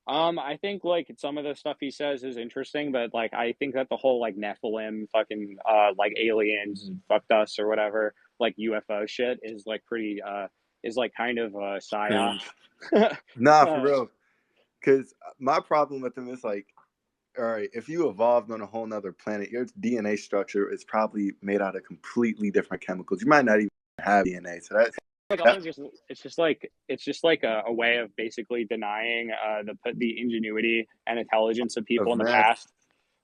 I think like some of the stuff he says is interesting, but like I think that the whole like Nephilim fucking like aliens fucked us or whatever, like UFO shit is like pretty is like kind of psyop. Cringe. Nah, for uh, real. Because my problem with him is like, all right, if you evolved on a whole nother planet, your DNA structure is probably made out of completely different chemicals. You might not even have DNA. So like also just it's just like a way of basically denying the ingenuity and intelligence of people of in the math. past,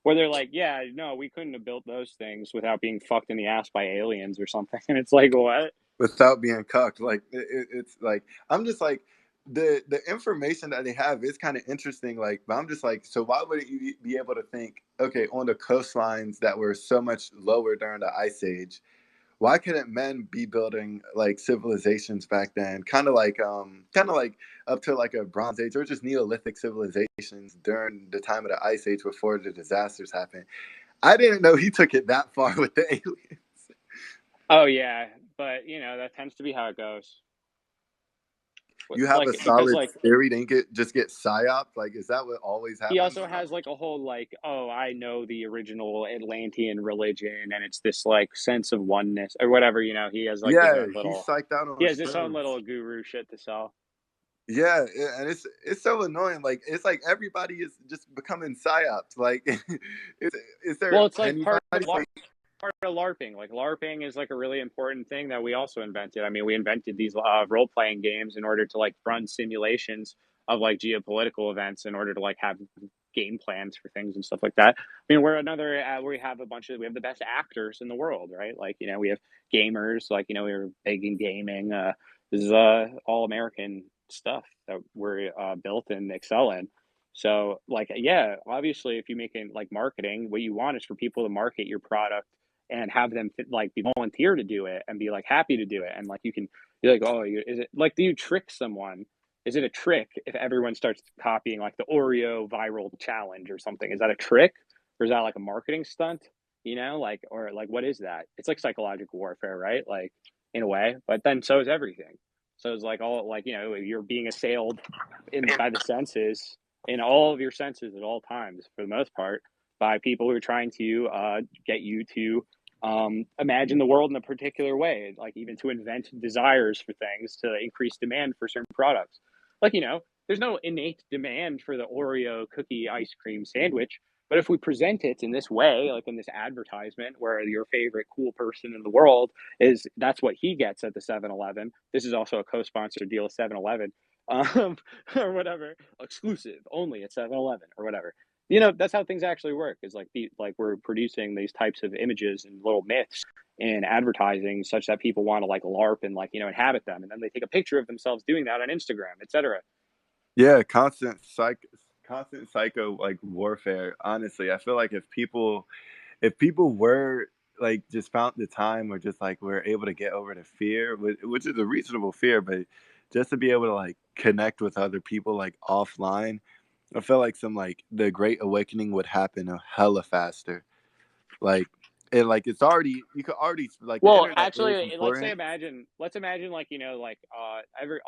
where they're like, yeah, no, we couldn't have built those things without being fucked in the ass by aliens or something. And it's like, what? Without being cucked. Like it's like I'm just like the information that they have is kind of interesting. Like, but I'm just like, so why wouldn't you be able to think, okay, on the coastlines that were so much lower during the ice age, why couldn't men be building like civilizations back then? Kind of like up to like a Bronze Age or just Neolithic civilizations during the time of the ice age before the disasters happened. I didn't know he took it that far with the aliens. Oh yeah, but that tends to be how it goes. You have Like a because solid like theory, then just get psyoped. Like, is that what always he happens? also has like a whole like, oh, I know the original Atlantean religion, and it's this like sense of oneness or whatever. He has like his Yeah, own he's little psyched out he on has his own shrooms. little guru shit to sell. Yeah, and it's so annoying. Like, it's like everybody is just becoming psyops. Like, is there Well, it's like anybody? part of LARPing. Like LARPing is like a really important thing that we also invented. I mean, we invented these role playing games in order to like run simulations of like geopolitical events in order to like have game plans for things and stuff like that. I mean, we have we have the best actors in the world, right? Like we have gamers, like we're big in gaming. This is all American stuff that we're built and excel in. So like yeah, obviously if you make it like marketing, what you want is for people to market your product and have them like be volunteer to do it and be like happy to do it, and like you can be like, oh, is it like, do you trick someone? Is it a trick if everyone starts copying like the Oreo viral challenge or something? Is that a trick, or is that like a marketing stunt? Like, or like what is that? It's like psychological warfare, right? Like in a way, but then so is everything. So it's like all like you're being assailed by the senses, in all of your senses at all times for the most part, by people who are trying to get you to imagine the world in a particular way, like even to invent desires for things to increase demand for certain products. Like, there's no innate demand for the Oreo cookie ice cream sandwich. But if we present it in this way, like in this advertisement where your favorite cool person in the world that's what he gets at the 7-Eleven. This is also a co sponsored deal with 7-Eleven, um, or whatever, exclusive only at 7-Eleven or whatever. That's how things actually work, is like like we're producing these types of images and little myths in advertising such that people want to like LARP and like inhabit them, and then they take a picture of themselves doing that on Instagram, etc. Yeah, constant psycho like warfare. Honestly, I feel like if people were like just found the time or just like were able to get over the fear, which is a reasonable fear, but just to be able to like connect with other people like offline, I feel like some like the Great Awakening would happen a hella faster. Like it's already, you could already like the Well, internet is actually, important. let's imagine like like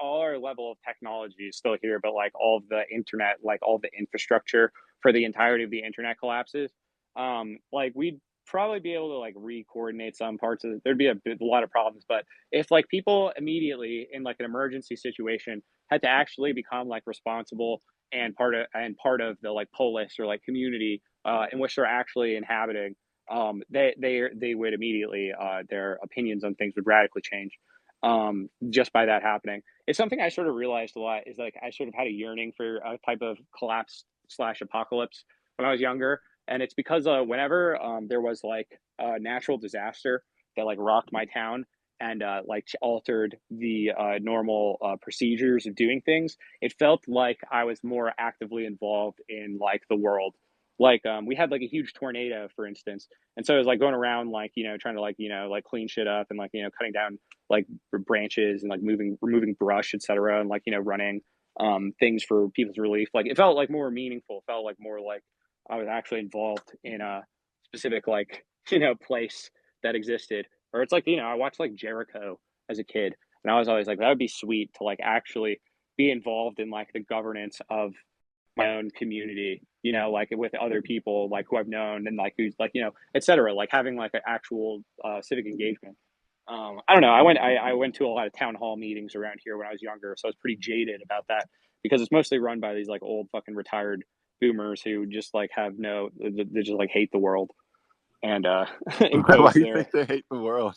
all our level of technology is still here, but like all of the internet, like all the infrastructure for the entirety of the internet collapses. Like probably be able to like re-coordinate some parts of it. There'd be a lot of problems, but if like people immediately in like an emergency situation had to actually become like responsible and part of the like polis or like community in which they're actually inhabiting, they would immediately their opinions on things would radically change just by that happening. It's something I sort of realized a lot is like I sort of had a yearning for a type of collapse slash apocalypse when I was younger, and it's because whenever there was like a natural disaster that like rocked my town and like altered the normal procedures of doing things, it felt like I was more actively involved in like the world. Like we had like a huge tornado, for instance, and so it was like going around like trying to like like clean shit up and like cutting down like branches and like removing brush, etc., and like running things for people's relief. Like it felt like more meaningful. It felt like more like I was actually involved in a specific like place that existed. Or it's like I watched like Jericho as a kid, and I was always like that would be sweet to like actually be involved in like the governance of my own community, like with other people like who I've known and like who's like etc. Like having like an actual civic engagement. I don't know. I went to a lot of town hall meetings around here when I was younger, so I was pretty jaded about that because it's mostly run by these like old fucking retired boomers who just like have no, they just like hate the world and Why impose do you think their. they hate the world?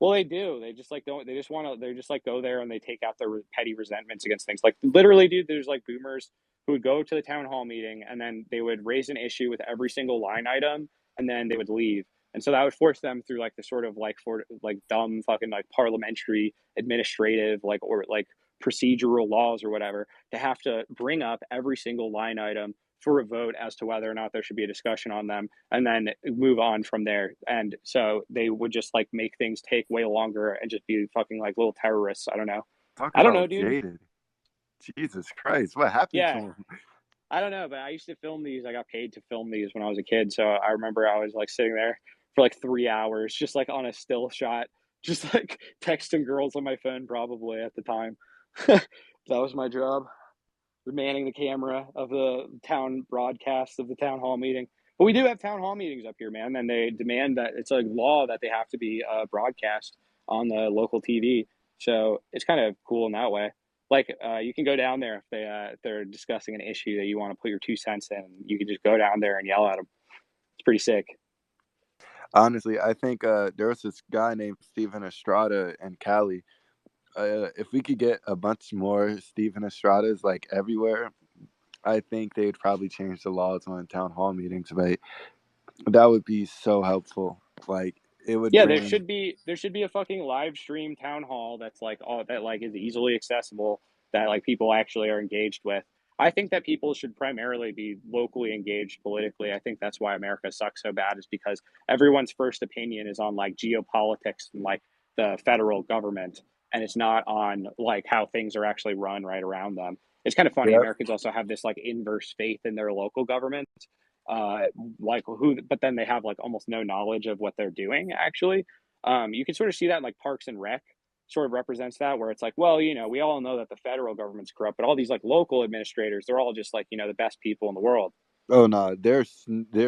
Well, they do. They just like don't. They just want to. They just like go there and they take out their petty resentments against things. Like literally, dude. There's like boomers who would go to the town hall meeting and then they would raise an issue with every single line item and then they would leave. And so that would force them through like the sort of like for like dumb fucking like parliamentary administrative like or like procedural laws or whatever to have to bring up every single line item for a vote as to whether or not there should be a discussion on them and then move on from there. And so they would just like make things take way longer and just be fucking like little terrorists. I don't know. Talk I don't know, about dude. jaded. Jesus Christ, what happened to Yeah, him? I don't know, but I used to film these. I got paid to film these when I was a kid. So I remember I was like sitting there for like 3 hours, just like on a still shot, just like texting girls on my phone, probably at the time. That was my job, manning the camera of the town broadcast of the town hall meeting. But we do have town hall meetings up here, man, and they demand that it's a law that they have to be broadcast on the local TV. So it's kind of cool in that way. Like you can go down there if they're discussing an issue that you want to put your 2 cents in. You can just go down there and yell at them. It's pretty sick. Honestly, I think there was this guy named Steven Estrada in Cali. If we could get a bunch more Steven Estradas like everywhere, I think they'd probably change the laws on town hall meetings. But that would be so helpful. Like it would Yeah, bring. there should be a fucking live stream town hall that's like all that like is easily accessible that like people actually are engaged with. I think that people should primarily be locally engaged politically. I think that's why America sucks so bad is because everyone's first opinion is on like geopolitics and like the federal government and it's not on like how things are actually run right around them. It's kind of funny. Yep. Americans also have this like inverse faith in their local government uh like who but then they have like almost no knowledge of what they're doing actually. You can sort of see that in like Parks and Rec sort of represents that where it's like well we all know that the federal government's corrupt but all these like local administrators they're all just like the best people in the world. Oh no, they're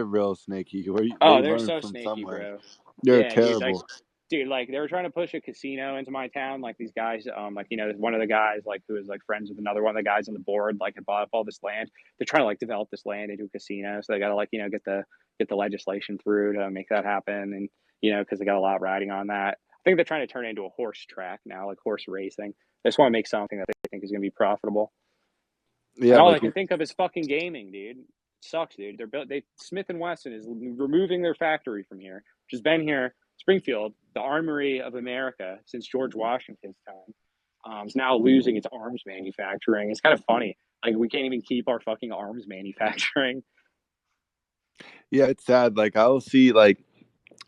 real snaky. They Oh, they're learn so from snaky, somewhere. bro. They're Yeah, dude. Like, terrible. dude, like they were trying to push a casino into my town. Like these guys, like one of the guys, like who was like friends with another one of the guys on the board, like had bought up all this land. They're trying to like develop this land into a casino, so they got to like get the legislation through to make that happen, and because they got a lot riding on that. I think they're trying to turn it into a horse track now, like horse racing. They just want to make something that they think is going to be profitable. And Yeah, all I like can think of is fucking gaming, dude. It sucks, dude. Smith and Wesson is removing their factory from here, which has been here, Springfield, the armory of America since George Washington's time. Is now losing its arms manufacturing. It's kind of funny. Like we can't even keep our fucking arms manufacturing. yeah, it's sad. Like I'll see like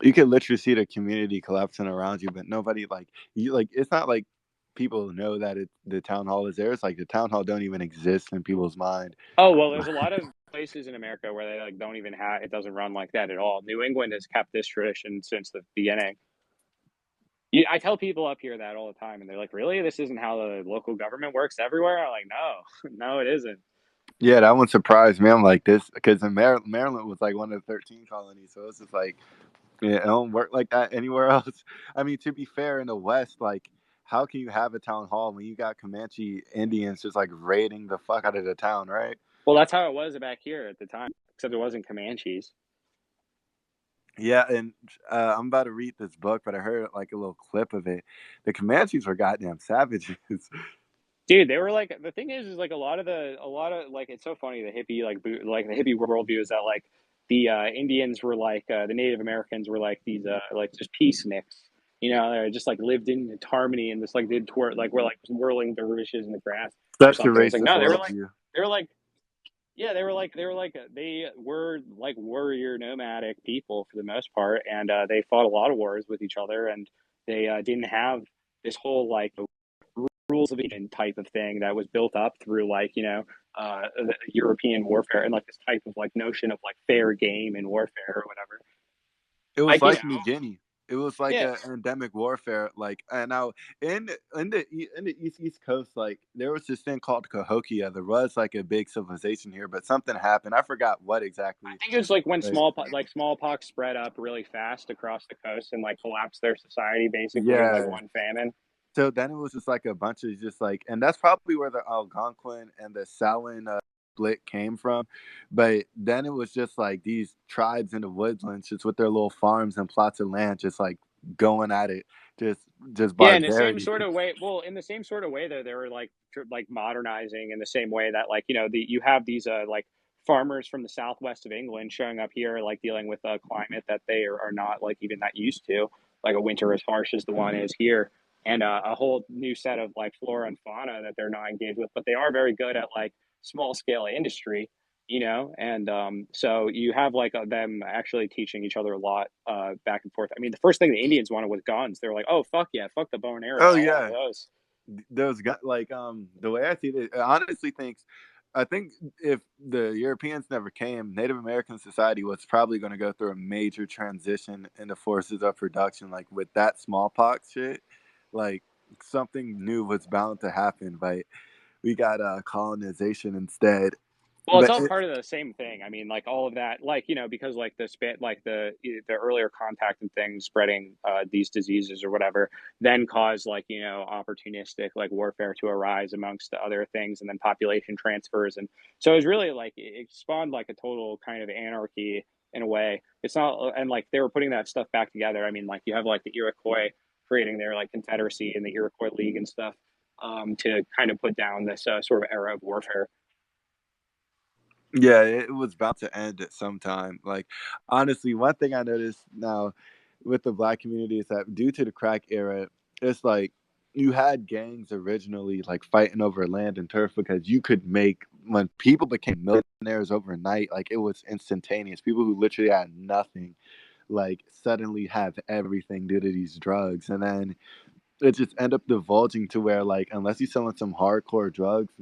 you can literally see the community collapsing around you, but nobody like you like it's not like people know that the town hall is there. It's like the town hall don't even exist in people's mind. Oh well, there's a lot of places in America where they like don't even have it doesn't run like that at all. New England has kept this tradition since the beginning. I tell people up here that all the time, and they're like, "Really? This isn't how the local government works everywhere?" I'm like, "No, no, it isn't." Yeah, that one surprised me. I'm like this because Maryland was like one of the 13 colonies, so it's just like yeah, it don't work like that anywhere else. I mean, to be fair, in the West, like how can you have a town hall when you got Comanche Indians just like raiding the fuck out of the town, right? Well, that's how it was back here at the time, except it wasn't Comanches. Yeah, and I'm about to read this book, but I heard like a little clip of it. The Comanches were goddamn savages. Dude, they were like the thing is like a lot of like it's so funny the hippie like the hippie worldview is that like the Indians were like the Native Americans were like these like just peaceniks, you know, they just like lived in harmony and just like did twerk like we're like whirling dervishes in the grass or Such a something. It's like racist no, worldview. they were like yeah, they were like warrior nomadic people for the most part, and they fought a lot of wars with each other, and they didn't have this whole like rules of engine type of thing that was built up through like the European warfare and like this type of like notion of like fair game in warfare or whatever. It was Like like New Guinea. It was like yeah, a endemic warfare. Like and now in the East Coast, like there was this thing called Cahokia. There was like a big civilization here, but something happened. I forgot what I exactly. think it was like when But smallpox spread up really fast across the coast and like collapsed their society basically in like yeah, one famine. so then it was just like a bunch of just like, and that's probably where the Algonquin and the Samhain split came from. But then it was just like these tribes in the woodlands, just with their little farms and plots of land, just like going at it, just just Yeah, in the same barbarity. sort of way. Well, in the same sort of way, though, they were like like modernizing in the same way that like you have these like farmers from the southwest of England showing up here, like dealing with a climate that they are not like even that used to, like a winter as harsh as the one is here, and a whole new set of like flora and fauna that they're not engaged with, but they are very good at like small scale industry, and so you have like them actually teaching each other a lot back and forth. I mean, the first thing the Indians wanted was guns. They were like, oh fuck yeah, fuck the bow and arrow, Oh I want one yeah, of those. those got like the way I see it, I honestly think. I think if the Europeans never came, Native American society was probably going to go through a major transition in the forces of production. Like with that smallpox shit, like something new was bound to happen. But we got colonization instead. Well, it's But all part of the same thing. I mean, like all of that, like because like the earlier contact and things spreading these diseases or whatever, then caused like opportunistic like warfare to arise amongst the other things, and then population transfers, and so it was really like it spawned like a total kind of anarchy in a way. It's not, and like they were putting that stuff back together. I mean, like you have like the Iroquois creating their like confederacy and the Iroquois League and stuff to kind of put down this sort of era of warfare. yeah, it was about to end at some time. Like honestly, one thing I noticed now with the black community is that due to the crack era, it's like you had gangs originally like fighting over land and turf because you could make when people became millionaires overnight, like it was instantaneous. People who literally had nothing like suddenly have everything due to these drugs. And then it just end up divulging to where like unless you're selling some hardcore drugs,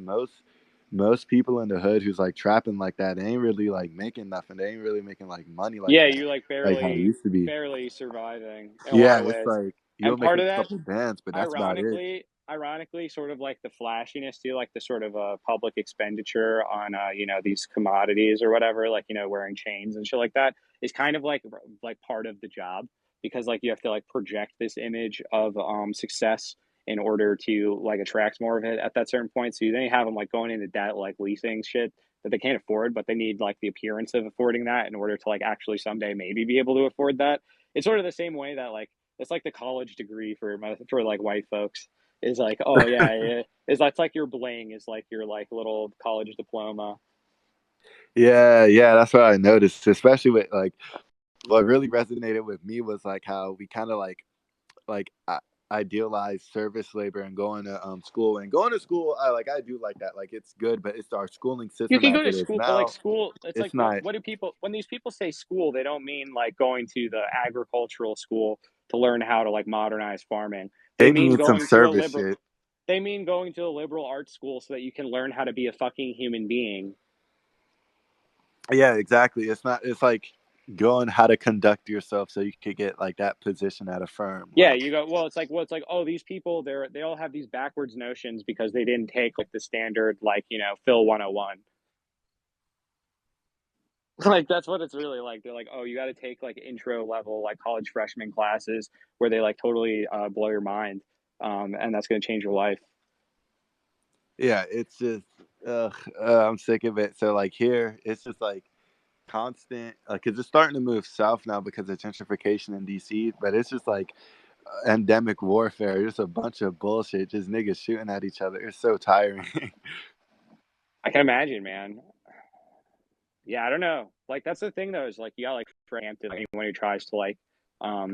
most people in the hood who's like trapping like that, they ain't really like making nothing. They ain't really making like money like Yeah, that, you're like like how it used to be. barely surviving in a lot Yeah, of it's ways. like And you'll make part a of that, couple bands, but that's about it. ironically, sort of like the flashiness too, like the sort of public expenditure on these commodities or whatever, like wearing chains and shit like that is kind of like part of the job because like you have to like project this image of success in order to like attract more of it at that certain point. So you then you have them like going into debt, like leasing shit that they can't afford, but they need like the appearance of affording that in order to like actually someday maybe be able to afford that. It's sort of the same way that like it's like the college degree for like white folks is like oh yeah, yeah. Is that's like your bling is like your like little college diploma. Yeah, yeah, that's what I noticed, especially with like what really resonated with me was like how we kind of like idealize service labor and going to school. I do like that. Like it's good, but it's our schooling You system can as go to it is school, but like now. school, it's like It's not. what do people when these people say school, they don't mean like going to the agricultural school to learn how to like modernize farming. They They mean mean some going to a service liberal shit. they mean going to a liberal arts school so that you can learn how to be a fucking human being. Yeah, exactly. It's not. It's like going how to conduct yourself so you could get like that position at a firm. Yeah, Like you go, well, it's like, oh, these people, they all have these backwards notions because they didn't take like the standard, like, Phil 101. Like that's what it's really like. They're like, oh, you got to take like intro level like college freshman classes where they like totally blow your mind, and that's gonna change your life. Yeah, it's just, I'm sick of it. So like here, it's just like constant, because it's starting to move south now because of gentrification in DC. But it's just like endemic warfare. Just a bunch of bullshit. Just niggas shooting at each other. It's so tiring. I can imagine, man. Yeah, I don't know. Like that's the thing though, is like you got like preempted like, anyone who tries to like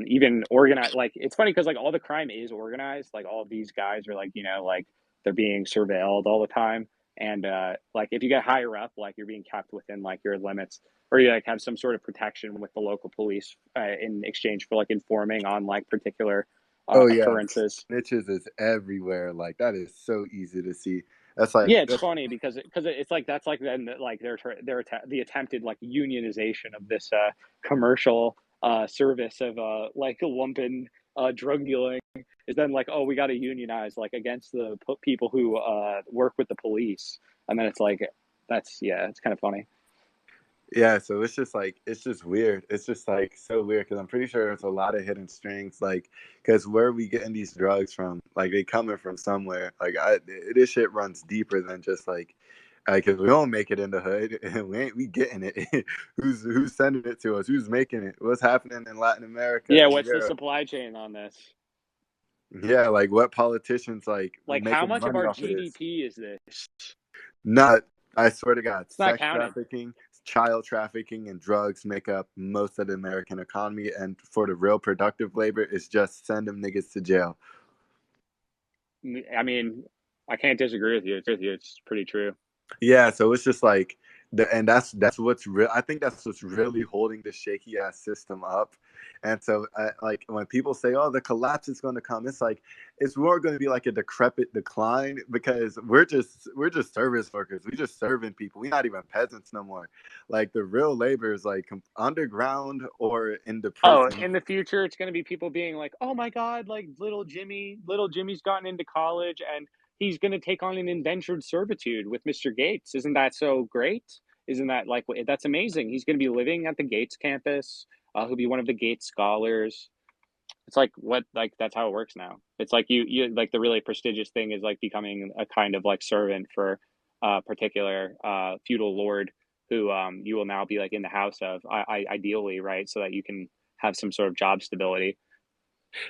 even organize like it's funny because like all the crime is organized. Like all of these guys are like, like they're being surveilled all the time. And like if you get higher up, like you're being kept within like your limits or you like have some sort of protection with the local police in exchange for like informing on like particular Oh yeah, occurrences. snitches is everywhere. Like that is so easy to see. That's like Yeah, it's funny because it's like that's like then like the attempted like unionization of this commercial service of like lumpen drug dealing is then like, oh, we got to unionize like against the people who work with the police, and then it's like that's, yeah, it's kind of funny. Yeah, so it's just like it's just weird. It's just like so weird because I'm pretty sure there's a lot of hidden strings. Like, because where are we getting these drugs from? Like, they coming from somewhere. Like, this shit runs deeper than just like, because we don't make it in the hood and we getting it. Who's sending it to us? Who's making it? What's happening in Latin America Yeah, and what's the Europe? supply chain on this? Yeah, like what politicians like Like, how making much of money our off of this? GDP is this? Not, I swear to God, It's not sex counting. trafficking, child trafficking, and drugs make up most of the American economy. And for the real productive labor, it's just send them niggas to jail. I mean, I can't disagree with you. It's pretty true. Yeah, so it's just like and that's what's real. I think that's what's really holding the shaky ass system up. And so, like when people say, "Oh, the collapse is going to come," it's like it's more going to be like a decrepit decline because we're just service workers. We just serving people. We're not even peasants no more. Like the real labor is like underground or in the Oh, prison. in the future, it's going to be people being like, "Oh my God, like little Jimmy's gotten into college and he's going to take on an indentured servitude with Mr. Gates. Isn't that so great? Isn't that like that's amazing? He's going to be living at the Gates campus. He'll be one of the Gates scholars. It's like what like that's how it works now. It's like you like the really prestigious thing is like becoming a kind of like servant for a particular feudal lord who you will now be like in the house of ideally, right? So that you can have some sort of job stability.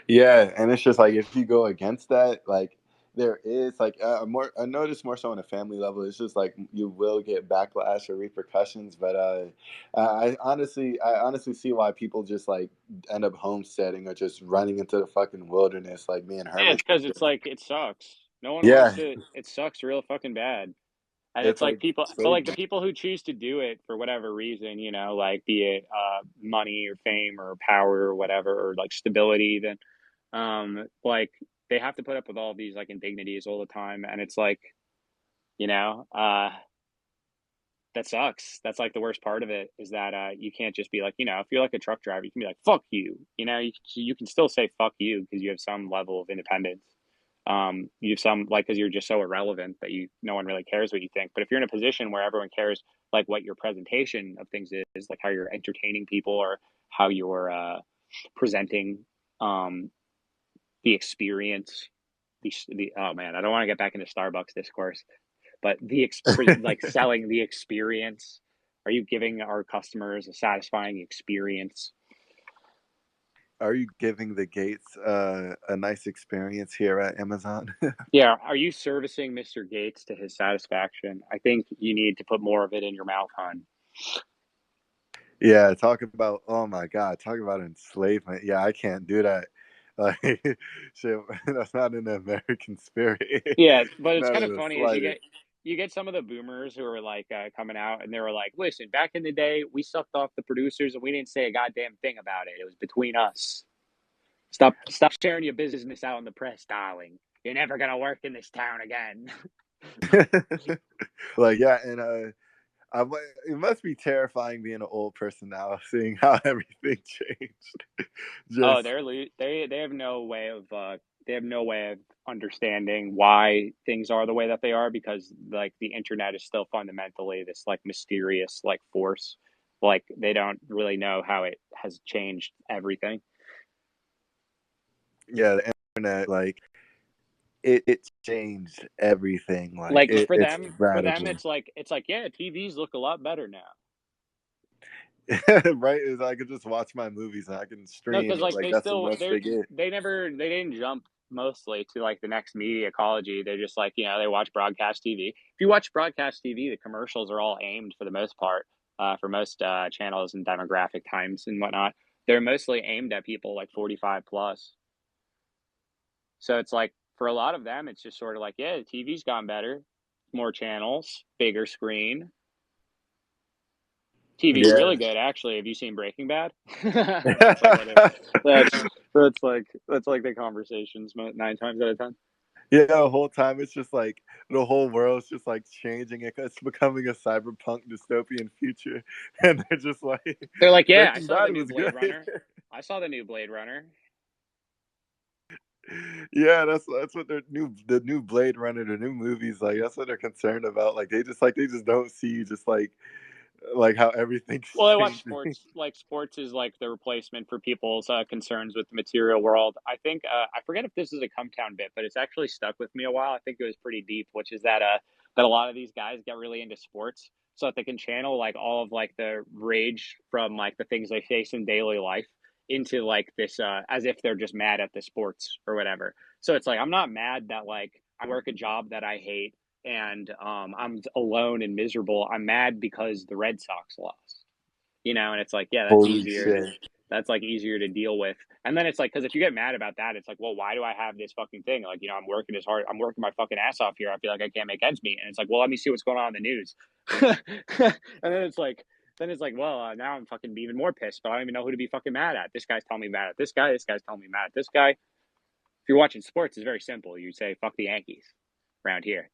Yeah, and it's just like if you go against that, like there is like more. I notice more so on a family level. It's just like you will get backlash or repercussions. But I honestly see why people just like end up homesteading or just running into the fucking wilderness, like being Yeah, it's hermits. because it's like it sucks. No one wants Yeah, to. It sucks real fucking bad. And it's it's like like people, but like the slavery. people who choose to do it for whatever reason, like be it money or fame or power or whatever, or like stability, then like they have to put up with all these like indignities all the time. And it's like, you know, that sucks. That's like the worst part of it is that you can't just be like, if you're like a truck driver, you can be like, fuck you. You can still say fuck you because you have some level of independence. You have some like because you're just so irrelevant that no one really cares what you think. But if you're in a position where everyone cares like what your presentation of things is, like how you're entertaining people or how you're presenting um, the experience, the oh man, I don't want to get back into Starbucks discourse, but like selling the experience. Are you giving our customers a satisfying experience? Are you giving the Gates a nice experience here at Amazon? Yeah, are you servicing Mr. Gates to his satisfaction? I think you need to put more of it in your mouth, hon. Yeah, talk about, oh my God, talk about enslavement. Yeah, I can't do that. Like, shit, that's not in the American spirit. Yeah, but it's Not kind in of the funny is slightest. you get some of the boomers who are like coming out and they were like, "Listen, back in the day, we sucked off the producers and we didn't say a goddamn thing about it. It was between us. Stop sharing your business out in the press, darling. You're never gonna work in this town again." Like, yeah, and it must be terrifying being an old person now, seeing how everything changed. Oh, Just, they have no way of understanding why things are the way that they are because like the internet is still fundamentally this like mysterious like force Like they don't really know how it has changed everything. Yeah, the internet, like it changed everything. Like Like it's for them, radical. it's like yeah, TVs look a lot better now. Right? Is I could just watch my movies and I can No, stream. because like Like that's the most they get. they didn't jump mostly to like the next media ecology. They're just like they watch broadcast TV. If you watch broadcast TV, the commercials are all aimed for the most part for most channels and demographic times and whatnot. They're mostly aimed at people like 45 plus. So it's like for a lot of them, it's just sort of like yeah, the TV's gone better, more channels, bigger screen. TV's Yeah. really good, actually. Have you seen Breaking Bad? That's like what it. That's that's like the conversations 9 times out of 10. Yeah, the whole time it's just like the whole world's just like changing. It's becoming a cyberpunk dystopian future, and they're just like, They're like, yeah, I Breaking saw the Bad new was Blade good. Runner. I saw the new Blade Runner. Yeah, that's what the new Blade Runner, the new movies, like that's what they're concerned about. Like they just don't see just like how everything's Well, I watch changing. sports. Like sports is like the replacement for people's concerns with the material world. I think I forget if this is a Come Town bit, but it's actually stuck with me a while. I think it was pretty deep, which is that a lot of these guys get really into sports so that they can channel like all of like the rage from like the things they face in daily life into like this as if they're just mad at the sports or whatever. So it's like I'm not mad that like I work a job that I hate and I'm alone and miserable. I'm mad because the Red Sox lost, and it's like, yeah, that's Holy easier. shit! That's like easier to deal with. And then it's like, because if you get mad about that, it's like, well, why do I have this fucking thing? Like, I'm working as hard. I'm working my fucking ass off here. I feel like I can't make ends meet. And it's like, well, let me see what's going on in the news. And then it's like, well, now I'm fucking even more pissed, but I don't even know who to be fucking mad at. This guy's telling me mad at this guy. This guy's telling me mad at this guy. If you're watching sports, it's very simple. You say, fuck the Yankees around here.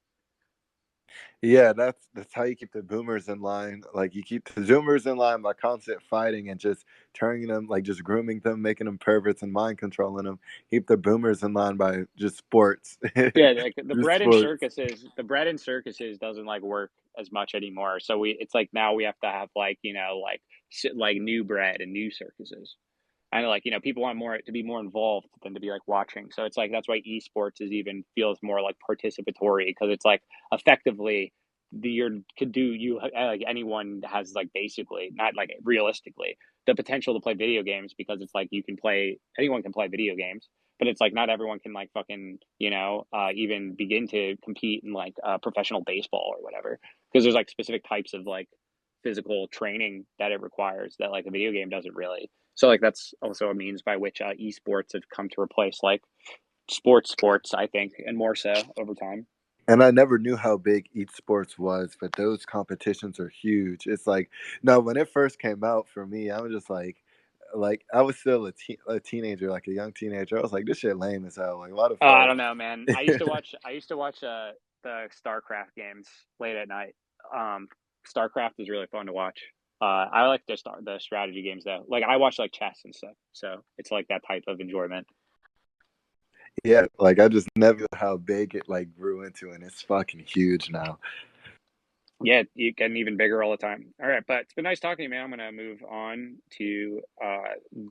Yeah, that's how you keep the boomers in line. Like you keep the zoomers in line by constant fighting and just turning them, like just grooming them, making them perverts and mind controlling them. Keep the boomers in line by just sports, Yeah, like just sports. the bread and circuses doesn't like work as much anymore. So it's like now we have to have like like like new bread and new circuses. And like people want more to be more involved than to be like watching. So it's like that's why esports is even feels more like participatory because it's like effectively like anyone has like basically not like realistically the potential to play video games because it's like anyone can play video games, but it's like not everyone can like fucking even begin to compete in like professional baseball or whatever because there's like specific types of like physical training that it requires that like a video game doesn't really. So like that's also a means by which esports have come to replace like sports, I think, and more so over time. And I never knew how big esports was, but those competitions are huge. It's like no, when it first came out for me, I was just like I was still a teenager, like a young teenager. I was like, this shit lame as hell. Like, why the I fuck? don't know, man. I used to watch the StarCraft games late at night. StarCraft is really fun to watch. I like the strategy games though. Like I watch like chess and stuff, so it's like that type of enjoyment. Yeah, like I just never knew how big it like grew into, and it's fucking huge now. Yeah, you getting even bigger all the time. All right, but it's been nice talking to you, man. I'm gonna move on to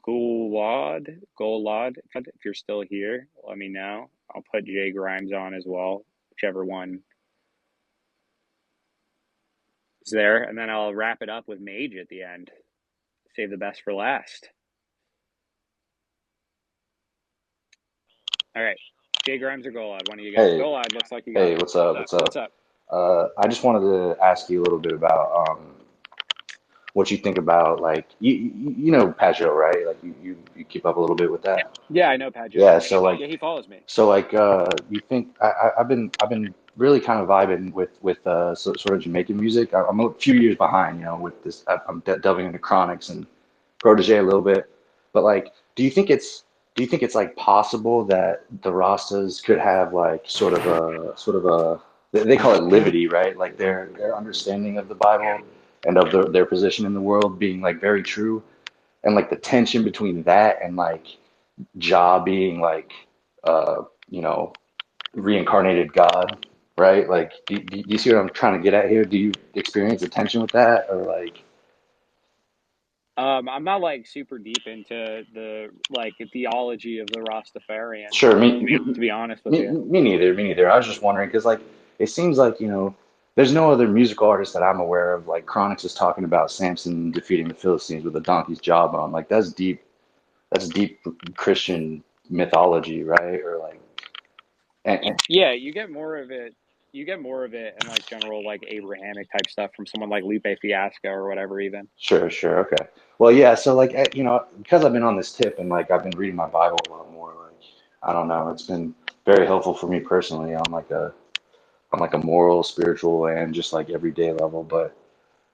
Golod. If you're still here, let me know. I'll put Jay Grimes on as well, whichever one is there, and then I'll wrap it up with Mage at the end. Save the best for last. All right, Jay Grimes or Golod? One of you guys. Hey, Golod looks like you got hey, it. what's up? What's What's up? up? I just wanted to ask you a little bit about what you think about like you know Pagio, right? Like you keep up a little bit with that. Yeah, I know Padgett. Yeah, Yeah, he follows me. so like you think I've been really kind of vibing with sort of Jamaican music. I'm a few years behind, you know, with this. I'm delving into Chronics and Protege a little bit, but like, do you think it's like possible that the Rastas could have like sort of a they call it livity, right? Like their understanding of the Bible and of their position in the world being like very true, and like the tension between that and like Jah being like uh you know reincarnated God, right? Like, do you see what I'm trying to get at here? Do you experience the tension with that, or like? I'm not like super deep into the like theology of the Rastafarians, Sure, to be honest with you. me neither. Me neither. I was just wondering because like it seems like there's no other musical artist that I'm aware of. Like Chronix is talking about Samson defeating the Philistines with a donkey's jawbone. Like that's deep. That's deep Christian mythology, right? Or like, and Yeah, you get more of it. You get more of it in like general like Abrahamic type stuff from someone like Lupe Fiasco or whatever. Even sure, sure, okay. Well, yeah. So like, because I've been on this tip and like I've been reading my Bible a lot more. Like, I don't know, it's been very helpful for me personally on like a moral, spiritual, and just like everyday level. But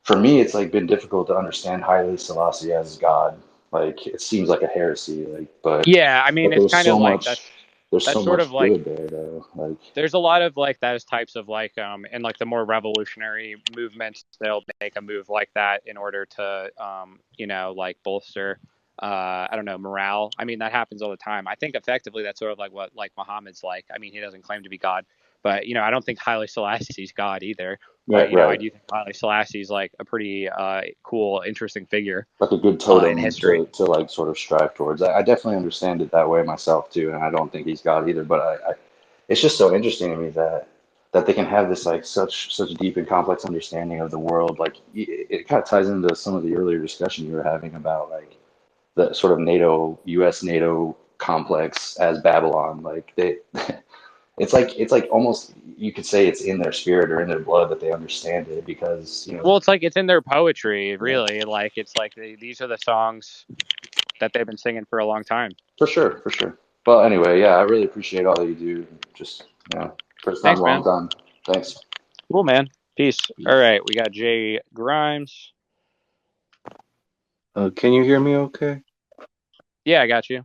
for me, it's like been difficult to understand Haile Selassie as God. Like, it seems like a heresy. Like, yeah, I mean but it's kind of like there's that's so sort of much like good there though. Like, there's a lot of like those types of like in like the more revolutionary movements they'll make a move like that in order to like bolster I don't know, morale. I mean that happens all the time. I think effectively that's sort of like what like Muhammad's like. I mean he doesn't claim to be God, but I don't think Haile Selassie's God either. But I right. do think Haile Selassie's like a pretty cool, interesting figure Like a good in totem history. to like sort of strive towards. I definitely understand it that way myself too, and I don't think he's God either. But it's just so interesting to me that they can have this like such deep and complex understanding of the world. Like it kind of ties into some of the earlier discussion you were having about like the sort of U.S. NATO complex as Babylon. Like they, it's like almost you could say it's in their spirit or in their blood that they understand it because Well, it's like it's in their poetry, yeah, really. Like it's like these are the songs that they've been singing for a long time. for sure, for sure. Well, anyway, yeah, I really appreciate all that you do. Just first time, Thanks, long man. time. Thanks. Cool, man. Peace. All right, we got Jay Grimes. Can you hear me okay? Yeah, I got you.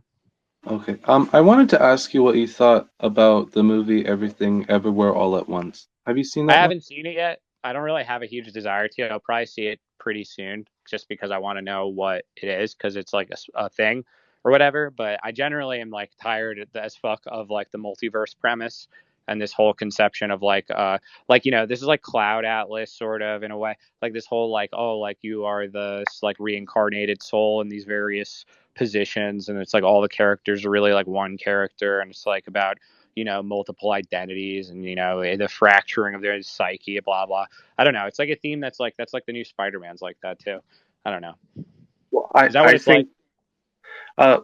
Okay. I wanted to ask you what you thought about the movie Everything Everywhere All at Once. Have you seen I that one? haven't seen it yet. I don't really have a huge desire to. I'll probably see it pretty soon just because I want to know what it is because it's like a thing or whatever. But I generally am like tired as fuck of like the multiverse premise and this whole conception of like this is like Cloud Atlas sort of in a way, like this whole like, oh, like you are this like reincarnated soul in these various positions, and it's like all the characters are really like one character, and it's like about multiple identities and the fracturing of their psyche, blah blah. I don't know, it's like a theme that's like the new Spider-Man's like that too. I don't know, Well, is that what I it's like? think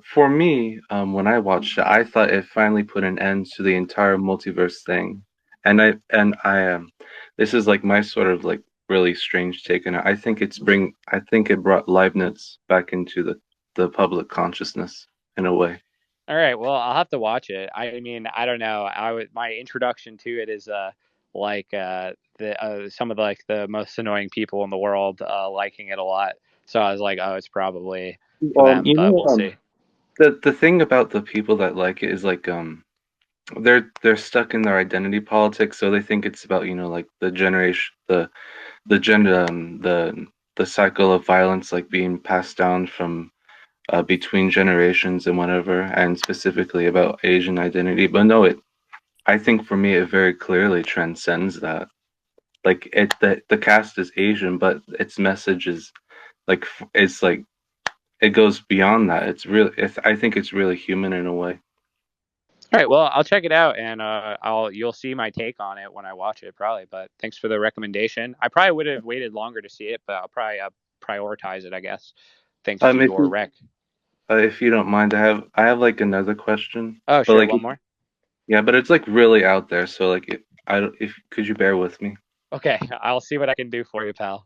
for me, when I watched it, I thought it finally put an end to the entire multiverse thing, and I this is like my sort of like really strange take on it. I think it brought Leibniz back into the public consciousness in a way. All right, well, I'll have to watch it. I mean, I don't know, my introduction to it is like the some of the like the most annoying people in the world liking it a lot, so I was like, oh, it's probably for them, You but know, we'll see. the thing about the people that like it is like they're stuck in their identity politics, so they think it's about like the generation the gender the cycle of violence like being passed down from between generations and whatever, and specifically about Asian identity. But no, I think for me it very clearly transcends that. Like the cast is Asian, but its message is like it's like it goes beyond that. I think it's really human in a way. All right, well, I'll check it out, and you'll see my take on it when I watch it, probably. But thanks for the recommendation. I probably would have waited longer to see it, but I'll probably prioritize it, I guess, thanks to If your you rec. if you don't mind, I have like another question, Oh, but sure, like one more. yeah, but it's like really out there. So like if could you bear with me? Okay, I'll see what I can do for you, pal.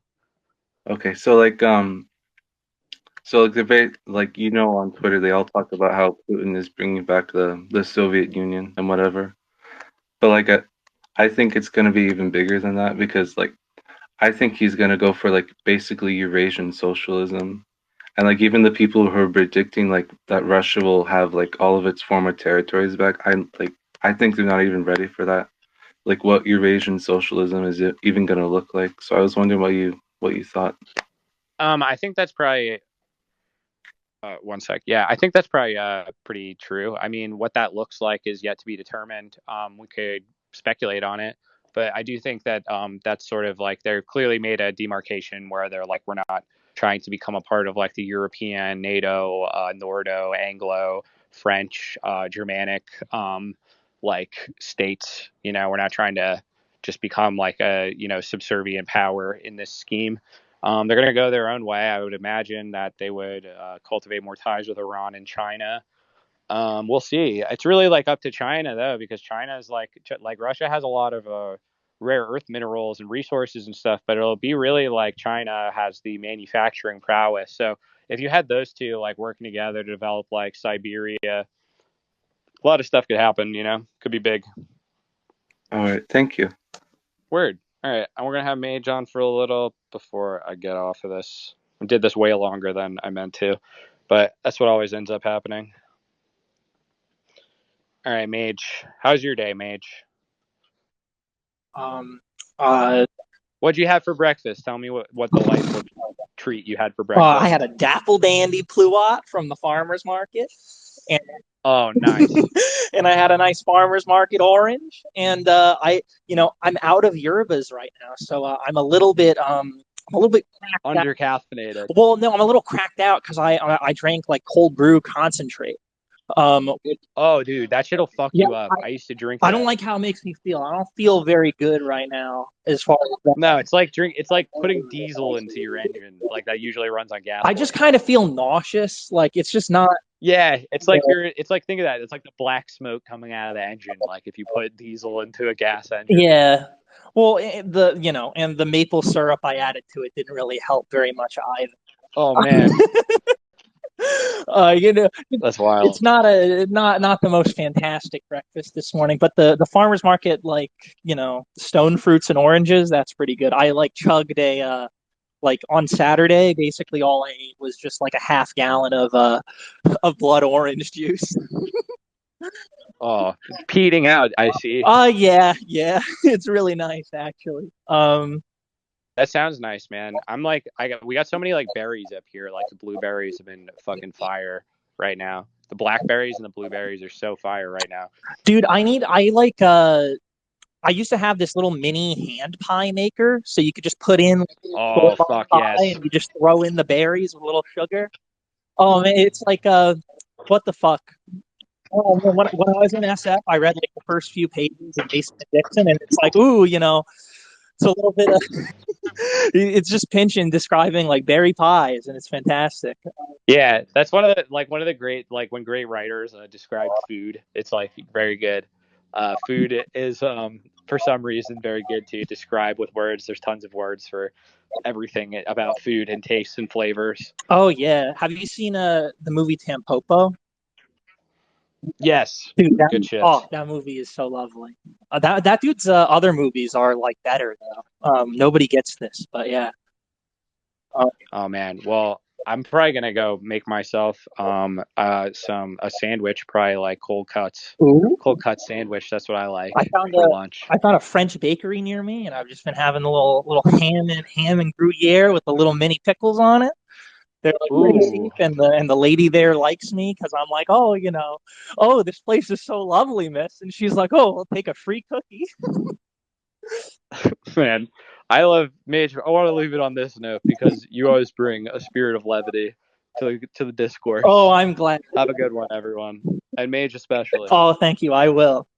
Okay, so so like debate like on Twitter they all talk about how Putin is bringing back the Soviet Union and whatever. But like I think it's gonna be even bigger than that because like I think he's gonna go for like basically Eurasian socialism. And like even the people who are predicting like that Russia will have like all of its former territories back, I think they're not even ready for that. Like what Eurasian socialism is it even gonna look like? So I was wondering what you thought. I think that's probably one sec. Yeah, I think that's probably pretty true. I mean, what that looks like is yet to be determined. We could speculate on it, but I do think that that's sort of like they're clearly made a demarcation where they're like, we're not trying to become a part of like the European, NATO, Nordo, Anglo, French, Germanic like states. We're not trying to just become like a subservient power in this scheme. They're going to go their own way. I would imagine that they would cultivate more ties with Iran and China. We'll see. It's really like up to China though, because China is like Russia has a lot of rare earth minerals and resources and stuff, but it'll be really like China has the manufacturing prowess. So if you had those two like working together to develop like Siberia, a lot of stuff could happen. Could be big. All right, thank you. Word. All right, and we're gonna have Mage on for a little before I get off of this. I did this way longer than I meant to, but that's what always ends up happening. All right, Mage. How's your day, Mage? What'd you have for breakfast? Tell me what delightful treat you had for breakfast. I had a dapple dandy pluot from the farmer's market. And oh, nice. And I had a nice farmer's market orange. And I'm out of yerbas right now, so I'm a little bit cracked undercaffeinated. Well, no, I'm a little cracked out because I drank like cold brew concentrate. Oh, dude, that shit'll fuck you up. I used to drink that. I don't like how it makes me feel. I don't feel very good right now as far as that. No, it's like putting diesel into your engine. Like that usually runs on gas. I just kind of feel nauseous. Like it's just not. Yeah, it's like think of that. It's like the black smoke coming out of the engine. Like if you put diesel into a gas engine. Yeah. Well, and the maple syrup I added to it didn't really help very much either. Oh man. That's wild. It's not the most fantastic breakfast this morning, but the farmer's market, like stone fruits and oranges, that's pretty good. I chugged a like on Saturday, basically all I ate was just like a half gallon of blood orange juice. Oh, peeing out, I see. Yeah, it's really nice actually. That sounds nice, man. We got so many like berries up here. Like the blueberries have been fucking fire right now. The blackberries and the blueberries are so fire right now. Dude, I used to have this little mini hand pie maker, so you could just put in fuck yes, and you just throw in the berries with a little sugar. Oh man, it's like what the fuck? Oh man, when I was in SF, I read like the first few pages of Mason and Dixon, and it's like, ooh, it's a little bit of it's just Pynchon describing like berry pies, and it's fantastic. Yeah, that's one of the great when great writers describe food. It's like very good. Food is for some reason very good to describe with words. There's tons of words for everything about food and tastes and flavors. Oh yeah, have you seen the movie Tampopo? Yes. Dude, good shit. Oh, that movie is so lovely. That dude's other movies are like better though. Nobody gets this, but yeah. Oh man, well, I'm probably gonna go make myself a sandwich, probably like cold cuts. Ooh. Cold cut sandwich. That's what I like for lunch. I found a French bakery near me, and I've just been having a little ham and Gruyere with the little mini pickles on it. They're like pretty cheap, and the lady there likes me because I'm like, oh, this place is so lovely, miss, and she's like, oh, we'll take a free cookie. Man, I love Mage. I want to leave it on this note because you always bring a spirit of levity to the discourse. Oh, I'm glad. Have a good one, everyone, and Mage especially. Oh, thank you. I will.